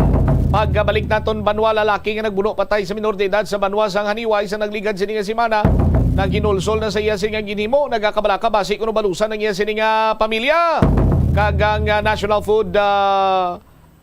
Pagbalik naton Banwa lalaki nga nagbuno patay sa minor de edad sa Banwa sang Haniway sa nagligad sini nga semana. Naginulsol na sa iya sini nga ginhimo, nagakabalaka basi kuno balusan ng iya sini nga pamilya. Kagang National Food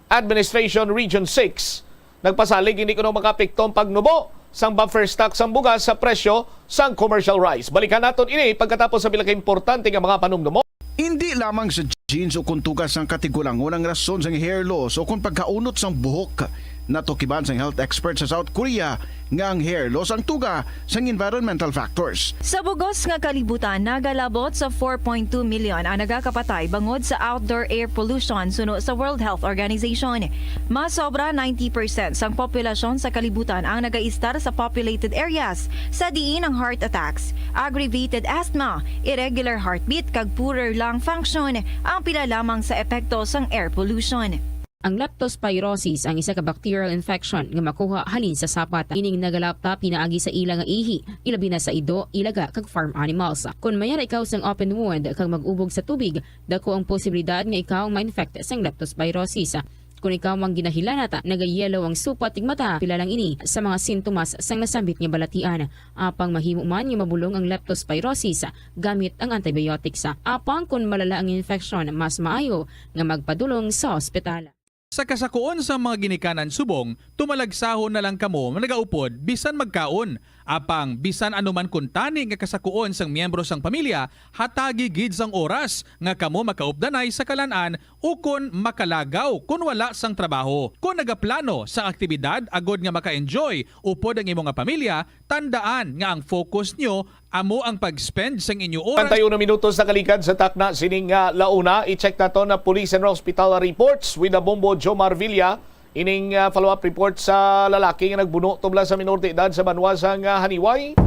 Administration Region 6 nagpasalig hindi kuno makapekto ang pagnubo sang buffer stock sang bugas sa presyo sang commercial rice. Balikan naton ini pagkatapos sa pila ka importante nga mga panumdumo. Hindi lamang sa jeans o kung tugas ng katigulangon ang rason sa hair loss o kung pagkaunot sang buhok. Natukiban sang health expert sa South Korea nga ang hair loss ang tuga sang environmental factors. Sa bugos nga kalibutan, nagalabot sa 4.2 million ang nagakapatay bangod sa outdoor air pollution suno sa World Health Organization. Mas sobra 90% sang populasyon sa kalibutan ang nagaistar sa populated areas, sa diin ang heart attacks, aggravated asthma, irregular heartbeat kag poorer lung function ang pila lamang sa epekto sang air pollution. Ang leptospirosis ang isa ka bacterial infection nga makuha halin sa sapat. Ining nagalapta pinaagi sa ila nga ihi, ilabi na sa ido, ilaga kag farm animals. Kung mayara ikaw sang open wound kag mag-ubog sa tubig, dako ang posibilidad nga ikaw ma-infect sang leptospirosis. Kung ikaw mang ginahilanata, nagayelo ang supat tig mata, pila lang ini sa mga sintomas sang nasambit nga balatian. Apang mahimo man nga mabulong ang leptospirosis gamit ang antibiotics. Apang kung malala ang infection, mas maayo nga magpadulong sa ospital. Sa kasakuon sa mga ginikanan subong, tumalagsahon na lang kamo nagaupod bisan magkaon. Apang bisan anuman kun tani nga kasakuon sang miyembro sang pamilya, hatagi gid sang oras nga kamo makaupdanay sa kalan-an o kun makalagaw kun wala sang trabaho. Kung nagaplano sa aktibidad agod nga maka-enjoy upod ang imong nga pamilya, tandaan nga ang focus nyo amo ang pag-spend sang inyo oras. 31 minutos na kalikad sa takna sining launa. I-check nato na police and hospital reports with the Bombo Jomar Villa. Ining follow-up report sa lalaki nga nagbuno tubla sa minor de edad sa Banwa sang Haniway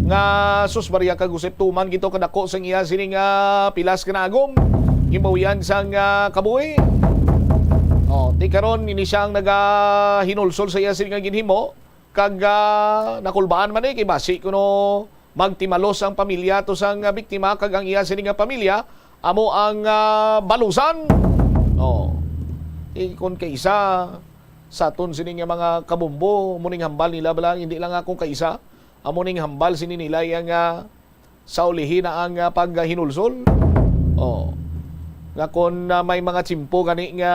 nga susbarya kag usep tuman gito kadako sang iya sining pilas kanagom gimawian sang kabuhi. Di karon ini siyang nagahinulsol sa iya sining nga ginhimo kag nakulbaan man kay basi kuno magtimalos ang pamilya to sang biktima kag ang iya sining nga pamilya amo ang balusan. Kung kaisa sa aton sining nga mga kabumbo muning hambal nila bala hindi lang akong kaisa amuning hambal sini nila yang sa ulihin na ang paghinulsol. Nga kung may mga tsimpo gani nga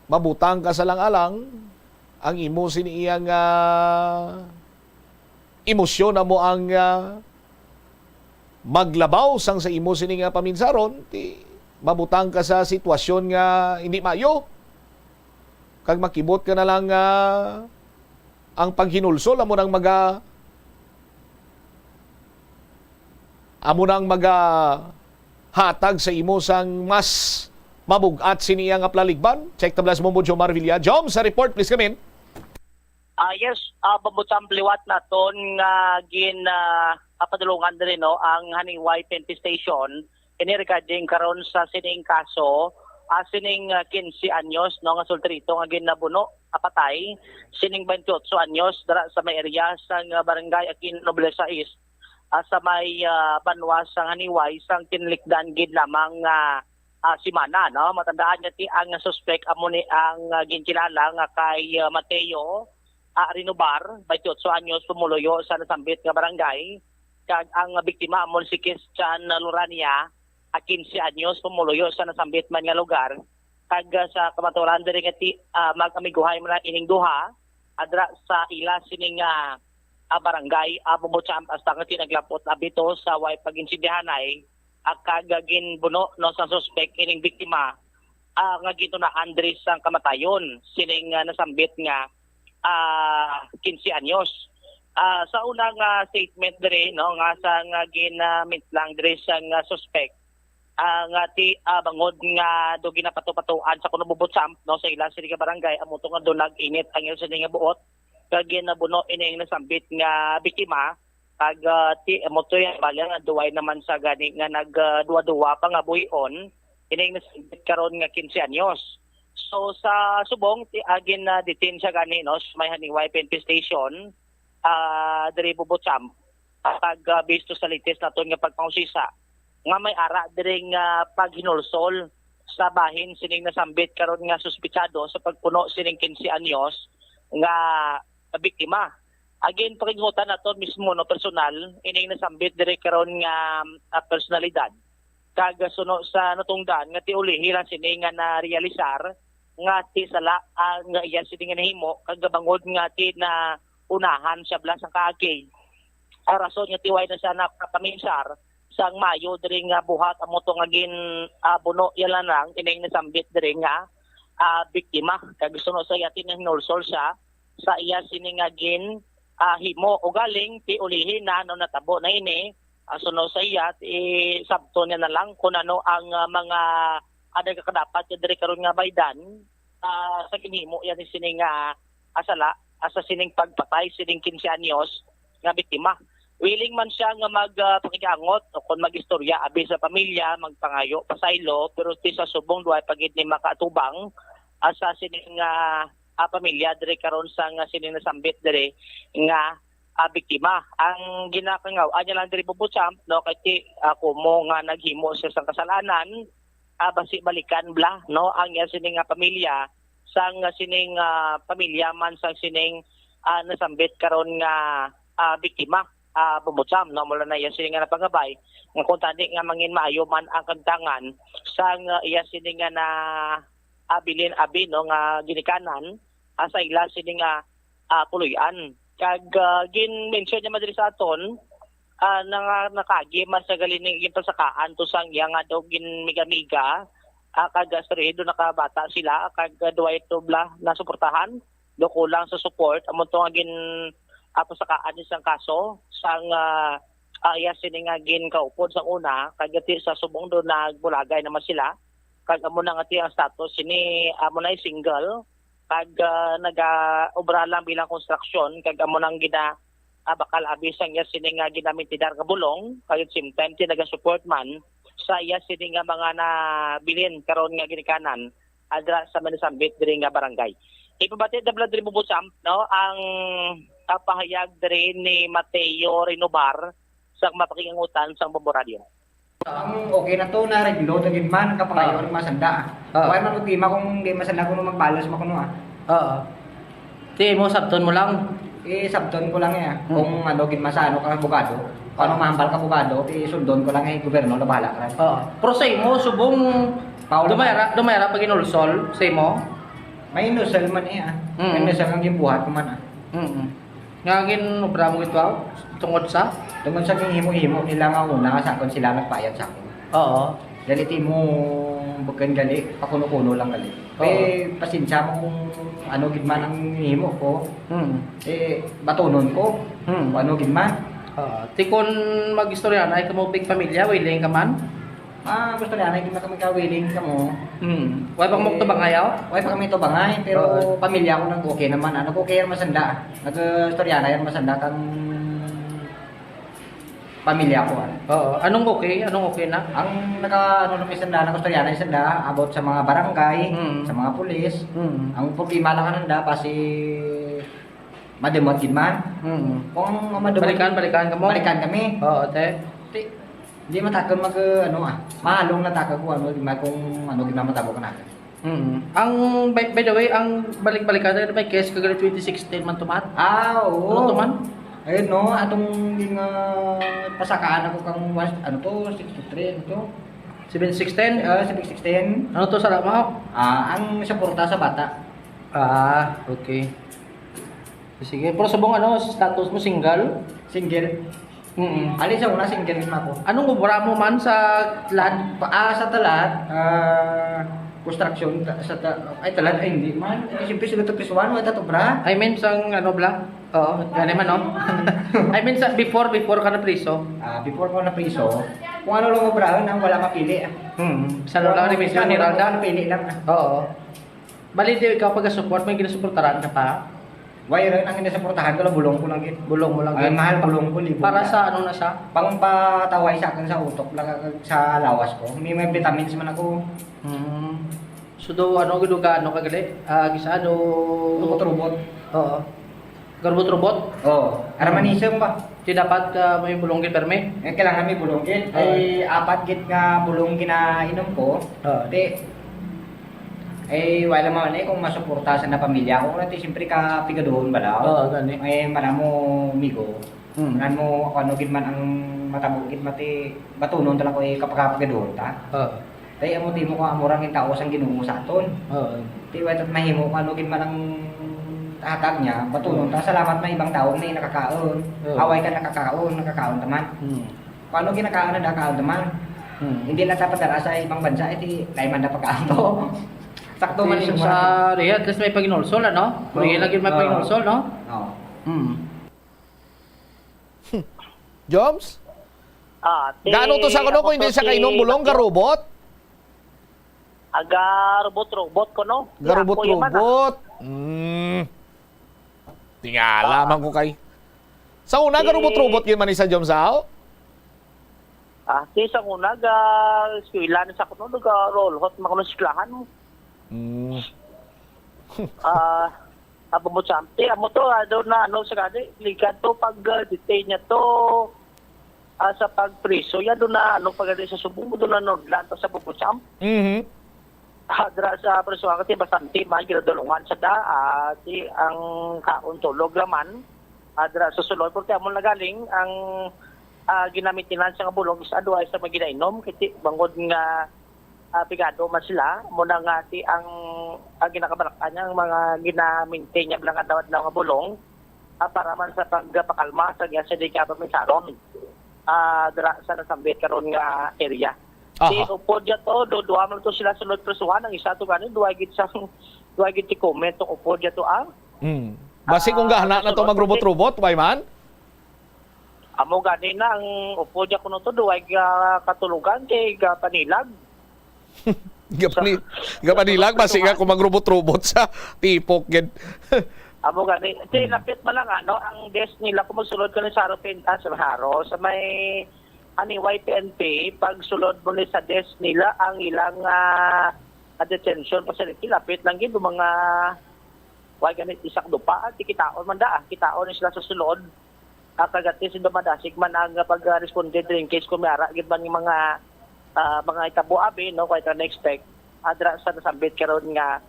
mabutang ka sa lang-alang ang imo sini iyang emosyon mo ang maglabaw sang sa imo sini nga paminsaron, ti mabutang ka sa sitwasyon nga hindi maayo. Kag makibot ka na lang ang paghinulsol amo nang hatag sa imo sang mas mabugat siniya nga plaligban. Check tablas mo mo Jomar Villa. Jom, sa report please come in. Yes, babutang liwat naton nga padulungan din no ang Haniway PNP Station ini regarding karon sa sining kaso sining 15 anyos no nga sultrito nga ginabuno apatay sining 28 anyos dara sa may area sang barangay Aquino Nobleza East sa may banwa sang Haniway sang kinlikdan gid lamang simana no matandaan niya ti ang suspect amo ni ang ginkilala nga kay Mateo Rinobar 28 anyos pumuloyo sa nasambit nga barangay kag ang biktima amo si Christian Lorania 15 anyos pumuloyo sa nasambit man nga lugar kag sa kamaturan diri nga ti magamiguhay man ining duha adra sa ila sining barangay Bubutsamp hasta nga tinaglapot abito sa way paginsindihanay kagagin buno no sa suspect ining biktima nga gito na Andres ang kamatayon sining nasambit nga 15 anyos. Sa unang statement dire no nga sa nga ginamit lang dire sa suspect nga ti bangod nga do ginapatupatuan sa kuno Bubutsamp no sa ila sining barangay amo to nga do nag-init ang ila sining buot kag ginabuno ining nasambit nga biktima kag ti motoy bala nga duway naman sa gani nga nagduwa-duwa pa nga buhion ining nasambit karon nga 15 anyos. So sa subong ti agin na detain siya gani no sa may Haniway PNP Station diri Bubutsamp kag based to sa latest naton nga pagpangusisa nga may ara diri nga paghinulsol sa bahin sining nasambit karon nga suspitsado sa pagpuno sining 15 anyos nga biktima. Again, pakingutan nato mismo no personal ining nasambit dire karon nga personalidad kag suno sa natungdan nga ti ulihi lang sini nga na-realisar nga ti sala nga iyan sini nga nahimo kag bangod nga ti na unahan siya blas ang kaagay. Rason nga ti way na siya napaminsar sang Mayo dire nga buhat amo to nga buno yalan lang ining nasambit dire nga biktima kag suno sa iya tinulsol siya sa iya sini nga himo o galing ti ulihin na no natabo na ini suno sa iya sabto niya na lang kung ano ang mga nagkakadapat yung dire karon nga baydan sa kinhimo yan sining asala sa sining pagpatay sining 15 anyos nga biktima. Willing man siya nga magpakigangot o kung magistorya abi sa pamilya magpangayo pasaylo pero ti sa subong duay pagid ni makaatubang sa sining pamilya dire karon sa sining nasambit dire nga biktima. Ang ginakangaw anya lang dire Bubutsamp no kay kumo nga naghimo siya sa kasalanan basi balikan bla no ang sining pamilya sang sining pamilya man sang sining nasambit karon nga biktima Bubutsamp no mula na iya sining nga napangabay nga kung tani nga mangin maayo man ang kantangan sang iya sining nga na abilin abi no nga ginikanan sa ila sining puluyan kag gin-mention niya madiri sa aton nakagi mas sa galining pasakaan to sang iya nga daw ginmiga-miga kag do nakabata sila kag duay to bla na suportahan do kulang sa support amo to nga gin pasakaan isang kaso sang iya sining nga gin kaupod sa una kag sa subong do nagbulagay naman sila kag amo na nga ti ang status sini amo na single kag naga-obra lang bilang construction kag amo nang bakal abisang iya sining nga ginamit ti dar nga bulong kag same time ti naga-support man sa iya sining nga mga nabilin karon nga ginikanan adra sa manasambit diri nga barangay. Ipabati dabla diri Bubutsamp no ang pahayag diri ni Mateo Rinobar sa mapakingutan sa Bombo Radio. Ang okay na to na reglo tagid man kapakayo ring masanda. Wala man utima kung di masanda kuno magbalos makuno Ti mo sabton mo lang. Sabton ko lang kung gid masano ka abogado. Kung mahambal ka abogado, sundon ko lang gobyerno na bahala ka. Pero sa imo subong dumayra pag inulsol sa imo. May inulsol man May inulsol ang gibuhat ko man Ngagin obra mo ito tungod sa? Tungod sa himo-himo nila nga una nga sakon sila nagbayad sa akin. Oo. Galiti mo bukan gali, pakuno-kuno lang gali. Pasensya mo kung ano gid man ang himo ko. Batunon ko. Kung ano gid man. Tikon mag-istorya na kamo big pamilya, willing ka man? Gusto na gid na kami ka-willing ka mo. Way pang mo to bangayaw? Way pa kami to bangay, pero pamilya ko nag okay naman. Ano ko kaya masanda. Nag-istorya na yan masanda kang pamilya ko. Anong okay? Anong okay na? Ang ano may sanda, nag-istorya na sanda about sa mga barangay, sa mga pulis. Ang problema lang kananda kasi mademot gid man. Kung mademot balikan ka mo. Balikan kami. Oo, te. Hindi matakon mahalong natakon ko ano, di man kung ano gid matabo ka natin. Ang by the way, ang balik-balikan na may case kagala 2016 man tumat. Oo. Ano tuman? Ayun no, atong ging pasakaan ako kang ano to 63 ano to. 716? 716. Ano to sa lamaw? Ang suporta sa bata. Okay. Sige, pero subong ano, status mo single? Single. Alin sa una single na ako. Anong obra mo man sa talad? Sa talad, construction talad ay hindi man. Siyempre sila to pisuan mo ito bra. I mean sang ano bla? Oo, gani man no. I mean sa before ka na priso. Before ko na priso. Kung ano lang obra nang wala mapili. Sa lang ni Miss Niralda napili lang. Oo. Bali di ikaw pag-support may ginasuportaran ka pa. Why rin ang inasuportahan ko lang bulong ko lang gid. Bulong mo lang gid. Mahal bulong ko libo. Para sa ano na siya? Pang pataway sa akin sa utok lang sa lawas ko. May vitamins man ako. So do ano gid ano kagali? Gisado robot. Oo. Garbot-robot? Oo. Aramanism ba? Di dapat may bulong gid perme? Kailangan may bulong gid. Ay apat gid nga bulong ginainom ko. Wala man kung masuporta sa na pamilya ko, natin siyempre ka pigadoon balaw. Gani. Mana mo migo. Mana mo ano gid man ang matabo gid mati batunon talaga ko kapagadoon ta. Tay amo timo ko amurang yung tao sang Ginoo sa aton. Ti wala mahimo ko ano gid man ang tatag niya, batunon ta salamat may ibang tao na nakakaon. Away ka nakakaon taman. Paano ginakaon na kaon taman? Hindi lang dapat dara sa ibang bansa iti lay man na pagkaon to. Sakto man yung sa Riyadh, kasi may Panginoonsol, ano? Kung lagi may Panginoonsol, no? Oo. Joms? Gaano to sa kuno kung hindi sa kainom bulong garobot? Robot ko no. Garobot. Tingala man ko kay. Sa una garobot yun man isa Joms sao? Sa una eskwela sa kuno roll hot makuno eskwelahan mo. Abo mo champi, amo to do na ano sa kadi, ligat to pag detain niya to sa pagpriso, ya do na ano pag sa subong do na nodlan to sa Bubucham. Dra sa preso ka ti bastante may ginadulungan sa ti ang kaon tulog laman. Dra sa sulod porque amo nagaling ang ginamit nila sa bulong is advice sa maginainom kiti bangod nga pigado man sila muna nga ti ang ginakabalaktan niya ang mga gina-maintain niya bilang adawat na nga bulong para man sa pagpakalma sa sa di ka may saron dira sa nasambit karon nga area. Ti upod ya to duwa man to sila sunod presuhan ang isa to ganin duwa gid ti comment to upod ya to ang basi kung gahana na to magrobot-robot way man. Amo ganin na ang upod ya kuno to duwa katulugan kay panilag. Gapanilag basi nga kung magrobot-robot sa tipok gid. Amo gani, lapit man lang ano ang desk nila kung magsulod ka ni sa haro sa may YPNP pag sulod mo ni sa desk nila ang ilang detention facility lapit lang gid mga way ganit isak dupa ti kitaon man kitaon ni sila sa sulod kagati si dumadasig man ang pag-responded in case kung may ara gid man yung mga itabo abi no quite expect adra sa nasambit karon nga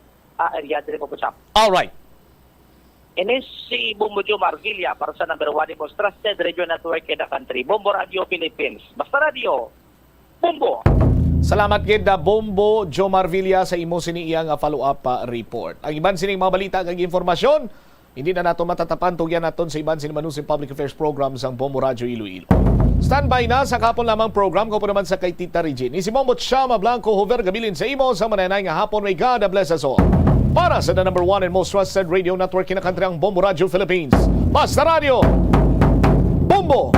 area dire po sa. All right. Inis si Bombo Jomar Villa para sa number 1 most trusted radio network in the country, Bombo Radio Philippines. Basta radio. Bombo. Salamat gid na Bombo Jomar Villa sa imo siniiyang follow-up report. Ang iban sining mga balita kag informasyon Hindi na nato matatapan tugyan naton sa iban sinimanusing public affairs programs ang Bombo Radyo Iloilo. Standby na sa kapon lamang program ko po naman sa kay Tita Regine. Ni si Momot Shama Blanco Hover gabilin sa imo sa mananay nga hapon. May God bless us all. Para sa the number 1 and most trusted radio network in the country ang Bombo Radyo Philippines. Basta Radio Bombo.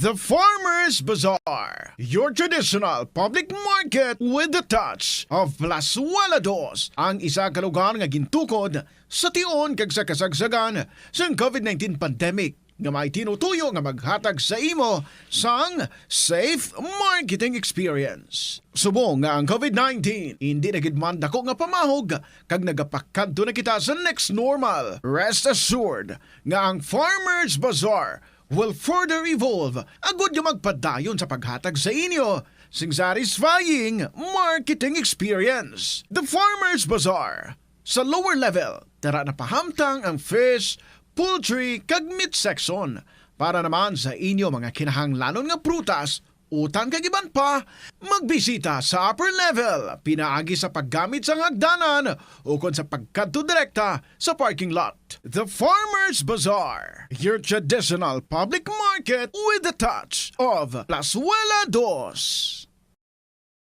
The Farmers Bazaar, your traditional public market with the touch of Plazuela Dos, ang isa ka lugar nga gintukod sa tion kag sa kasagsagan sa COVID-19 pandemic nga may tinutuyo nga maghatag sa imo sang safe marketing experience. Subong nga ang COVID-19 hindi nagidman dako nga pamahog kag nagapakadto na kita sa next normal. Rest assured nga ang Farmers Bazaar will further evolve agud yung magpadayon sa paghatag sa inyo sing satisfying marketing experience. The Farmers Bazaar. Sa lower level, tara na pahamtang ang fish, poultry, kag meat section para naman sa inyo mga kinahanglanon nga prutas, utang kag iban pa, magbisita sa upper level, pinaagi sa paggamit sa hagdanan o kon sa pagkadto direkta sa parking lot. The Farmers Bazaar, your traditional public market with the touch of Plazuela Dos.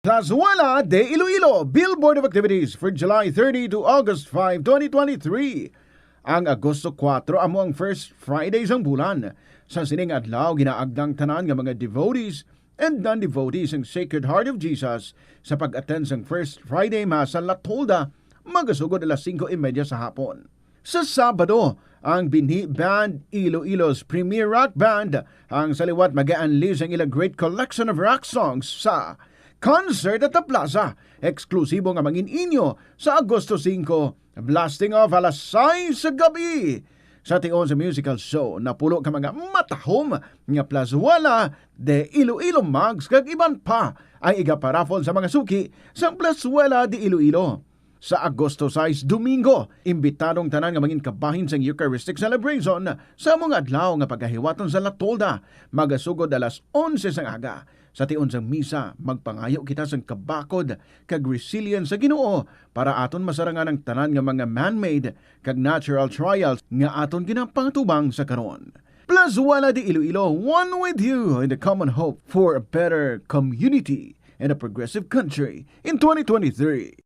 Plazuela de Iloilo, Billboard of Activities for July 30 to August 5, 2023. Ang Agosto 4 amo ang first Friday sang bulan. Sa sining adlaw ginaagdang tanan nga mga devotees and non-devotees ng Sacred Heart of Jesus sa pag-attend sang First Friday Mass sa La Tolda, magasugod alas 5:30 sa hapon. Sa Sabado, ang Binhi Band, Iloilo's premier rock band, ang saliwat mag-a-unleash ang ilang great collection of rock songs sa Concert at the Plaza. Eksklusibo nga mangin inyo sa Agosto 5, blasting off alas 6 sa gabi. Sa tion sa musical show, napulo ka mga matahom nga Plazuela de Iloilo mugs kag iban pa ang igaparafol sa mga suki sa Plazuela de Iloilo. Sa Agosto 6, Domingo, imbitadong tanan nga mangin kabahin sa Eucharistic celebration sa mga adlaw nga pagahiwaton sa La Tolda, magasugod alas 11 sang aga. Sa tion sang misa, magpangayo kita sang kabakod kag resilience sa Ginoo para aton masarangan ang tanan nga mga man-made kag natural trials nga aton ginapangtubang sa karon. Plazuela de Iloilo, one with you in the common hope for a better community and a progressive country in 2023.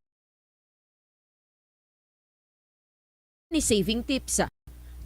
Ni saving tips.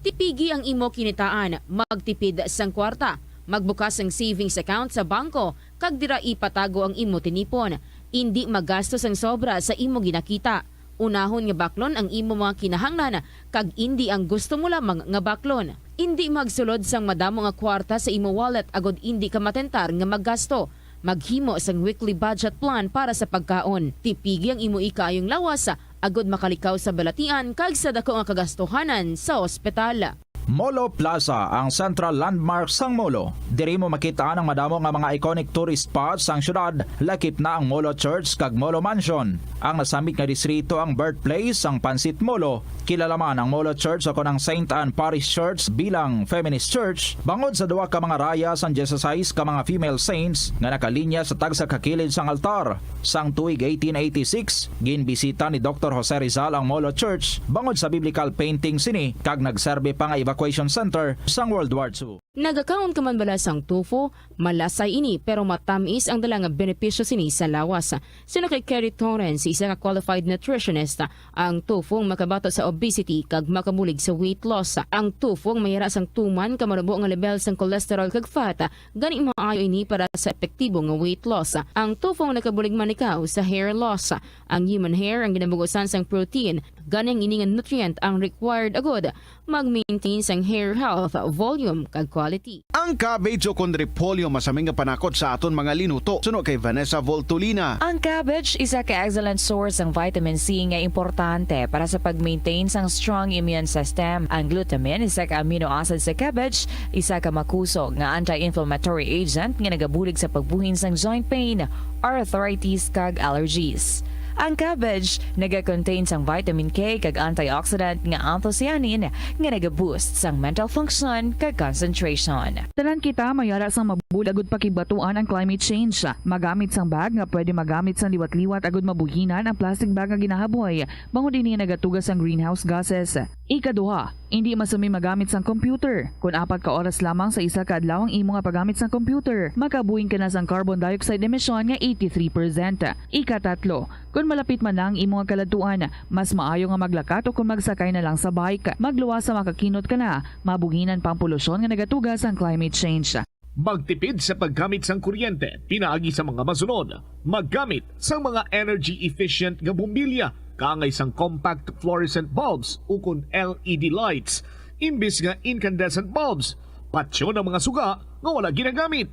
Tipigi ang imo kinitaan, magtipid sang kwarta. Magbukas ang savings account sa bangko kag dira ipatago ang imo tinipon. Indi magastos ang sobra sa imo ginakita. Unahon nga baklon ang imo mga kinahanglan kag indi ang gusto mo lamang nga baklon. Indi magsulod sang madamo nga kwarta sa imo wallet agod indi ka matentar nga maggasto. Maghimo sang weekly budget plan para sa pagkaon. Tipigi ang imo ikaayong lawas agod makalikaw sa balatian kag sa dako nga kagastuhanan sa ospital. Molo Plaza, ang central landmark sang Molo. Diri mo makita ang madamo nga mga iconic tourist spots sang syudad. Lakip na ang Molo Church kag Molo Mansion. Ang nasamit nga distrito ang birthplace sang Pansit Molo. Kilala man ang Molo Church ako ng St. Anne Parish Church bilang feminist church. Bangod sa duwa ka mga raya sang 16 ka mga female saints nga nakalinya sa tagsa kakilid sang altar. Sang tuig 1886, ginbisita ni Dr. Jose Rizal ang Molo Church bangod sa biblical painting sini kag nagserbe pa nga evacuation center sang World War II. Nagakaon ka man bala sang tofu, malasay ini pero matamis ang dalang benepisyo sini sa lawas. Sino kay Kerry Torrens, isa ka qualified nutritionist, ang tofu ang makabato sa obesity kag makamulig sa weight loss. Ang tofu ang mayara sang tuman ka marubo nga level sang cholesterol kag fat, gani maayo ini para sa epektibo nga weight loss. Ang tofu ang nakabulig man ikaw sa hair loss. Ang human hair ang ginabugusan sang protein, gani ang iningan nutrient ang required agod mag-maintain sang hair health, volume kag quality. Ang cabbage o kon repolyo masaming nga panakot sa aton mga linuto. Suno kay Vanessa Voltolina. Ang cabbage isa ka excellent source ng vitamin C nga importante para sa pag-maintain sang strong immune system. Ang glutamine isa ka amino acid sa cabbage, isa ka makusog nga anti-inflammatory agent nga nagabulig sa pagbuhin sang joint pain, arthritis kag allergies. Ang cabbage naga-contain sang vitamin K kag antioxidant nga anthocyanin nga naga-boost sang mental function kag concentration. Tanan kita mayara sang mabulagod pakibatuan ang climate change. Magamit sang bag nga pwede magamit sang liwat-liwat agud mabuhinan ang plastic bag nga ginahaboy. Bangod ini nagatugas ang greenhouse gases. Ikaduha, hindi masumi magamit sang computer. Kung 4 ka oras lamang sa isa ka adlaw ang imo nga paggamit sang computer, makabuhing ka na sang carbon dioxide emission nga 83%. Ikatatlo, kung malapit man lang imo nga kaladtuan, mas maayo nga maglakat o kung magsakay na lang sa bike. Magluwas sa makakinot ka na, mabuginan pang polusyon nga nagatugas ang climate change. Magtipid sa paggamit sang kuryente, pinaagi sa mga masunod. Maggamit sa mga energy efficient nga bumbilya, kaangay sang compact fluorescent bulbs ukon LED lights, imbis nga incandescent bulbs. Patsyo ng mga suga nga wala ginagamit.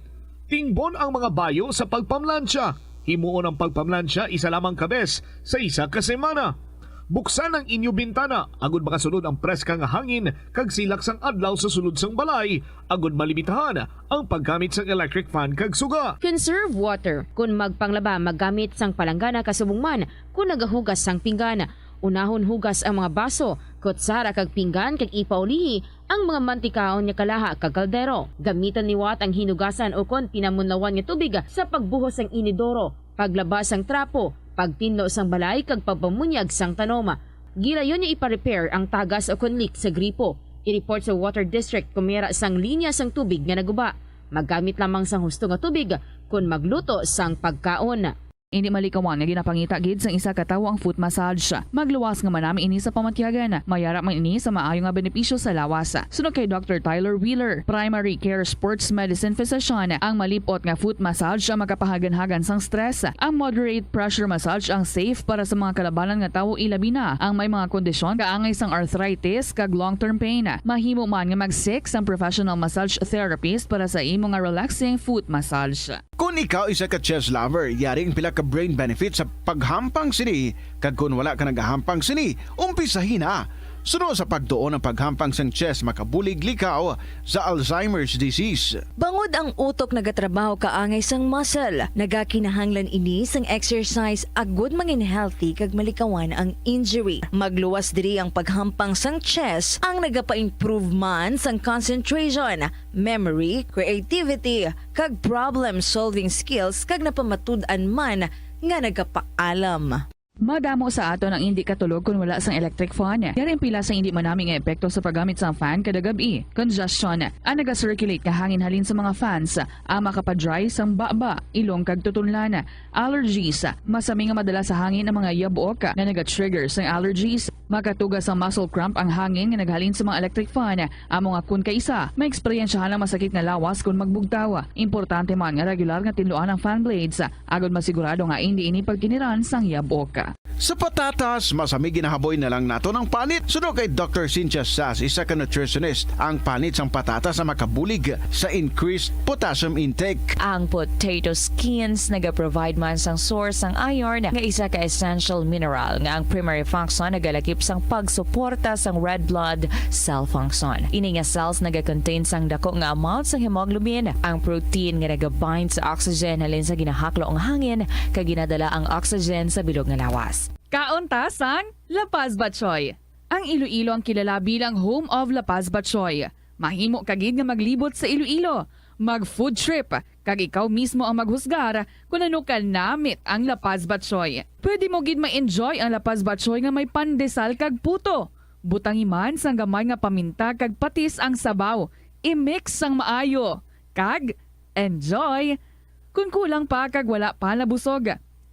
Tingbon ang mga bayo sa pagpamlansya. Himuon ang pagpamlansya isa lamang kabes sa isa ka semana. Buksan ang inyo bintana, agud makasunod ang preska nga hangin kag silak sang adlaw sa sulod sang balay, agud malimitahan ang paggamit sang electric fan kag suga. Conserve water. Kung magpanglaba, maggamit sang palanggana kasubong man. Kung nagahugas sang pinggana, unahon hugas ang mga baso, kutsara kag pinggan kag ipaulihi ang mga mantikaon nga kalaha kag kaldero. Gamitan niwat ang hinugasan o kon pinamunlawan nga tubig sa pagbuhos sang inidoro, paglabas sang trapo, pagtinlo sang balay kag pagpamunyag sang tanoma. Gilayon niya ipa-repair ang tagas o kon leak sa gripo. I-report sa Water District kung mayroon sang linya sang tubig nga naguba. Maggamit lamang sang husto nga tubig kung magluto sang pagkaon. Hindi malikawan nga ginapangita gid sang isa ka tawo ang foot massage. Magluwas nga manami ini sa pamatyagan. Mayara man ini sa maayo nga benepisyo sa lawas. Sunod kay Dr. Tyler Wheeler, primary care sports medicine physician, ang malipot nga foot massage ang makapahagan-hagan sang stress. Ang moderate pressure massage ang safe para sa mga kalabanan nga tawo ilabi na ang may mga kondisyon kaangay sang arthritis kag long-term pain. Mahimo man nga mag-seek sang professional massage therapist para sa imo nga relaxing foot massage. Kung ikaw isa ka chess lover, yari ang pila ka brain benefit sa paghampang sini. Kag kung wala ka nagahampang sini, umpisahin na. Sunod sa pagtuon ng paghampang sang chess, makabulig likaw sa Alzheimer's disease. Bangod ang utok nagatrabaho kaangay sang muscle, nagakinahanglan ini sang exercise agud mangin healthy kag malikawan ang injury. Magluwas diri ang paghampang sang chess ang nagapa-improve man sang concentration, memory, creativity, kag problem-solving skills kag napamatud-an man nga nagapaalam. Madamo sa ato ang hindi katulog kung wala sang electric fan. Yaring pila sa hindi manaming epekto sa paggamit sang fan kada gabi. Congestion, ang naga-circulate ka hangin halin sa mga fans, ang makapadry sang baba, ilong kag tutunlan. Allergies, masami nga madala sa hangin ang mga yabok na naga-trigger sang allergies. Makatugas ang muscle cramp ang hangin nga naghalin sa mga electric fan. Amo nga kun kaisa, may eksperyensyahan ang masakit na lawas kung magbugtaw. Importante man nga regular nga tinluan ang fan blades, agad masigurado nga hindi ini pagkiniran sang yabok. Sa patatas, masami ginahaboy na lang nato ng panit. Sunod kay Dr. Cynthia Sass, isa ka nutritionist, ang panit sang patatas sa makabulig sa increased potassium intake. Ang potato skins nagaprovide man sang source sang iron nga isa ka essential mineral nga ang primary function nagalakip sang pagsuporta sang red blood cell function. Ini nga cells nagakontain sang dako nga amount sang hemoglobin, ang protein nga nagabind sa oxygen halin sa ginahaklo ang hangin kag ginadala ang oxygen sa bilog nga lawas. Kauntasan, La Paz Batchoy. Ang Iloilo ang kilala bilang home of La Paz Batchoy. Mahimo kagid nga maglibot sa Iloilo. Mag-food trip, kag ikaw mismo ang maghusgar kung ano ka namit ang La Paz Batchoy. Pwede mo gid ma-enjoy ang La Paz Batchoy nga may pandesal kag puto. Butangi man sang gamay nga paminta kag patis ang sabaw. I-mix sang maayo. Kag, enjoy! Kung kulang pa kag wala pa nabusog,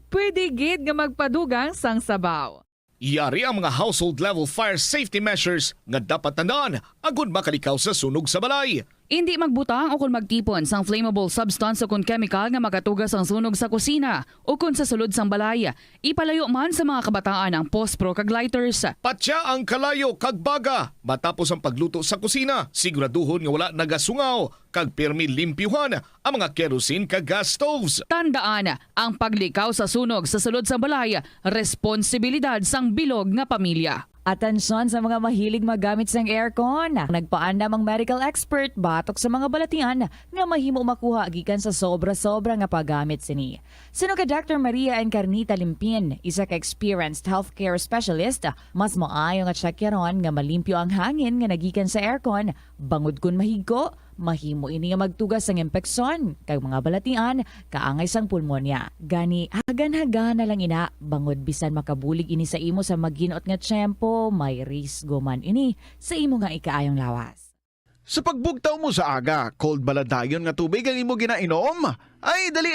pwede gid nga magpadugang sang sabaw. Yari ang mga household level fire safety measures nga dapat tandaan agud makalikaw sa sunog sa balay. Hindi magbutang o kung magtipon sang flammable substance o kung chemical nga makatugas ang sunog sa kusina o kung sa sulod sang balay. Ipalayo man sa mga kabataan ang pospro kag lighters. Patya ang kalayo kag baga matapos ang pagluto sa kusina. Siguraduhon nga wala nagasungaw kag pirmi limpyuhan ang mga kerosene kag gas stoves. Tandaan, ang paglikaw sa sunog sa sulod sang balay, responsibilidad sang bilog nga pamilya. Atensyon sa mga mahilig magamit sang aircon. Nagpaandam ang medical expert batok sa mga balatian nga mahimo makuha gikan sa sobra-sobra nga paggamit sini. Sino ka Dr. Maria Encarnita Limpin, isa ka experienced healthcare specialist, mas maayo nga checkyaron nga malimpyo ang hangin nga nagikan sa aircon, bangod kun mahigo, mahimo ini nga magtugas sang impeksyon kag mga balatian kaangay sang pulmonya. Gani hagan-hagan na lang ina bangod bisan makabulig ini sa imo sa magginot nga tiyempo, may risgo man ini sa imo nga ikaayong lawas. Sa pagbugtaw mo sa aga, cold baladayon nga tubig ang imo ginainom? Ay, dali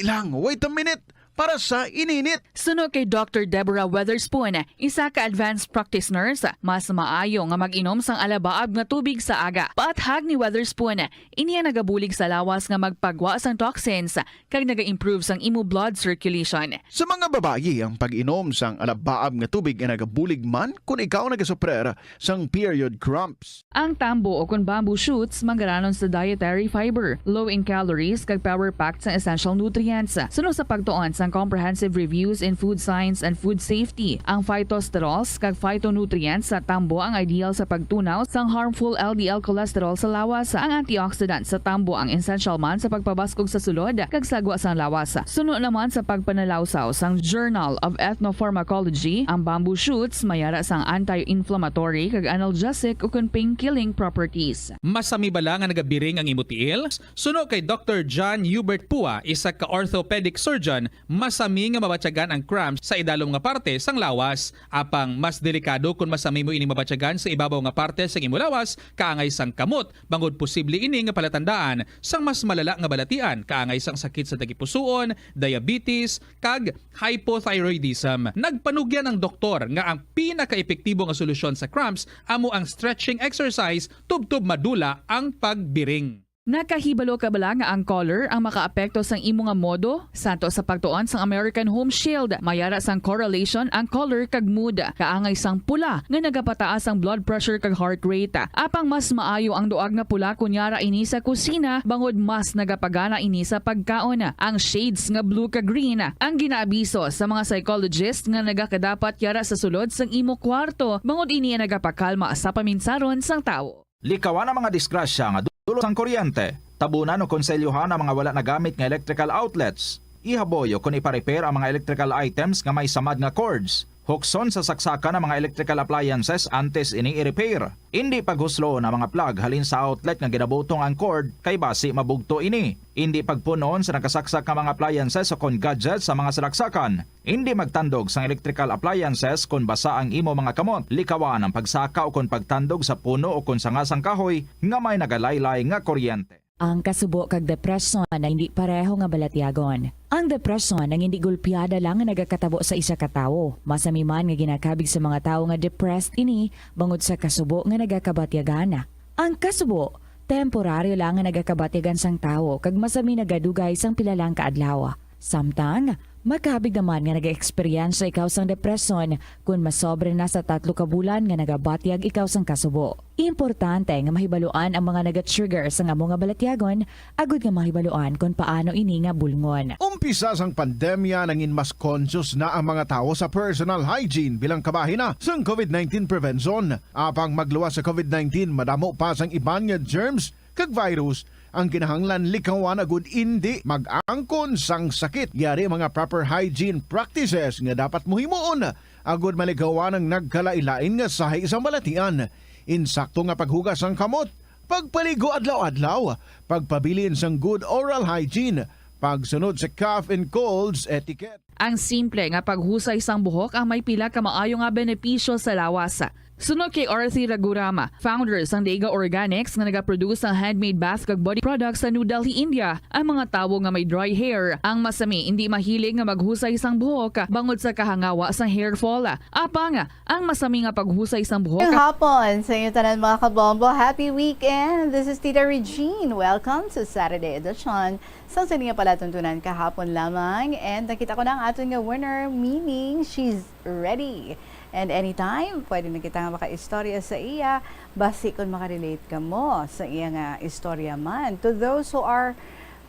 lang, wait a minute. Para sa ininit. Suno kay Dr. Deborah Weatherspoon, isa ka advanced practice nurse, mas maayo nga mag-inom sang alabaab nga tubig sa aga. Paathag ni Weatherspoon, iniya nagabulig sa lawas nga magpagwa sang toxins kag naga-improve sang imo blood circulation. Sa mga babayi, ang pag-inom sang alabaab nga tubig ay nagabulig man kung ikaw nagasuprer sang period cramps. Ang tambo o kung bamboo shoots manggaranon sa dietary fiber, low in calories kag power-packed sa essential nutrients. Suno sa pagtuon sang comprehensive reviews in food science and food safety. Ang phytosterols kag phytonutrients sa tambo ang ideal sa pagtunaw sang harmful LDL cholesterol sa lawas. Ang antioxidants sa tambo ang essential man sa pagpabaskog sa sulod kag sagwa sang lawas. Suno naman sa pagpanalawsaw sang Journal of Ethnopharmacology, ang bamboo shoots mayara sang anti-inflammatory kag analgesic o pain-killing properties. Masami bala nga nagabiring ang imo tiil? Suno kay Dr. John Hubert Pua, isa ka orthopedic surgeon, masami nga mabatyagan ang cramps sa idalom nga parte sang lawas. Apang mas delikado kung masami mo ini mabatyagan sa ibabaw nga parte sang imo lawas kaangay sang kamot, bangod posible ini nga palatandaan sang mas malala nga balatian kaangay sang sakit sa tagipusoon, diabetes kag hypothyroidism. Nagpanugyan ang doktor nga ang pinaka-epektibo nga solusyon sa cramps amo ang stretching exercise tubtub madula ang pagbiring. Nakahibalo ka bala nga ang color ang makaapekto sang imo nga modo? Santo sa pagtuon sang American Home Shield, mayara sang correlation ang color kag mood. Kaangay sang pula nga nagapataas ang blood pressure kag heart rate. Apang mas maayo ang duag nga pula kunyara ini sa kusina, bangod mas nagapagana ini sa pagkaon. Ang shades nga blue kag green ang ginaabiso sa mga psychologist nga nagakadapat yara sa sulod sang imo kwarto, bangod ini nagapakalma sa paminsaron sang tawo. Likawan ang mga disgrasya nga dulot sang kuryente. Tabunan o konselyuhan ang mga wala nagamit nga electrical outlets. Ihaboyo kung ipa-repair ang mga electrical items nga may samad nga cords. Hukson sa saksakan ng mga electrical appliances antes ini i-repair. Hindi paghuslo na mga plug halin sa outlet nga ginabutong ang cord kay basi mabugto ini. Hindi pagpunon sa nakasaksak nga mga appliances o kon gadgets sa mga salaksakan. Hindi magtandog sa electrical appliances kung basa ang imo mga kamot. Likawan ang pagsaka o kon pagtandog sa puno o kon sangasang kahoy nga may nagalaylay nga kuryente. Ang kasubo kag depresyon na hindi pareho nga balatyagon. Ang depresyon ang hindi gulpiyada lang nga nagakatabo sa isa ka tawo. Masami man nga ginakabig sa mga tawo nga depressed ini bangod sa kasubo nga nagakabatyagan. Ang kasubo temporaryo lang nga nagakabatyagan sang tawo kag masami nagadugay sang pilalang kaadlaw. Samtang makabig naman nga nag-experience ikaw sang depresyon kung masobre na sa 3 ka bulan nga nagabatyag ikaw sang kasubo. Importante nga mahibaluan ang mga naga-trigger sa nga mga balatyagon, agud nga mahibaluan kung paano ini nga bulngon. Umpisa sang pandemya nangin mas conscious na ang mga tao sa personal hygiene bilang kabahina sang COVID-19 prevention. Apang magluwas sa COVID-19, madamo pa sang iban nga germs kag virus ang kinahanglan likawan agud hindi mag-angkon sang sakit. Yari mga proper hygiene practices nga dapat muhimuon agud malikawan ang nagkalailain nga sahi isang balatian. Insakto nga paghugas sang kamot, pagpaligo adlaw-adlaw, pagpabilin sang good oral hygiene, pagsunod sa cough and colds etiquette. Ang simple nga paghusay sang buhok ang may pila ka maayo nga benepisyo sa lawas. Sunod kay Arthi Ragurama, founder sang Daiga Organics nga nagaproduce ng handmade bath kag body products sa New Delhi, India. Ang mga tawo nga may dry hair, ang masami hindi mahilig nga maghusay sang buhok bangod sa kahangawa sang hair fall. Apang ang masami nga paghusay sang buhok. Ngayong hapon sa inyo tanan mga kabombo, happy weekend! This is Tita Regine. Welcome to Saturday edition. Sa nga pala tuntunan kahapon lamang and nakita ko na ang ating winner, meaning she's ready. And anytime, pwede na kita nga maka-istorya sa iya, basi kung makarelate ka mo sa iya nga istorya man. To those who are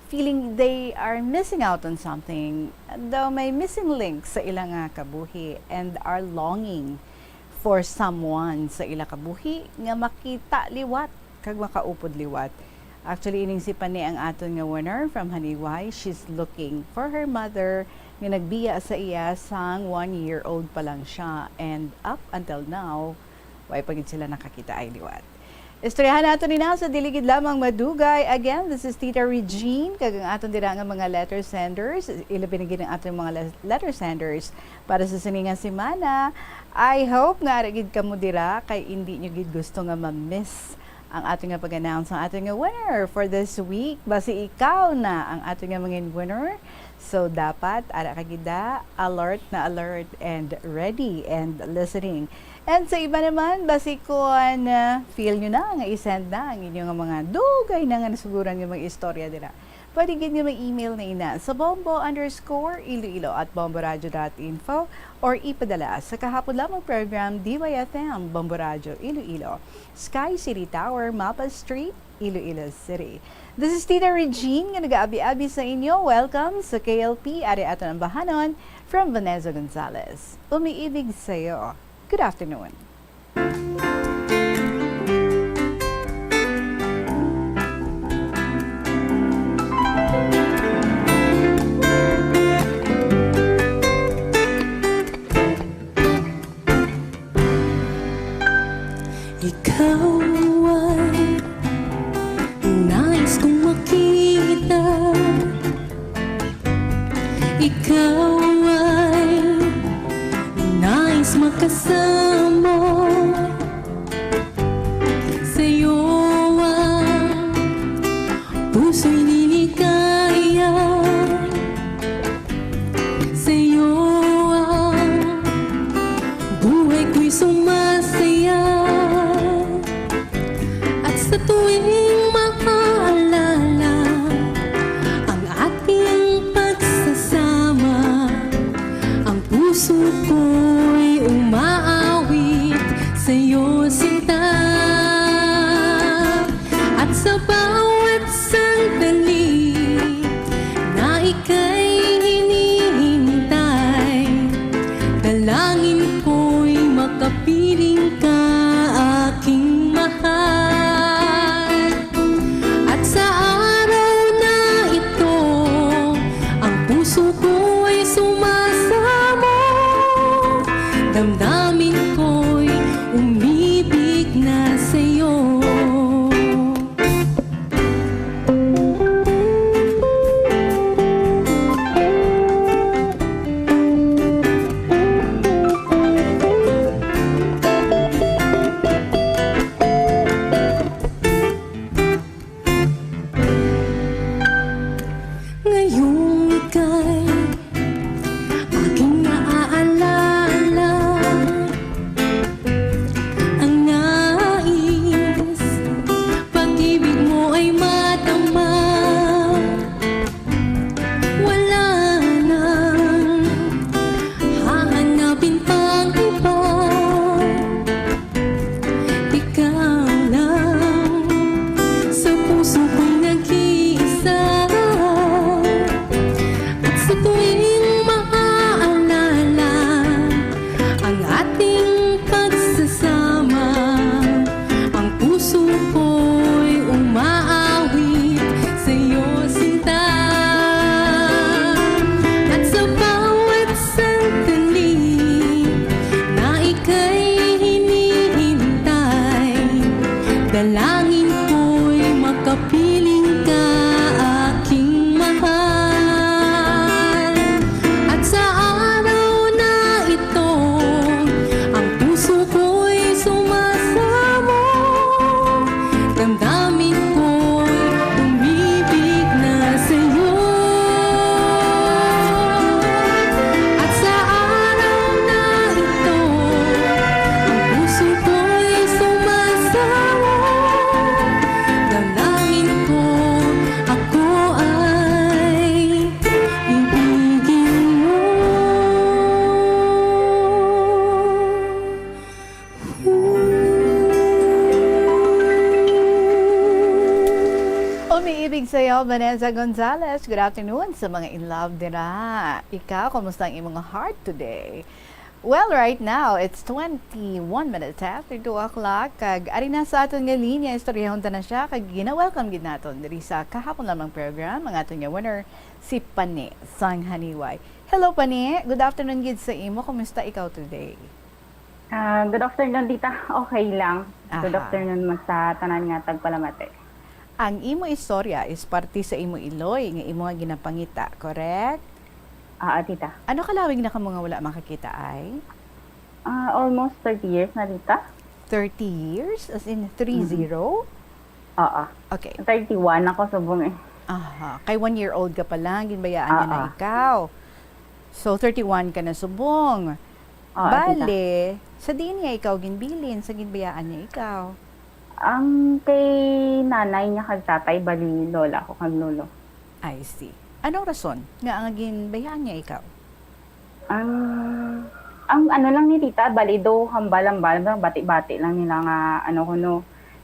feeling they are missing out on something, though may missing link sa ilang nga kabuhi and are longing for someone sa ilang kabuhi nga makita liwat, kag makaupod liwat. Actually, iningsipan ni ang aton nga winner from Haniway. She's looking for her mother nga nagbiya sa iya sang 1-year-old pa lang siya. And up until now, why pagid sila nakakita ay liwat. Istoryahan nato ni na sa diligid lamang madugay. Again, this is Tita Regine. Kagang aton dira nga mga letter senders. Ilabinigin ang aton mga letter senders para sa siningang semana. I hope nga aragid ka mo dira kay hindi nyo gid gusto nga ma-miss ang ating nga pag-announce ang ating nga winner for this week. Basi ikaw na ang ating nga mga winner. So dapat ara ka gida alert na alert and ready and listening. And sa iba naman, basi kung feel nyo na nga i-send na ang inyong mga dugay na nga nasuguran yung mga istorya dira. Pwede gid nyo ma-email na ina sa bombo_iloilo@bomboradio.info or ipadala sa kahapon lamang program DYFM Bombo Radio Iloilo, Sky City Tower, Mapa Street, Iloilo City. This is Tita Regine nga nag-aabi-abi sa inyo. Welcome sa KLP, ari ato ng bahanon from Vanessa Gonzalez. Umiibig sa'yo. Good afternoon. Ikaw ay nais kong makita. Ikaw ay nais makasama. Sa'yo ang puso'y liligaya. Sa'yo ang buhay ko'y sumasaya. At sa tuwing maalala ang ating pagsasama, ang puso ko'y umaawit sa'yo, sinta. At sa bawat sandali na ika'y hinihintay, dalangin ko'y makapiling ka, aking mahal. At sa araw na ito, ang puso ko ay sumasamo. Damdamin ko'y umibig na sa'yo. Ngayong ika'y aking naaalala, ang nais pag-ibig mo ay madama. Wala nang hahanapin pang iba. Ikaw lang sa puso ko'y nag-iisa. At sa tuwing maaalala ang ating pagsasama, ang puso ko'y umaawit sa'yo, sinta. At sa bawat sandali na ika'y hinihintay, dalangin ko'y makapiling ka, aking mahal. At sa araw na ito, ang puso ko'y sumasamo. Damdamin ko'y umibig na sa'yo. At sa araw na ito, ang puso ko'y sumasamo. Dalangin ko ako ay ibigin mo. Umiibig sa'yo, Vanessa Gonzalez. Good afternoon sa mga in love dira. Ikaw, kumusta ang imong heart today? Well, right now, it's 21 minutes after 2 o'clock. Kag ari na sa aton nga linya, istoryahon ta na siya. Kag gina-welcome gid naton diri sa kahapon lamang program. Ang aton nga winner, si Pani Sanghaniway. Hello, Pani. Good afternoon gid sa imo. Kumusta ikaw today? Good afternoon, tita. Okay lang. Good Aha. afternoon, magsa tanan nga tagpalamate. Ang imo istorya is parte sa imo iloy nga imo nga ginapangita, correct? Tita. Ano kalawig na kamo nga wala makakita ay? Almost 30 years na, tita. 30 years? As in 30? Oo. Okay. 31 ako subong eh. Aha. Kay 1 year old ka pa lang, ginbayaan niya na ikaw. So, 31 ka na subong. Bale, sa di niya ikaw ginbilin, sa ginbayaan niya ikaw. Ang kay nanay niya kag tatay, bali lola ko kag lolo. I see. Anong rason nga ang ginbayaan niya ikaw? Ang ano lang ni tita, bali do hambal-hambal, bati-bati lang nila nga ano ko no.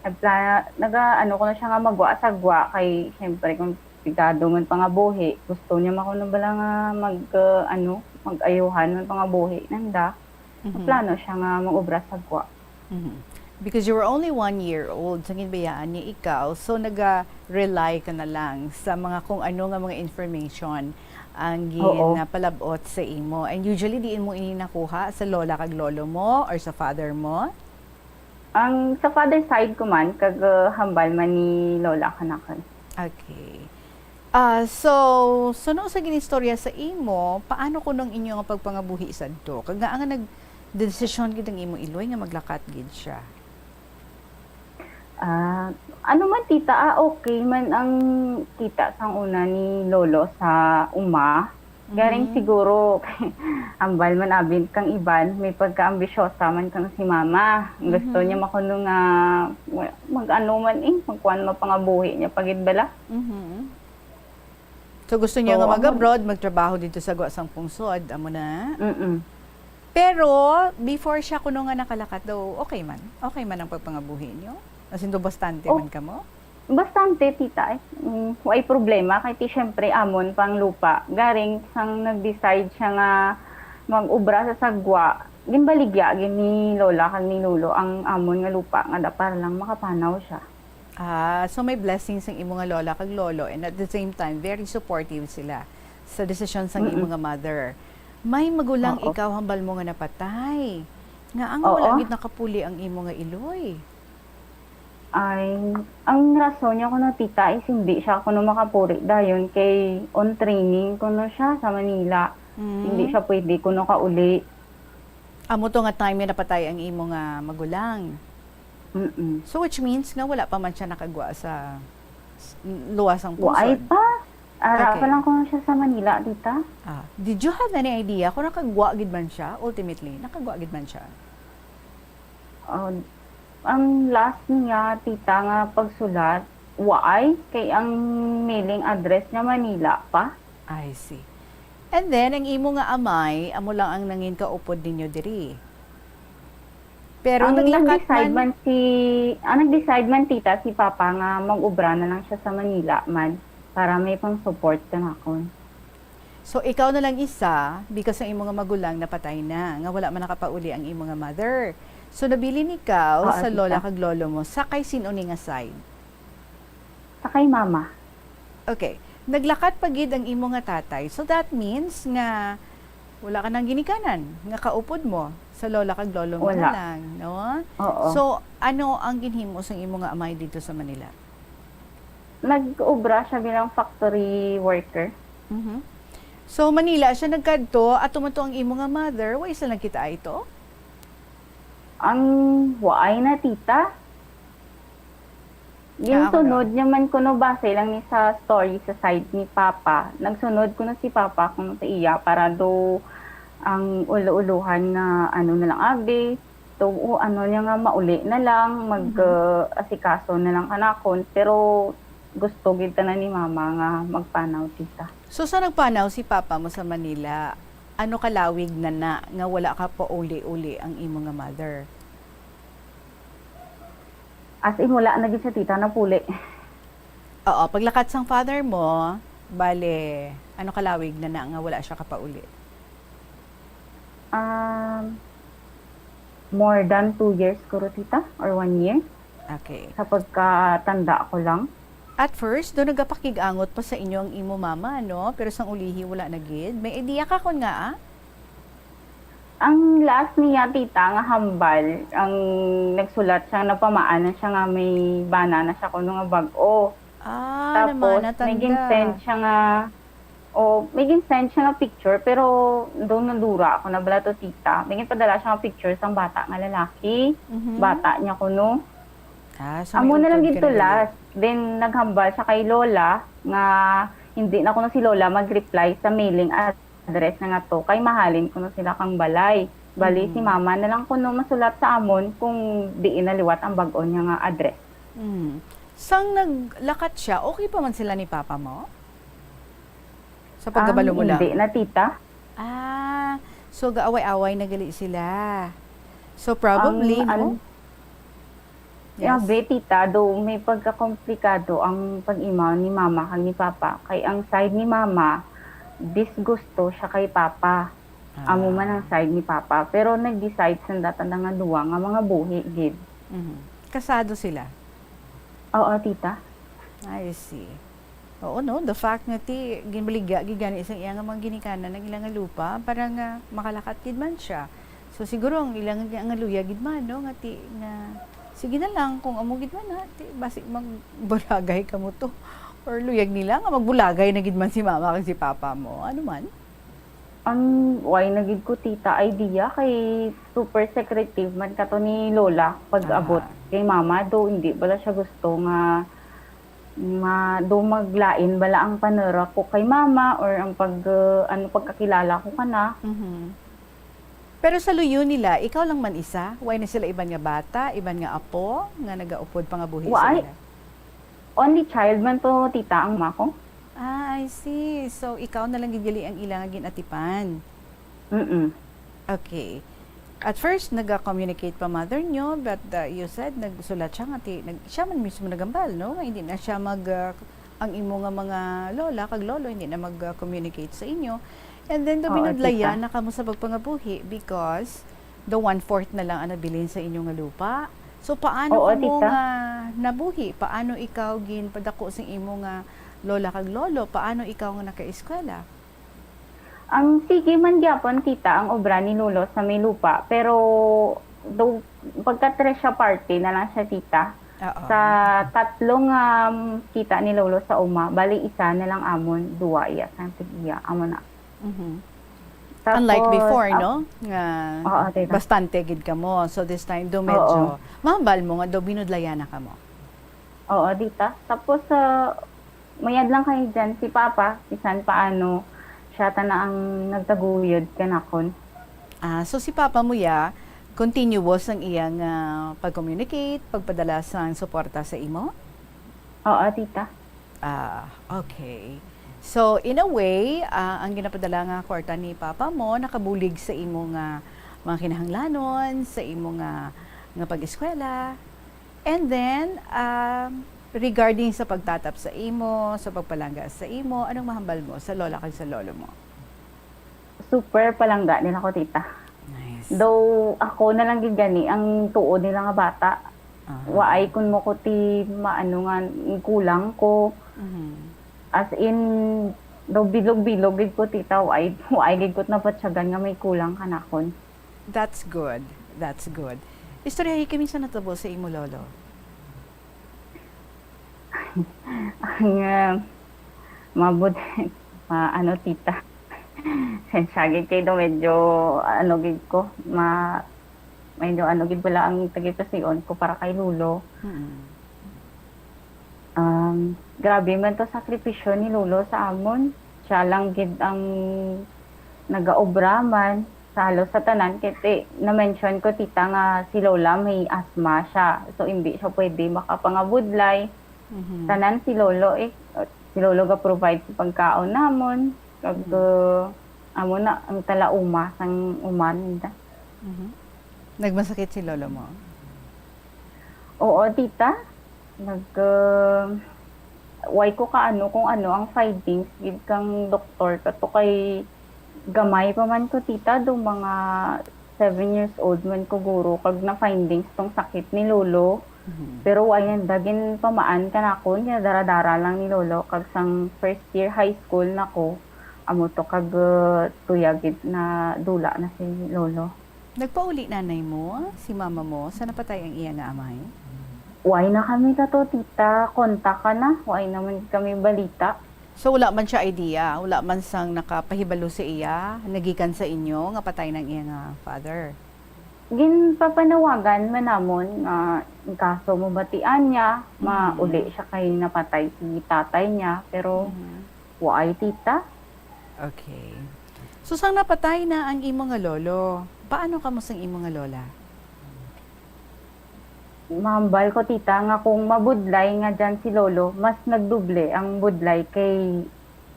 Ano ko na siya nga magwa sa gwa kay syempre kung pigado man pa nga buhi, gusto niya makuno bala nga mag-ayuhan man pa nga buhi nanda. Plano siya nga mag-obra sa gwa. Because you were only 1 year old, sa ginbayaan niya ikaw, so naga-rely ka na lang sa mga kung ano nga mga information ang ginapalabot sa imo. And usually, diin mo ininakuha sa lola kag lolo mo or sa father mo? Ang sa father side ko man, kag hambal man ni lola kanakan. Okay. So no sa ginistorya sa imo, paano ko nung inyo nga pagpangabuhi sad to? Kag nga nga nag-desisyon gid ang imo iloy nga maglakat gid siya. Ano man tita, okay man ang kita sang una ni lolo sa uma. Garing siguro, ambal man abin kang iban, may pagka-ambisyosa man kang si mama. Gusto niya makuno nga mag-ano man magkuhan mapangabuhi niya pagid bala. So gusto niya nga mag-abroad, magtrabaho dito sa Guasang Pungsod, amo na? Pero, before siya kuno nga nakalakat daw, okay man ang pagpangabuhi niyo? Asin do bastante man ka mo? Bastante, tita. Way problema. Kaya syempre, amon pang lupa. Garing, sang nag-decide siya nga mag-ubra sa sagwa. Ginbaligya, ni lola kag ni lolo, ang amon nga lupa nga para lang makapanaw siya. So may blessings ang imo nga lola kag lolo and at the same time, very supportive sila sa desisyon sang imo nga mother. May magulang ikaw hambal mo nga napatay. Nga ang wala gid nakapuli ang imo nga iloy. Ay, ang rason niya kuno tita is hindi siya kuno makapuri dayon kay on training kuno siya sa Manila. Hindi siya pwede kuno kauli. Amo to nga time nga napatay ang imo nga magulang. So which means nga wala pa man siya nakagwa sa luwasang pusod. Ay pa. Pa lang kuno siya sa Manila tita. Did you have any idea kung nakagwa gid man siya ultimately? Nakagwa gid man siya? Ang last niya, tita, nga pagsulat, waay, kay ang mailing address niya Manila pa. I see. And then, ang imo nga amay, amo lang ang nangin kaupod ninyo diri. Pero nag-decide man, tita, si Papa nga mag-ubra na lang siya sa Manila man para may pang support ka na ako. So, ikaw na lang isa, because ang imo nga magulang napatay na, nga wala man nakapauli ang imo nga mother. So, nabilin ikaw sa lola kag lolo mo, sakay sino ni nga side? Sakay mama. Okay. Naglakat pagid ang imo nga tatay. So, that means nga wala ka nang ginikanan, nga kaupod mo sa lola kag lolo mo na lang, no? So, ano ang ginhimo sa imo nga amay dito sa Manila? Nag-ubra siya bilang factory worker. So, Manila siya nagkadto at tumato ang imo nga mother, way sa nagkita ito? Ang waay na tita. Yung sunod niya man kuno base lang ni sa story sa side ni Papa. Nagsunod kuno si Papa kung sa iya para do ang ulo-uluhan na ano na lang abi. To ano niya nga mauli na lang mag-asikaso na lang kanakon pero gusto gid na ni mama nga magpanaw tita. So sa nagpanaw si Papa mo sa Manila, ano kalawig na nga wala ka pa uli-uli ang imo nga mother? As in, wala na gid sa tita na puli. Oo, paglakat sang father mo, bale, ano kalawig na nga wala siya kapauli? More than 2 years kuro tita, or 1 year. Okay. Sa pagkatanda ko lang. At first, doon nagapakig-angot pa sa inyo ang imo mama, no? Pero sang ulihi, wala na gid. May idea ka kun nga, Ang last niya, tita, nga hambal, ang nagsulat siya, napamaan na siya nga may banana siya kuno nga bag-o. Naman, Tapos, natanda. may ginsend siya nga, may ginsend siya nga picture, pero doon nandura ako na bala to, tita. May padala siya nga picture sang bata nga lalaki, bata niya kuno. So Amo may na lang utod ka dito na last. Then, naghambal siya kay Lola nga hindi na kuno si Lola mag-reply sa mailing address na nga to. Kay mahalin kuno sila kang balay. Bali, si mama na lang kuno masulat sa amon kung di inaliwat ang bag-o niya nga address. Sang naglakat siya, okay pa man sila ni Papa mo? Sa pagkabalo mo lang? Hindi na, tita. So gaaway-away na gali sila. So probably, no? Yes. Tita, do may pagkakomplikado ang pag-imaw ni mama kag ni papa. Kay ang side ni mama, disgusto siya kay papa. Amo man ang side ni papa. Pero nag-decide sa data nga duwa nga mga buhi, gid. Kasado sila? Oo, tita. I see. Oo, no? The fact nga ti, ginbaligya, gigani isang iya nga mga ginikanan ng ilang nga lupa, para nga makalakat gid man siya. So siguro ang ilang nga luya gid man, no? Nga ti, nga, sige na lang, kung amo gid man ha, ti, basi magbulagay ka mo to. Or luyag nila nga magbulagay na gid man si mama kag si papa mo. Ano man? Why nagid ko, tita, idea kay super secretive man kato ni Lola pag abot kay mama, do hindi bala siya gusto nga do maglain bala ang panera ko kay mama or ang pagkakilala ko kana. Pero sa luyo nila, ikaw lang man isa? Why na sila iban nga bata, iban nga apo, nga nagaupod pa nga buhi sa nila? Only child man to, tita, ang mako. I see. So, ikaw na lang gigali ang ilang ginatipan. Okay. At first, nag-communicate pa mother nyo, but you said, nagsulat siya nga, siya man mismo nagambal, no? Hindi na siya ang imo nga mga lola, kag lolo, hindi na mag-communicate sa inyo. And then, binudlaya na kamo sa pagpangabuhi because the 1/4 na lang ang nabilin sa inyong nga lupa. So, paano mo nga nabuhi? Paano ikaw ginpadako sa imo nga lola kag lolo? Paano ikaw nga naka-eskwela? Ang sige man gyapon, tita, ang obra ni lolo sa may lupa. Pero, pagka-tresya party na lang siya, tita. Sa tatlong kita ni lolo sa uma, bali isa na lang amon, duwa iya, santig iya, amon na. Tapos, unlike before, no? Nga, tita. bastante gid ka mo. So, this time, do medyo, mahambal mo nga, do binudlaya na ka mo. Oo, tita. Tapos, mayad lang kayo dyan, si Papa, isan paano, siya na ang nagtaguyod kanakon. So si Papa mo continuous ang iyang pag-communicate, pagpadala sa suporta sa imo? Oo, tita. Okay. So, in a way, ang ginapadala nga kwarta ni Papa mo, nakabulig sa imo nga mga kinahanglanon, sa imo nga pag-eskwela. And then, regarding sa pagtatap sa imo, sa pagpalangga sa imo, anong mahambal mo sa lola kag sa lolo mo? Super palangga din ako, tita. Nice. Though ako na lang gigani, ang tuod nila nga bata. Waay kun mo ko ti maano nga kulang ko. As in, daw bilog-bilog gid ko, tita, waay gid ko na patsagan nga may kulang kanakon. That's good. That's good. Istoryahi kami sa natabo sa imo lolo. Ang mabuti, tita. Sensagid kayo daw medyo gid ko. Medyo gid pala ang tagipasiyon ko para kay Lulo. Grabe man to sakripisyo ni Lulo sa amon. Siya lang gid ang nagaobra man sa halos sa tanan. Kaya na-mention ko, tita, nga si Lola may asthma siya. So, hindi siya pwede makapangabudlay. Tanan si Lolo si Lolo ga-provide sa pagkaon namon. Kag amo na ang talauma sang uman. Nagmasakit si lolo mo? Oo, tita. Why ko kung ano ang findings gid kang doktor kato kay gamay pa man ko, tita, do mga 7 years old man ko guro kag na findings tong sakit ni lolo. Pero ayan, dagin pamaan ka na ako, niya dara-dara lang ni lolo kag sang first year high school na ko. amo to kag tuyagid na dula na si lolo. Nagpauli nanay mo, si mama mo, sa napatay ang iya nga amay? Why na kami to tita, kontak ka na, why naman kami balita. So wala man siya idea, wala man sang nakapahibalo sa iya, nagikan sa inyo nga patay ng iya nga father. Ginpapanawagan man namon nga kaso mabatian niya, mauli siya kay napatay si tatay niya, pero why tita? Okay. So sang napatay na ang imo nga lolo, paano kamo sang imo nga lola? Mahambal ko tita nga kung mabudlay nga dyan si lolo, mas nagduble ang budlay kay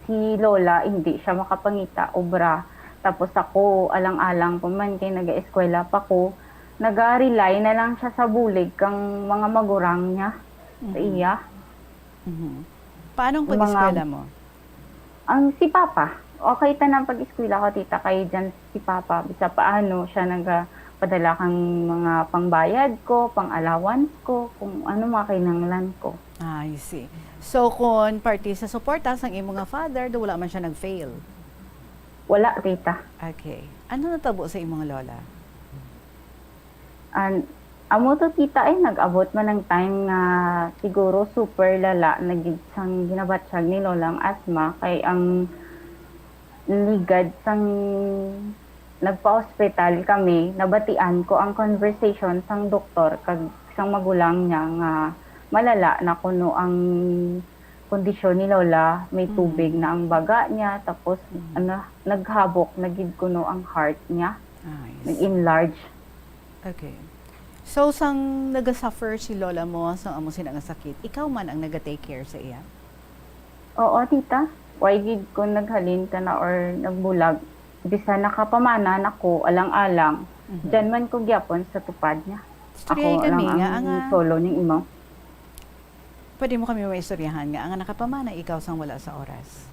si lola hindi siya makapangita obra. Tapos ako alang-alang pa man kay nag-eskwela pa ko, nag-rely na lang siya sa bulig kang mga magurang niya sa iya. Paano ang pag-eskwela mo? Ang si papa, okay ta ng pag-eskwela ko tita kay dyan si papa, bisa paano siya padala kang mga pangbayad ko, pang-allowance ko, kung ano mga kinanglan ko. I see. So kung party sa suporta sang imo nga father, do wala man siya nag-fail? Wala, tita. Okay. Ano natabo sa imo nga lola? Amo to tita nag-abot man ng time nga siguro super lala sang ginabatsyag ni lolang asma kay ang ligad sang nagpa-hospital kami, nabatian ko ang conversation sang doktor kag sang magulang niya nga malala na kuno ang kondisyon ni lola, may tubig na ang baga niya, tapos naghabok, nagid kuno ang heart niya, nag-enlarge. Okay. So sang nagasuffer si lola mo sang amo sina nga sakit, ikaw man ang naga-take care sa iya? Oo, tita. Why gid ko naghalin ka na or nagbulag? Bisa nakapamana nako alang-alang. Diyan man ko gyapon sa tupad niya. Istoryahin Ako kami lang nga ang ang solo ning imo. pwede mo kami maistoryahan nga ang nakapamana ikaw sang wala sa oras.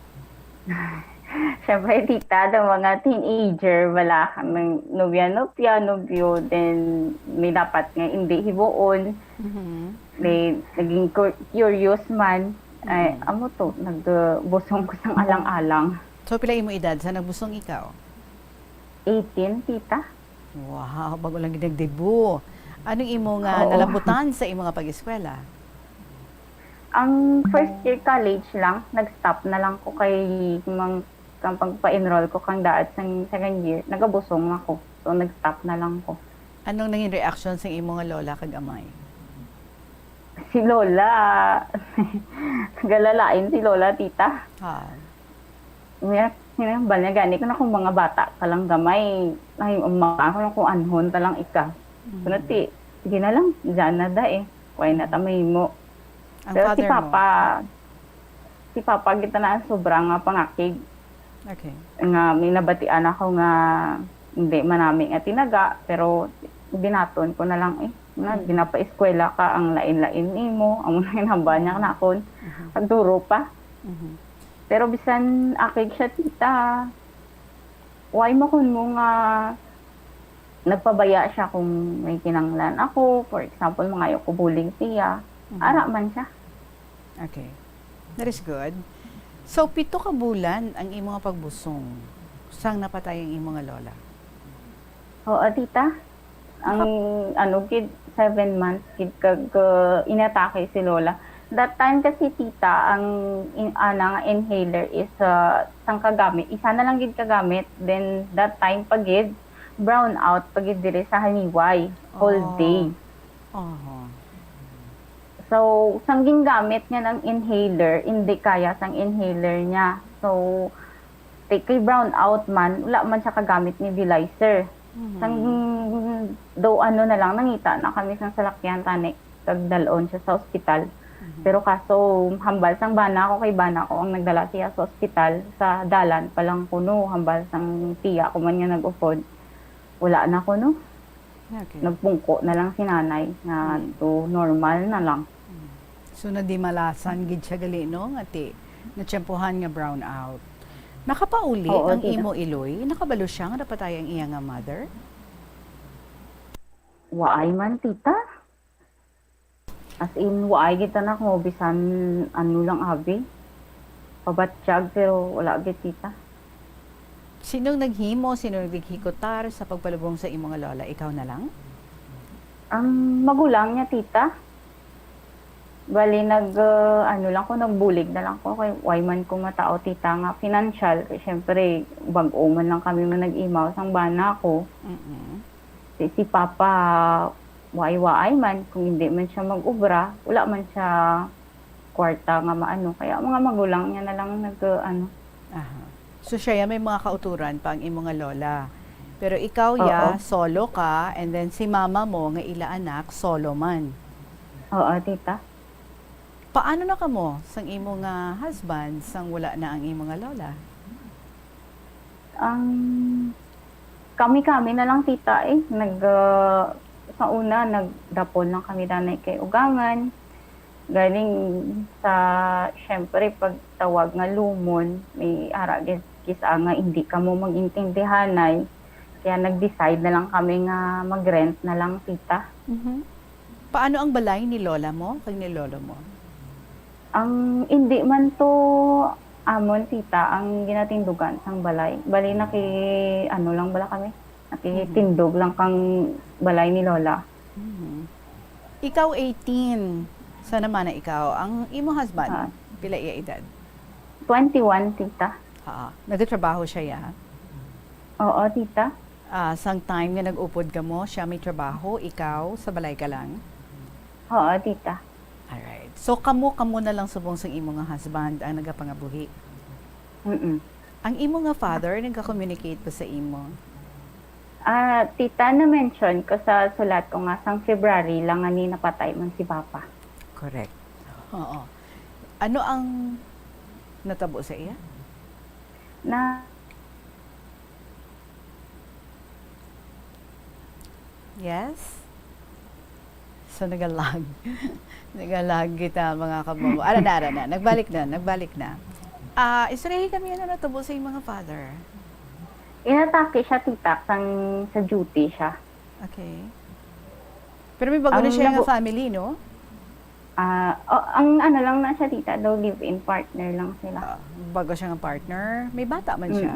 Siyempre, tita, ng mga teenager, wala kang nobyo, then may dapat nga hindi hibuon. May naging curious man. Ay, amo to, nagbusong ko sang alang-alang. So pila imo edad sa nagbusong ikaw? 18, tita. Wow, bago lang ginagdebo. Anong imo nga nalambutan sa imo nga pag-eskwela? Ang first year college lang, nag-stop na lang ko kay kang pagpa-enroll ko kang daat sa second year, nagabusong ako. So nag-stop na lang ko. Anong naging reaction sa imo nga lola kag amay? Si lola, galalain si lola, tita. Bal niya gani ko na kung mga bata ka lang gamay, ay umaka ko lang kung anhon ta lang ika. So nati, sige na lang, dyan na da Why na tamay mo. Pero si Papa kita na sobrang nga pangakig. Okay. Nga may nabatian ako nga hindi manaming nga tinaga, pero binaton ko na lang ginapa-eskwela ka ang lain-lain nimo, ang mga hinaba niya kanakon, pagduro pa. Pero bisan akig siya tita, why mo kun mo nga nagpabaya siya kung may kinanglan ako, for example, mga ayoko buling siya, ara man siya. Okay. That is good. So, 7 ka bulan ang imo nga pagbusong. Sang napatay ang imo nga lola? Oo, tita. Ang 7 months kid kag inatake si lola. That time kasi tita, ang inhaler is sang kagamit. Isa na lang gid kagamit. Then that time pagid brown out pagid dire sa haniway whole day. So, sang gingamit niya ng inhaler, hindi kaya sang inhaler niya. So, kay brown out man, wala man siya kagamit ni nebulizer. Sang na lang, nangita na kami sang salakyan tanik, kagdalon siya sa ospital. Pero kaso, hambal sang bana ko kay bana ko ang nagdala siya sa ospital, sa dalan palang kuno, hambal sang tiya ko man niya nag-upod. Wala na kuno. Okay. Nagpungko na lang si nanay na to normal na lang. So, di malasan gid siya gali, no? Ati, natsyempohan nga brown out. Nakapauli ang imo iloy? Nakabalo siya nga napatay ang iya nga mother? Waay man, tita. As in, waay kita na kung bisan ano lang abi. Pabatsyag, pero wala gid tita. Sinong naghimo, sinong naghikotar sa pagpalubong sa imong lola? Ikaw na lang? Ang magulang niya, tita. Bali, lang ko, nagbulig na lang ko kay wayman ko matao, tita, nga financial. Siyempre, bag-o man lang kami nag-imaw sang bana ko. Si Papa, waay-waay man, kung hindi man siya mag-ubra, wala man siya kwarta nga maano. Kaya mga magulang niya na lang Aha. So siya may mga kauturan pa ang imong lola. Pero ikaw ya, solo ka, and then si mama mo nga ila anak, solo man. Oo, tita. Paano na kamo sang imong husband sang wala na ang imong lola? Kami na lang, tita, sa una, nagdapon lang kami danay kay ugangan. Galing sa, syempre, pagtawag nga lumon, may kisa nga hindi ka mo magintindihanay. Kaya nag-decide na lang kami nga mag-rent na lang, tita. Paano ang balay ni lola mo, kag ni lolo mo? Hindi man to amon, tita, ang ginatindugan sang balay. Bali, lang bala kami. Nakitindog lang kang balay ni lola. Ikaw 18. Sana naman na ikaw. Ang imo husband, pila iya edad? 21, tita. Nagtatrabaho siya ya? Oo, tita. Sang time nga nag-upod ka mo, siya may trabaho, ikaw, sa balay ka lang? Oo, tita. Alright. So, kamo na lang subong sang imo nga husband ang nagapangabuhi? Ang imo nga father, nagka-communicate pa sa imo? Tita, na-mention ko sa sulat ko nga sang February lang nga ni napatay man si Papa. Correct. Oo. Ano ang natabo sa iya? Yes? So, nagalag. Nagalag kita, mga kababo. Ara na. Nagbalik na. Israeli kami natabo sa iyong mga father. Inatake siya, tita, sa duty siya. Okay. Pero may bago na siya nga family, no? Ang lang na siya, tita, daw live-in partner lang sila. Bago siya nga partner, may bata man siya.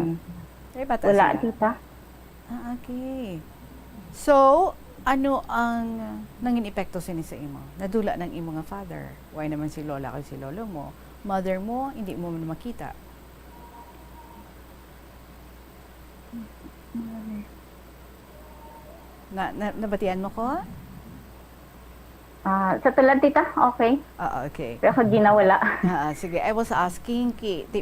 May bata Wala, sila. tita. Okay. So, ano ang nangin epekto sini sa imo? Nadula ng imo nga father. Why naman si lola kay si lolo mo? Mother mo, hindi mo man makita. Nabatian mo ko? Sa tulad, tita, okay. Okay. Pero ako ginawala. Sige, I was asking,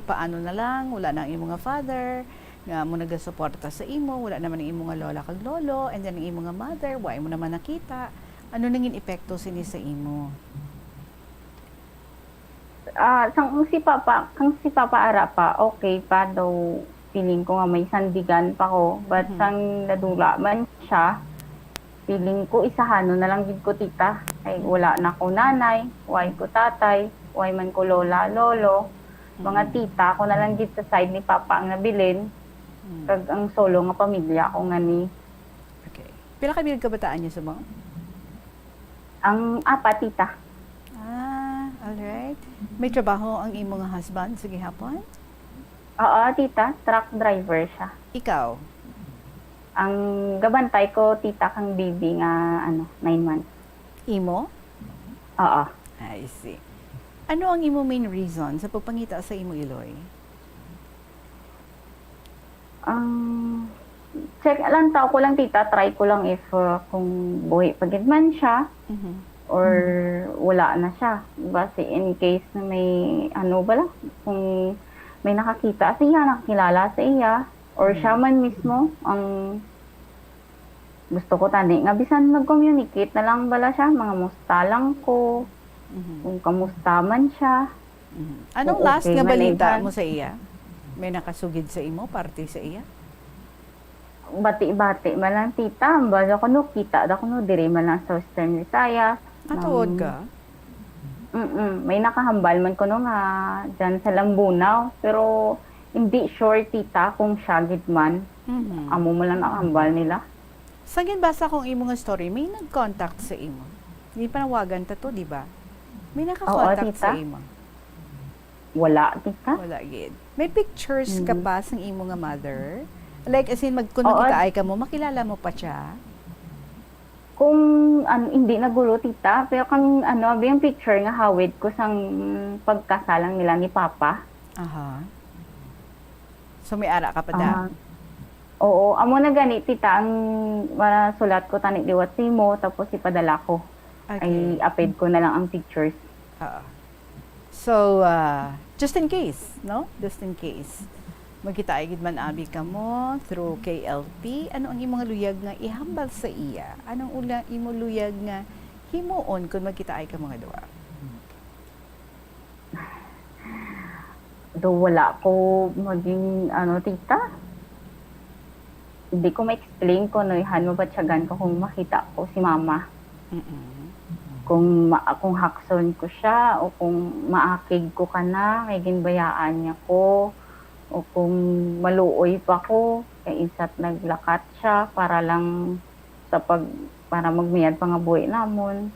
paano na lang, wala na ang imo nga father, nga mo nagasuporta sa imo, wala naman ang imo nga lola kag lolo, and then ang imo nga mother, why mo naman nakita. Ano nangin epekto sini sa imo? Kang si Papa ara pa, okay pa daw, feeling ko nga may sandigan pa ko, but sang nadula man siya, feeling ko isahano na lang gid ko, tita. Ay wala na ko nanay, why ko tatay, why man ko lola, lolo. Mga tita ko na lang gid sa side ni Papa ang nabilin. Kag ang solo nga pamilya ko nga ni. Okay. Pila ka bilang kabataan niyo sa mo? Ang apat, tita. Alright. May trabaho ang imo nga husband sa gihapon? Oo, tita, truck driver siya. Ikaw? Ang gabantay ko, tita, kang baby nga 9 months. Imo? Oo. I see. Ano ang imo main reason sa pagpangita sa imo iloy? Check lang tao ko lang, tita, try ko lang if kung buhay pagid man siya or wala na siya. Basta in case na may kung may nakakita sa iya, nakakilala sa iya, or siya man mismo ang gusto ko tani nga bisan mag-communicate na lang bala siya, mga musta lang ko, kung kamusta man siya. Anong last nga balita mo sa iya? May nakasugid sa imo, parte sa iya? Bati-bati man lang, tita. Bago ko kita da ko diri man lang sa Western Visayas. Tuod ka? May nakahambal man ko nga dyan sa Lambunaw. Pero hindi sure, tita, kung siya gid man. Amo mo lang nakahambal nila. Sa ginbasa kong imo nga story, may nag-contact sa imo. Hindi pa nawagan ta to, di ba? May nakakontact sa imo. Wala, tita. Wala gid. May pictures ka ba sa imo nga mother? Like as in magkuno Oo. kita ay ka mo, makilala mo pa siya? Kung hindi nagulo, tita, pero kung yung picture nga hawid ko sang pagkasalang nila ni Papa. Aha. So may ara ka pa da? Oo, amo na gani, tita, ang sulat ko tani liwat mo, tapos ipadala ko. Ay aped ko na lang ang pictures. So, just in case, no? Just in case. Magkita ay gid man abi ka mo through KLP. Ano ang imong luyag nga ihambal sa iya? Anong imo luyag nga himuon kung magkita ay ka mga duwa? Do wala ko maging tita. Hindi ko ma-explain ko han mo batyagan ko kung makita ko si mama. Kung hakson ko siya o kung maakig ko kana, kay ginbayaan niya ko o kung maluoy pa ko, kay isa't naglakat siya para lang para magmiyad pa nga buhay namon.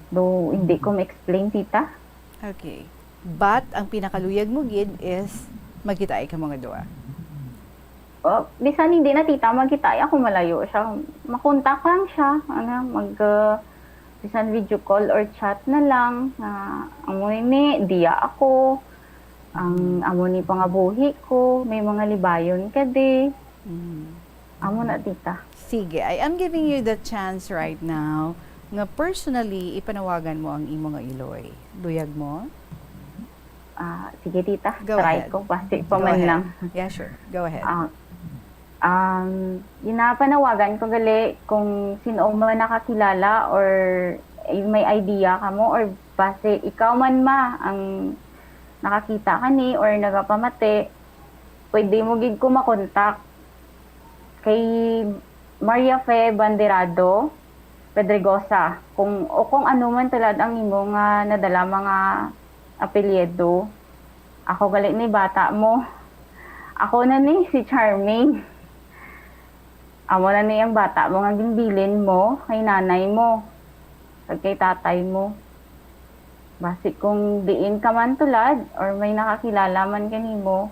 Do hindi ko ma-explain, tita. Okay. But ang pinakaluyag mo gid is magkita ay ka mga duwa. Bisan hindi na, tita, magkita ay ako malayo siya. Makontak lang siya. Bisan video call or chat na lang. Amo ni diya ako. Ang amo ni pangabuhi ko. May mga libayon ka di. Amo na, tita. Sige, I am giving you the chance right now nga personally ipanawagan mo ang imo nga iloy. Luyag mo? Sige, tita. Go Try ahead. ko. Basta pa Go man ahead. lang. Yeah, sure. Go ahead. Ginapanawagan ko gali kung sino man nakakilala or may idea ka mo or base ikaw man ang nakakita ka ni or nagapamati, pwede mo gid ko makontak kay Maria Fe Banderado Pedregosa kung ano man tulad ang imo nga nadala mga apelyido. Ako gali ni bata mo. Ako na ni si Charming. Amo na ni ang bata mo nga ginbilin mo kay nanay mo. Kay tatay mo. Basi kung diin ka man tulad or may nakakilala man kanimo,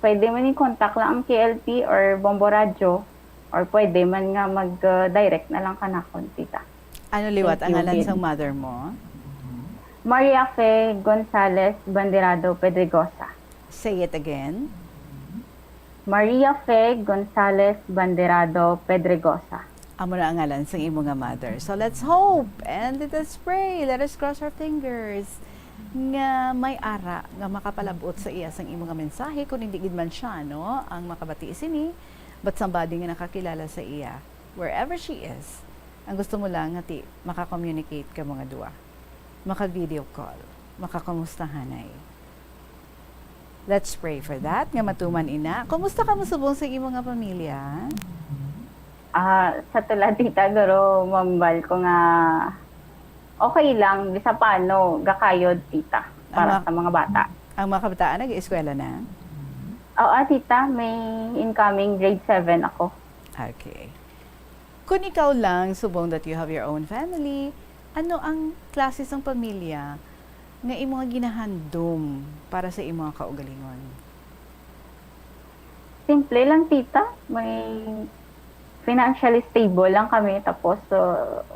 pwede man i-contact lang ang KLP or Bombo Radio or pwede man nga mag-direct na lang kanakon, tita. Ano liwat Thank ang you, ngalan Vin. sa mother mo? Maria Fe Gonzalez Banderado Pedregosa. Say it again. Maria Fe Gonzalez Banderado Pedregosa. Amo na ang ngalan sa imo nga mother. So let's hope and let us pray. Let us cross our fingers nga may ara nga makapalabot sa iya sang imo nga mensahe kung hindi gid man siya no ang makabati sini but somebody nga nakakilala sa iya wherever she is. Ang gusto mo lang nga maka-communicate ka mga duwa. Maka-video call, maka-kamustahanay. Let's pray for that nga matuman ina. Kumusta ka mo subong sa imo nga pamilya? Sa tulad, tita, garo mambal ko nga okay lang, bisa paano, gakayod, tita, para sa mga bata. Ang mga kabataan nag-eskwela na? Oo, tita, may incoming grade 7 ako. Okay. Kung ikaw lang, subong that you have your own family, ano ang klase ng pamilya nga imo nga ginahandom para sa imo nga kaugalingon? Simple lang, tita. May financially stable lang kami, tapos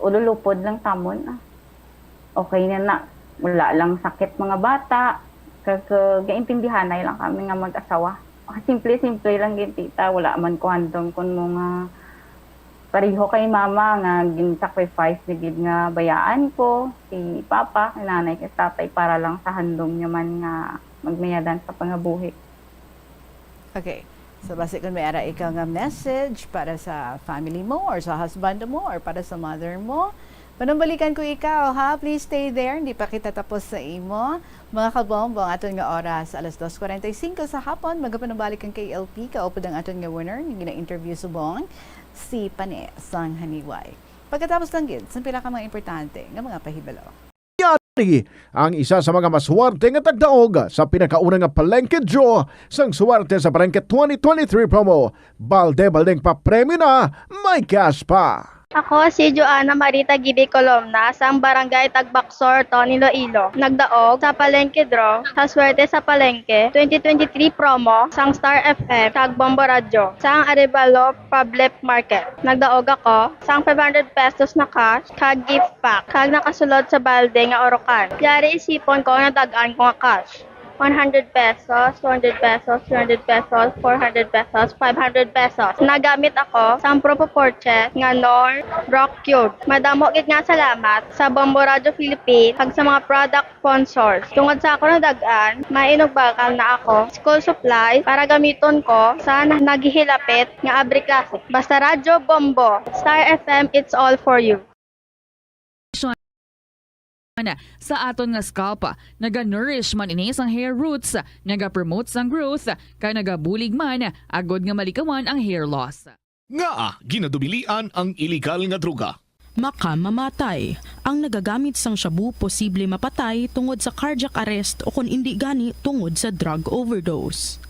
ululupod lang tamon. Okay na. Wala lang sakit mga bata. Gaintindihanay lang kami nga mag-asawa. Simple lang yun, tita. Wala man ko handom kung mga pareho kay mama nga gin-sacrifice ni gid nga bayaan ko si papa, kay nanay, kay tatay para lang sa handom niya man nga magmayadan sa pangabuhi. Okay. So, basi kung may ara ikaw nga message para sa family mo or sa husband mo or para sa mother mo, panambalikan ko ikaw, ha? Please stay there. Hindi pa kita tapos sa imo. Mga kabombong, aton nga oras, alas 2:45 sa hapon, magapanambalik ang KLP, kaupod ang aton nga winner, nga gina-interview subong, si Pane Sang Haniway. Pagkatapos lang gid, sa pila ka mga importante nga mga pahibalo. Ang isa sa mga maswerte nga tagdaog sa pinakaunang nga palengke draw sang swerte sa palengke 2023 promo. Balde-baldeng pa premyo na, may cash pa. Ako si Joanna Marita Gibi Colomna, sa barangay Tagbaksor, Tony, Iloilo. Nagdaog sa Palengke Draw, sa Swerte sa Palengke, 2023 promo, sang Star FM, kag Bombo Radio, sang Arevalo Public Market. Nagdaog ako, sang 500 pesos na cash, kag gift pack, kag nakasulod sa balde nga orokan. Yari isipon ko na dagaan ko nga cash. 100 pesos, 200 pesos, 300 pesos, 400 pesos, 500 pesos. Nagamit ako sa Propo Porche nga Nor Rock Cube. Madamo gid nga salamat sa Bombo Radio Philippines kag sa mga product sponsors. Tungod sa ako nadagaan, mainugbakan na ako school supplies para gamiton ko sa naghihilapit nga abri klase. Basta Radyo Bombo, Star FM, it's all for you. Sa aton nga scalp, naga-nourish man ini sang hair roots, naga-promote sang growth, kay nagabulig man agod nga malikawan ang hair loss. Nga ginadubilian ang illegal nga droga. Makamamatay. Ang nagagamit sang shabu posible mapatay tungod sa cardiac arrest o kung hindi gani tungod sa drug overdose.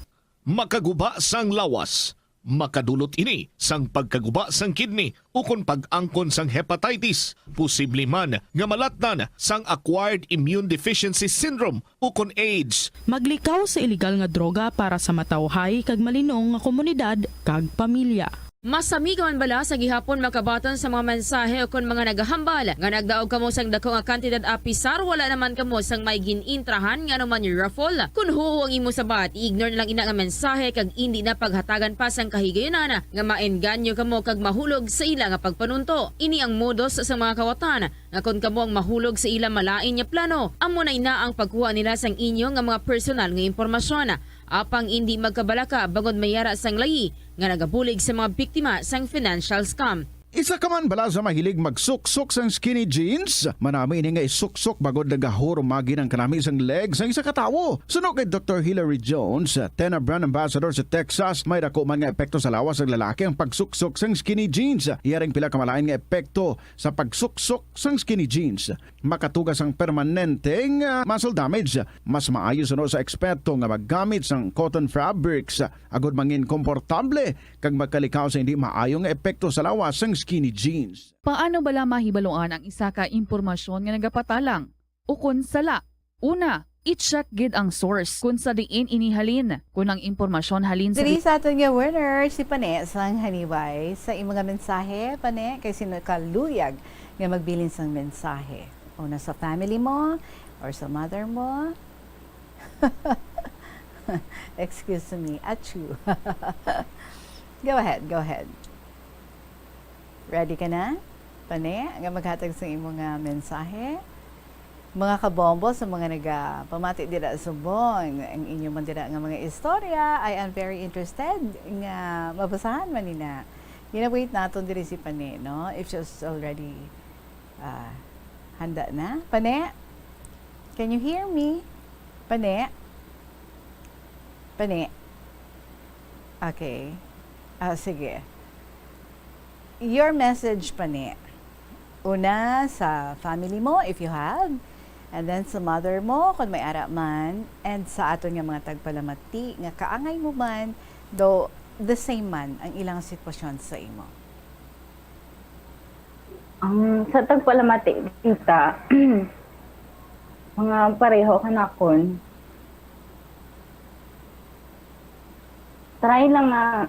Makaguba sang lawas. Makadulot ini sang pagkaguba sang kidney o kung pag-angkon sang hepatitis. Posible man nga malatnan sang acquired immune deficiency syndrome o kung AIDS. Maglikaw sa illegal nga droga para sa matawhay kag malinong nga komunidad kag pamilya. Masamigawan bala sa gihapon makabaton sa mga mensahe o kung mga nagahambal nga nagdaog kamo sang dako nga kantidad apisar wala naman kamo sang may ginintrahan nga naman yung raffle. Kung huo ang imo sabat, ignore na lang ina nga mensahe kag hindi na paghatagan pa sang kahigayonan nga maengganyo kamo kag mahulog sa ila nga pagpanunto. Ini ang modus sa mga kawatan nga kung kamo ang mahulog sa ila malain nga plano, amo na ina ang pagkuha nila sang inyo nga mga personal nga impormasyon. Apang hindi magkabalaka bangod mayara sang layi nga nagabulig sa mga biktima sang financial scam. Isa ka man bala sa mahilig magsuksok sang skinny jeans? Manami ini nga isuksok bagod nagahuro magi ng kanami sang legs ang isa katawo. Suno kay Dr. Hilary Jones, Tena Brand Ambassador sa Texas, may dako man nga epekto sa lawas ng lalaki ang pagsuksok sang skinny jeans. Iyaring pila kamalain nga epekto sa pagsuksok sang skinny jeans. Makatugas ang permanenteng muscle damage. Mas maayo suno sa eksperto nga maggamit sang cotton fabrics agod mangin komportable kag magkalikaw sa hindi maayong epekto sa lawas sang skinny jeans. Paano bala mahibaluan ang isa ka impormasyon nga nagapatalang? Ukon sala. Una, i-check gid ang source kung sa diin inihalin. Kung ang impormasyon halin sa... Diri sa aton nga winner, si Pane sang hanibay sa imong nga mensahe, Pane, kay sino kaluyag nga magbilin sang mensahe. Una sa family mo or sa mother mo. Excuse me, achu. Go ahead. Ready ka na? Pane, nga maghatag sa imong nga mensahe. Mga kabombo sa mga pamati dira sa Subong, ang inyo man dira nga mga istorya, I am very interested nga mabasahan man nina. Gina-wait naton diri si Pane, no? If she's already handa na. Pane? Can you hear me? Pane? Pane? Okay. Sige. Your message, Pane. Una, sa family mo, if you have. And then sa mother mo, kung may ara man. And sa aton nga mga tagpalamati, nga kaangay mo man, though the same man ang ilang sitwasyon sa imo. Sa tagpalamati, tita, mga pareho kanakon, try lang na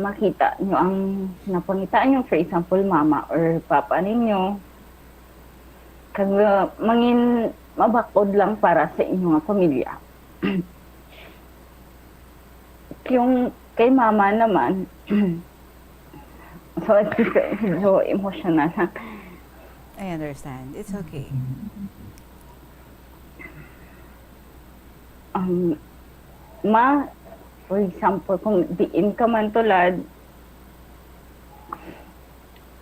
makita nyo ang napangitaan nyo, for example, mama or papa ninyo. Kag mangin mabakod lang para sa inyong pamilya. Yung kay mama naman, so emotional. I understand. It's okay. For example, kung diin ka man tulad,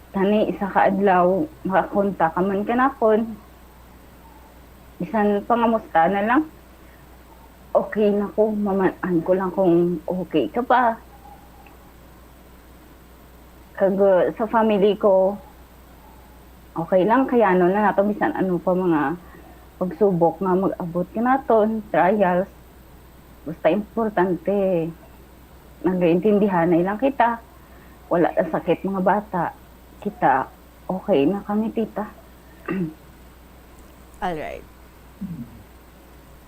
tani isa ka adlaw, makakonta ka man kanakon, bisan pangamusta na lang, okay na ko, mamaan ko lang kung okay ka pa. Kag sa family ko, okay lang, kaya ano na nato, bisan ano pa mga pagsubok nga mag-abot ka naton, trials. Basta importante, nag-iintindihan na ilang kita. Wala na sakit mga bata. Kita, Okay na kami, tita. Alright.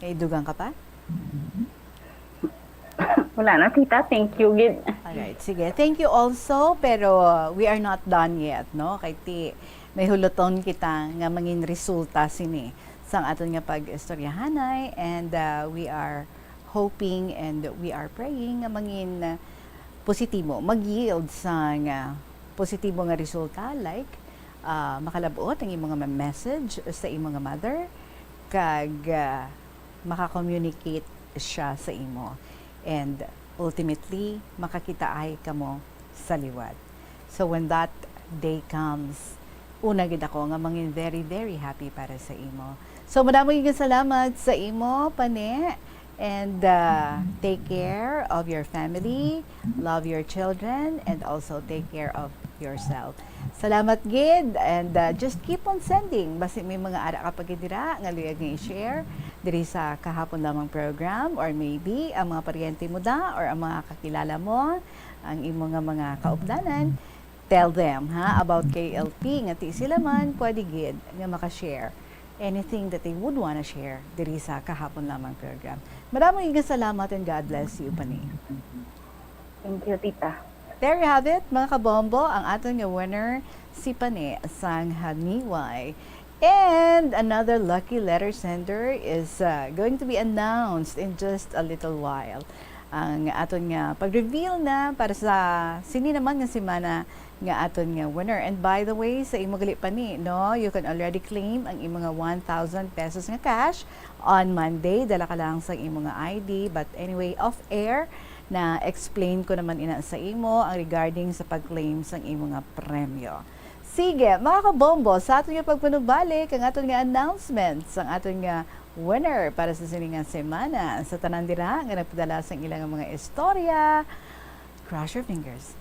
May dugang ka pa? Wala na, tita. Thank you, gid. Alright, sige. Thank you also, pero we are not done yet, no? Kay ti, may huluton kita nga mangin resulta sini sang aton nga pag-istoryahanay, and we are hoping and we are praying nga mangin positibo, mag-yield sang positibo nga resulta, like makalabot ang imong nga message sa imong nga mother, kag makakommunicate siya sa imo. And ultimately, makakita ay kamo sa liwat. So when that day comes, una gid ako nga mangin very, very happy para sa imo. So madaming salamat sa imo, Pane. And take care of your family, love your children, and also take care of yourself. Salamat gid, and just keep on sending. Basi may mga ara kapag dira nga luyag nga i-share diri sa kahapon lamang program, or maybe ang mga paryente mo da or ang mga kakilala mo, ang imo nga mga kaupdanan, tell them about KLP nga ti sila man pwede gid nga maka-share anything that they would wanna share diri sa kahapon lamang program. Maraming salamat, and God bless you, Pani. Thank you, tita. There you have it, mga kabombo, ang ating nga winner, si Pane sang Haniway. And another lucky letter sender is going to be announced in just a little while. Ang aton nga pag-reveal na para sa sini naman nga semana nga aton nga winner. And by the way, sa imo gali Pani, no, you can already claim ang imo nga 1,000 pesos nga cash on Monday. Dala ka lang sa imo nga ID. But anyway, off air, na explain ko naman ina sa imo ang regarding sa pag-claim sa imo nga premyo. Sige, mga kabombo, sa aton nga pagpanubalik, ang aton nga announcements, ang aton nga winner para sa siningang semana. Sa tanan dira nga nagpadala sa ilang mga istorya, cross your fingers.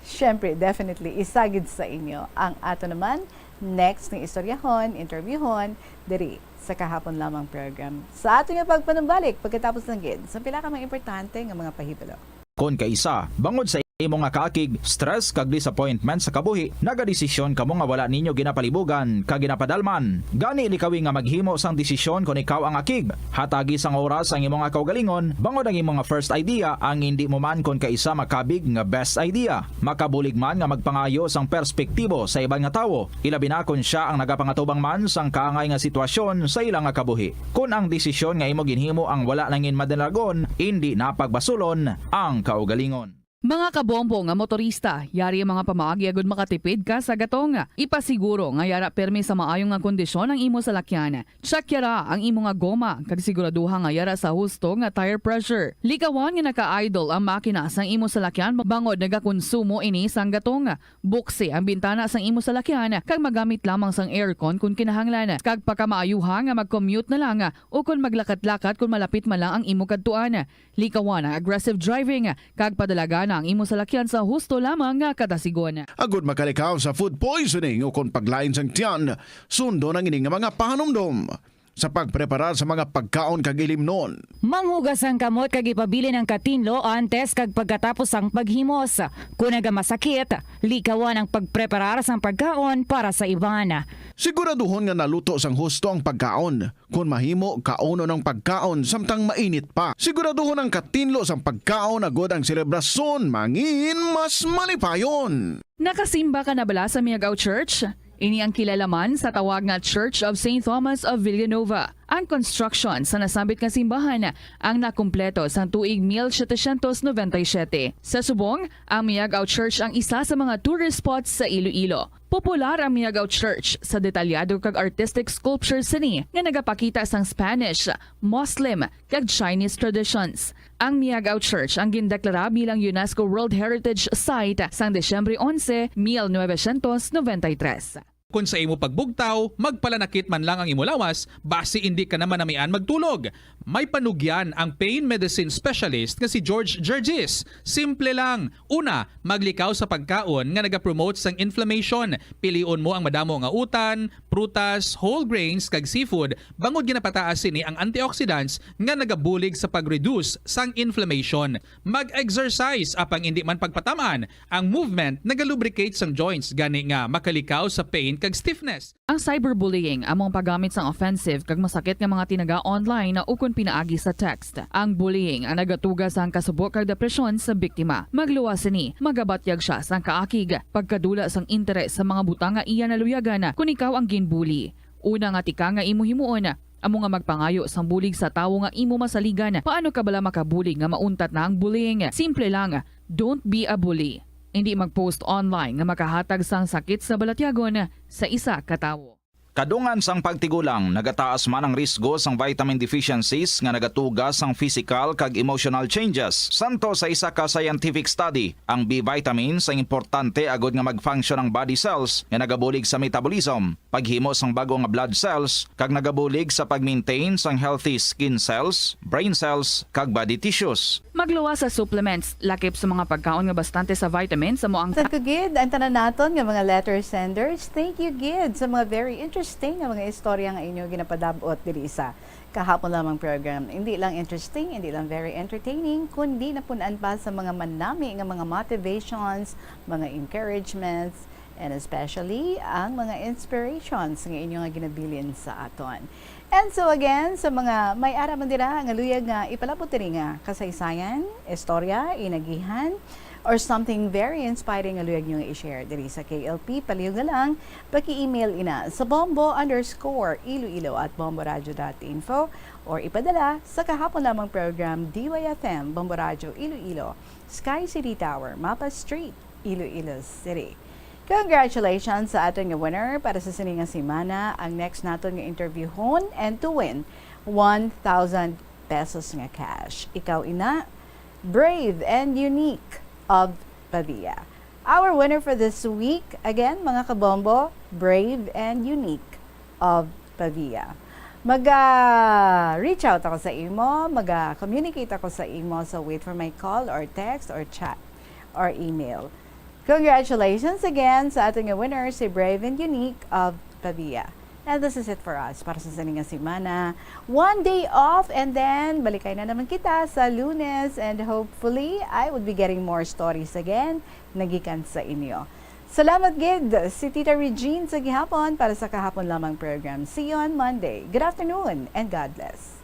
Siyempre, definitely, isagid sa inyo ang ato naman next ng istoryahon, interviewhon, diri sa kahapon lamang program. Sa ato nga pagpanubalik, pagkatapos ng gid, sa pila ka mga importante nga mga pahibalo. Kon kaisa, bangod sa imo nga kaakig, stress kag disappointment sa kabuhi, nagadesisyon kamo nga wala ninyo ginapalibugan kag ginapadalman. Gani likawi nga maghimo sang desisyon kon ikaw ang akig. Hatagi sang oras ang imong nga kaugalingon, bangod ang imong nga first idea ang hindi mo man kon kaisa makabig nga best idea. Makabulig man nga magpangayo sang perspektibo sa ibang nga tawo, ilabi na kon siya ang nagapangatubang man sang kaangay nga sitwasyon sa ilang nga kabuhi. Kun ang desisyon nga imo ginhimo ang wala nangin madalagon, hindi napagbasulon ang kaugalingon. Mga kabombo nga motorista, yari ang mga pamaagi agud makatipid ka sa gatong. Ipasiguro nga yara permi sa maayong nga kondisyon ang imo salakyan. Check yara ang imo nga goma kag siguraduha nga yara sa husto nga tire pressure. Likawan nga naka-idle ang makina sang imo salakyan bangod nagakonsumo ini sang gatong. Buksi ang bintana sang imo salakyan kag magamit lamang sang aircon kung kinahanglan. Kag pagkamaayuha nga mag-commute na lang o kung maglakat-lakat kung malapit man lang ang imo kadtuan. Likawan ang aggressive driving kag padalagan ang imo salakyan sa husto lamang nga kadasigon. Agud makalikaw sa food poisoning o kung paglain sang tiyan, sundo ng ining mga pahanumdom sa pagpreparar sa mga pagkaon kag ilimnon. Manghugas ang kamot kag ipabili ng katinlo antes kag pagkatapos ang paghimos. Kung nagamasakit, likawan ang pagpreparar sang pagkaon para sa iban. Siguraduhon nga naluto sang husto ang pagkaon. Kung mahimo, kauno ng pagkaon samtang mainit pa. Siguraduhon ang katinlo sang pagkaon agud ang selebrasyon mangin mas malipayon. Nakasimba ka na bala sa Miagaw Church? Ini ang kilalaman sa tawag nga Church of St. Thomas of Villanueva. Ang construction sa nasabit nga simbahan ang nakumpleto sa tuig 1797. Sa subong, ang Miagaw Church ang isa sa mga tourist spots sa Iloilo. Popular ang Miagaw Church sa detalyado kag artistic sculptures sini nga nagapakita sang Spanish, Muslim kag Chinese traditions. Ang Miagaw Church ang gindeklara bilang UNESCO World Heritage Site sang Desyembre 11, 1993. Kung sa imo pagbugtaw, magpalanakit man lang ang imo lawas, base hindi ka naman namian magtulog. May panugyan ang pain medicine specialist nga si George Gergis. Simple lang. Una, maglikaw sa pagkaon nga nagapromote sang inflammation. Piliun mo ang madamo nga utan, prutas, whole grains kag seafood bangod ginapataas sini ang antioxidants nga nagabulig sa pag-reduce sang inflammation. Mag-exercise apang hindi man pagpatamaan. Ang movement nagalubricate sang joints gani nga makalikaw sa pain kag stiffness. Ang cyberbullying among paggamit sang offensive kag masakit nga mga tinaga online na ukon pinaagi sa text. Ang bullying ang nagatuga sang kasubok kag depresyon sa biktima. Magluwas ni, magabatyag siya sang kaakig, pagkadula sang interes sa mga butang nga iya naluyagan kung ikaw ang ginbully. Una nga tika nga imo himuon, amo nga magpangayo sang bulig sa tawo nga imo masaligan. Paano ka bala makabulig nga mauntat na ang bullying? Simple lang, don't be a bully. Hindi mag-post online nga makahatag sang sakit sa balatyagon sa isa ka tawo. Kadungan sang pagtigulang, nagataas man ang risgo sang vitamin deficiencies nga nagatugas sang physical kag emotional changes. Santo sa isa ka scientific study, ang B vitamins ang importante agod nga mag-function ang body cells nga nagabulig sa metabolism, paghimo sang bago nga blood cells kag nagabulig sa pag-maintain sang healthy skin cells, brain cells kag body tissues. Magluwas sa supplements, lakip sa mga pagkaon nga bastante sa vitamins sa moang Thank you, Gid. Ang tanan naton nga mga letter senders. Thank you, Gid, sa mga very interesting nga mga istorya nga inyo ginapadabot diri sa kahapon lamang program. Hindi lang interesting, hindi lang very entertaining, kundi napunan pa sa mga manami nga mga motivations, mga encouragements, and especially ang mga inspirations nga inyo nga ginabilin sa aton. And so again, sa mga may araman dira nga luyag nga ipalabot diri nga kasaysayan, istorya, inagihan, or something very inspiring nga luyag nyo nga i-share diri sa KLP, palihog na lang, paki-email ina sa bombo_iloilo@bomboradio.info or ipadala sa kahapon lamang program DYFM, Bombo Radio Iloilo, Sky City Tower, Mapa Street, Iloilo City. Congratulations sa aton nga winner para sa siningang simana. Ang next naton nga interview hon and to win 1,000 pesos nga cash. Ikaw ina, brave and unique of Pavia. Our winner for this week, again mga kabombo, brave and unique of Pavia. Mag-reach out ako sa imo, mag-communicate ako sa imo, so wait for my call or text or chat or email. Congratulations again sa ating winner, si Brave and Unique of Pavia. And this is it for us para sa siningang simana. One day off and then balikay na naman kita sa Lunes and hopefully I would be getting more stories again nagikan sa inyo. Salamat gid si Tita Regine sa gihapon para sa kahapon lamang program. See you on Monday. Good afternoon and God bless.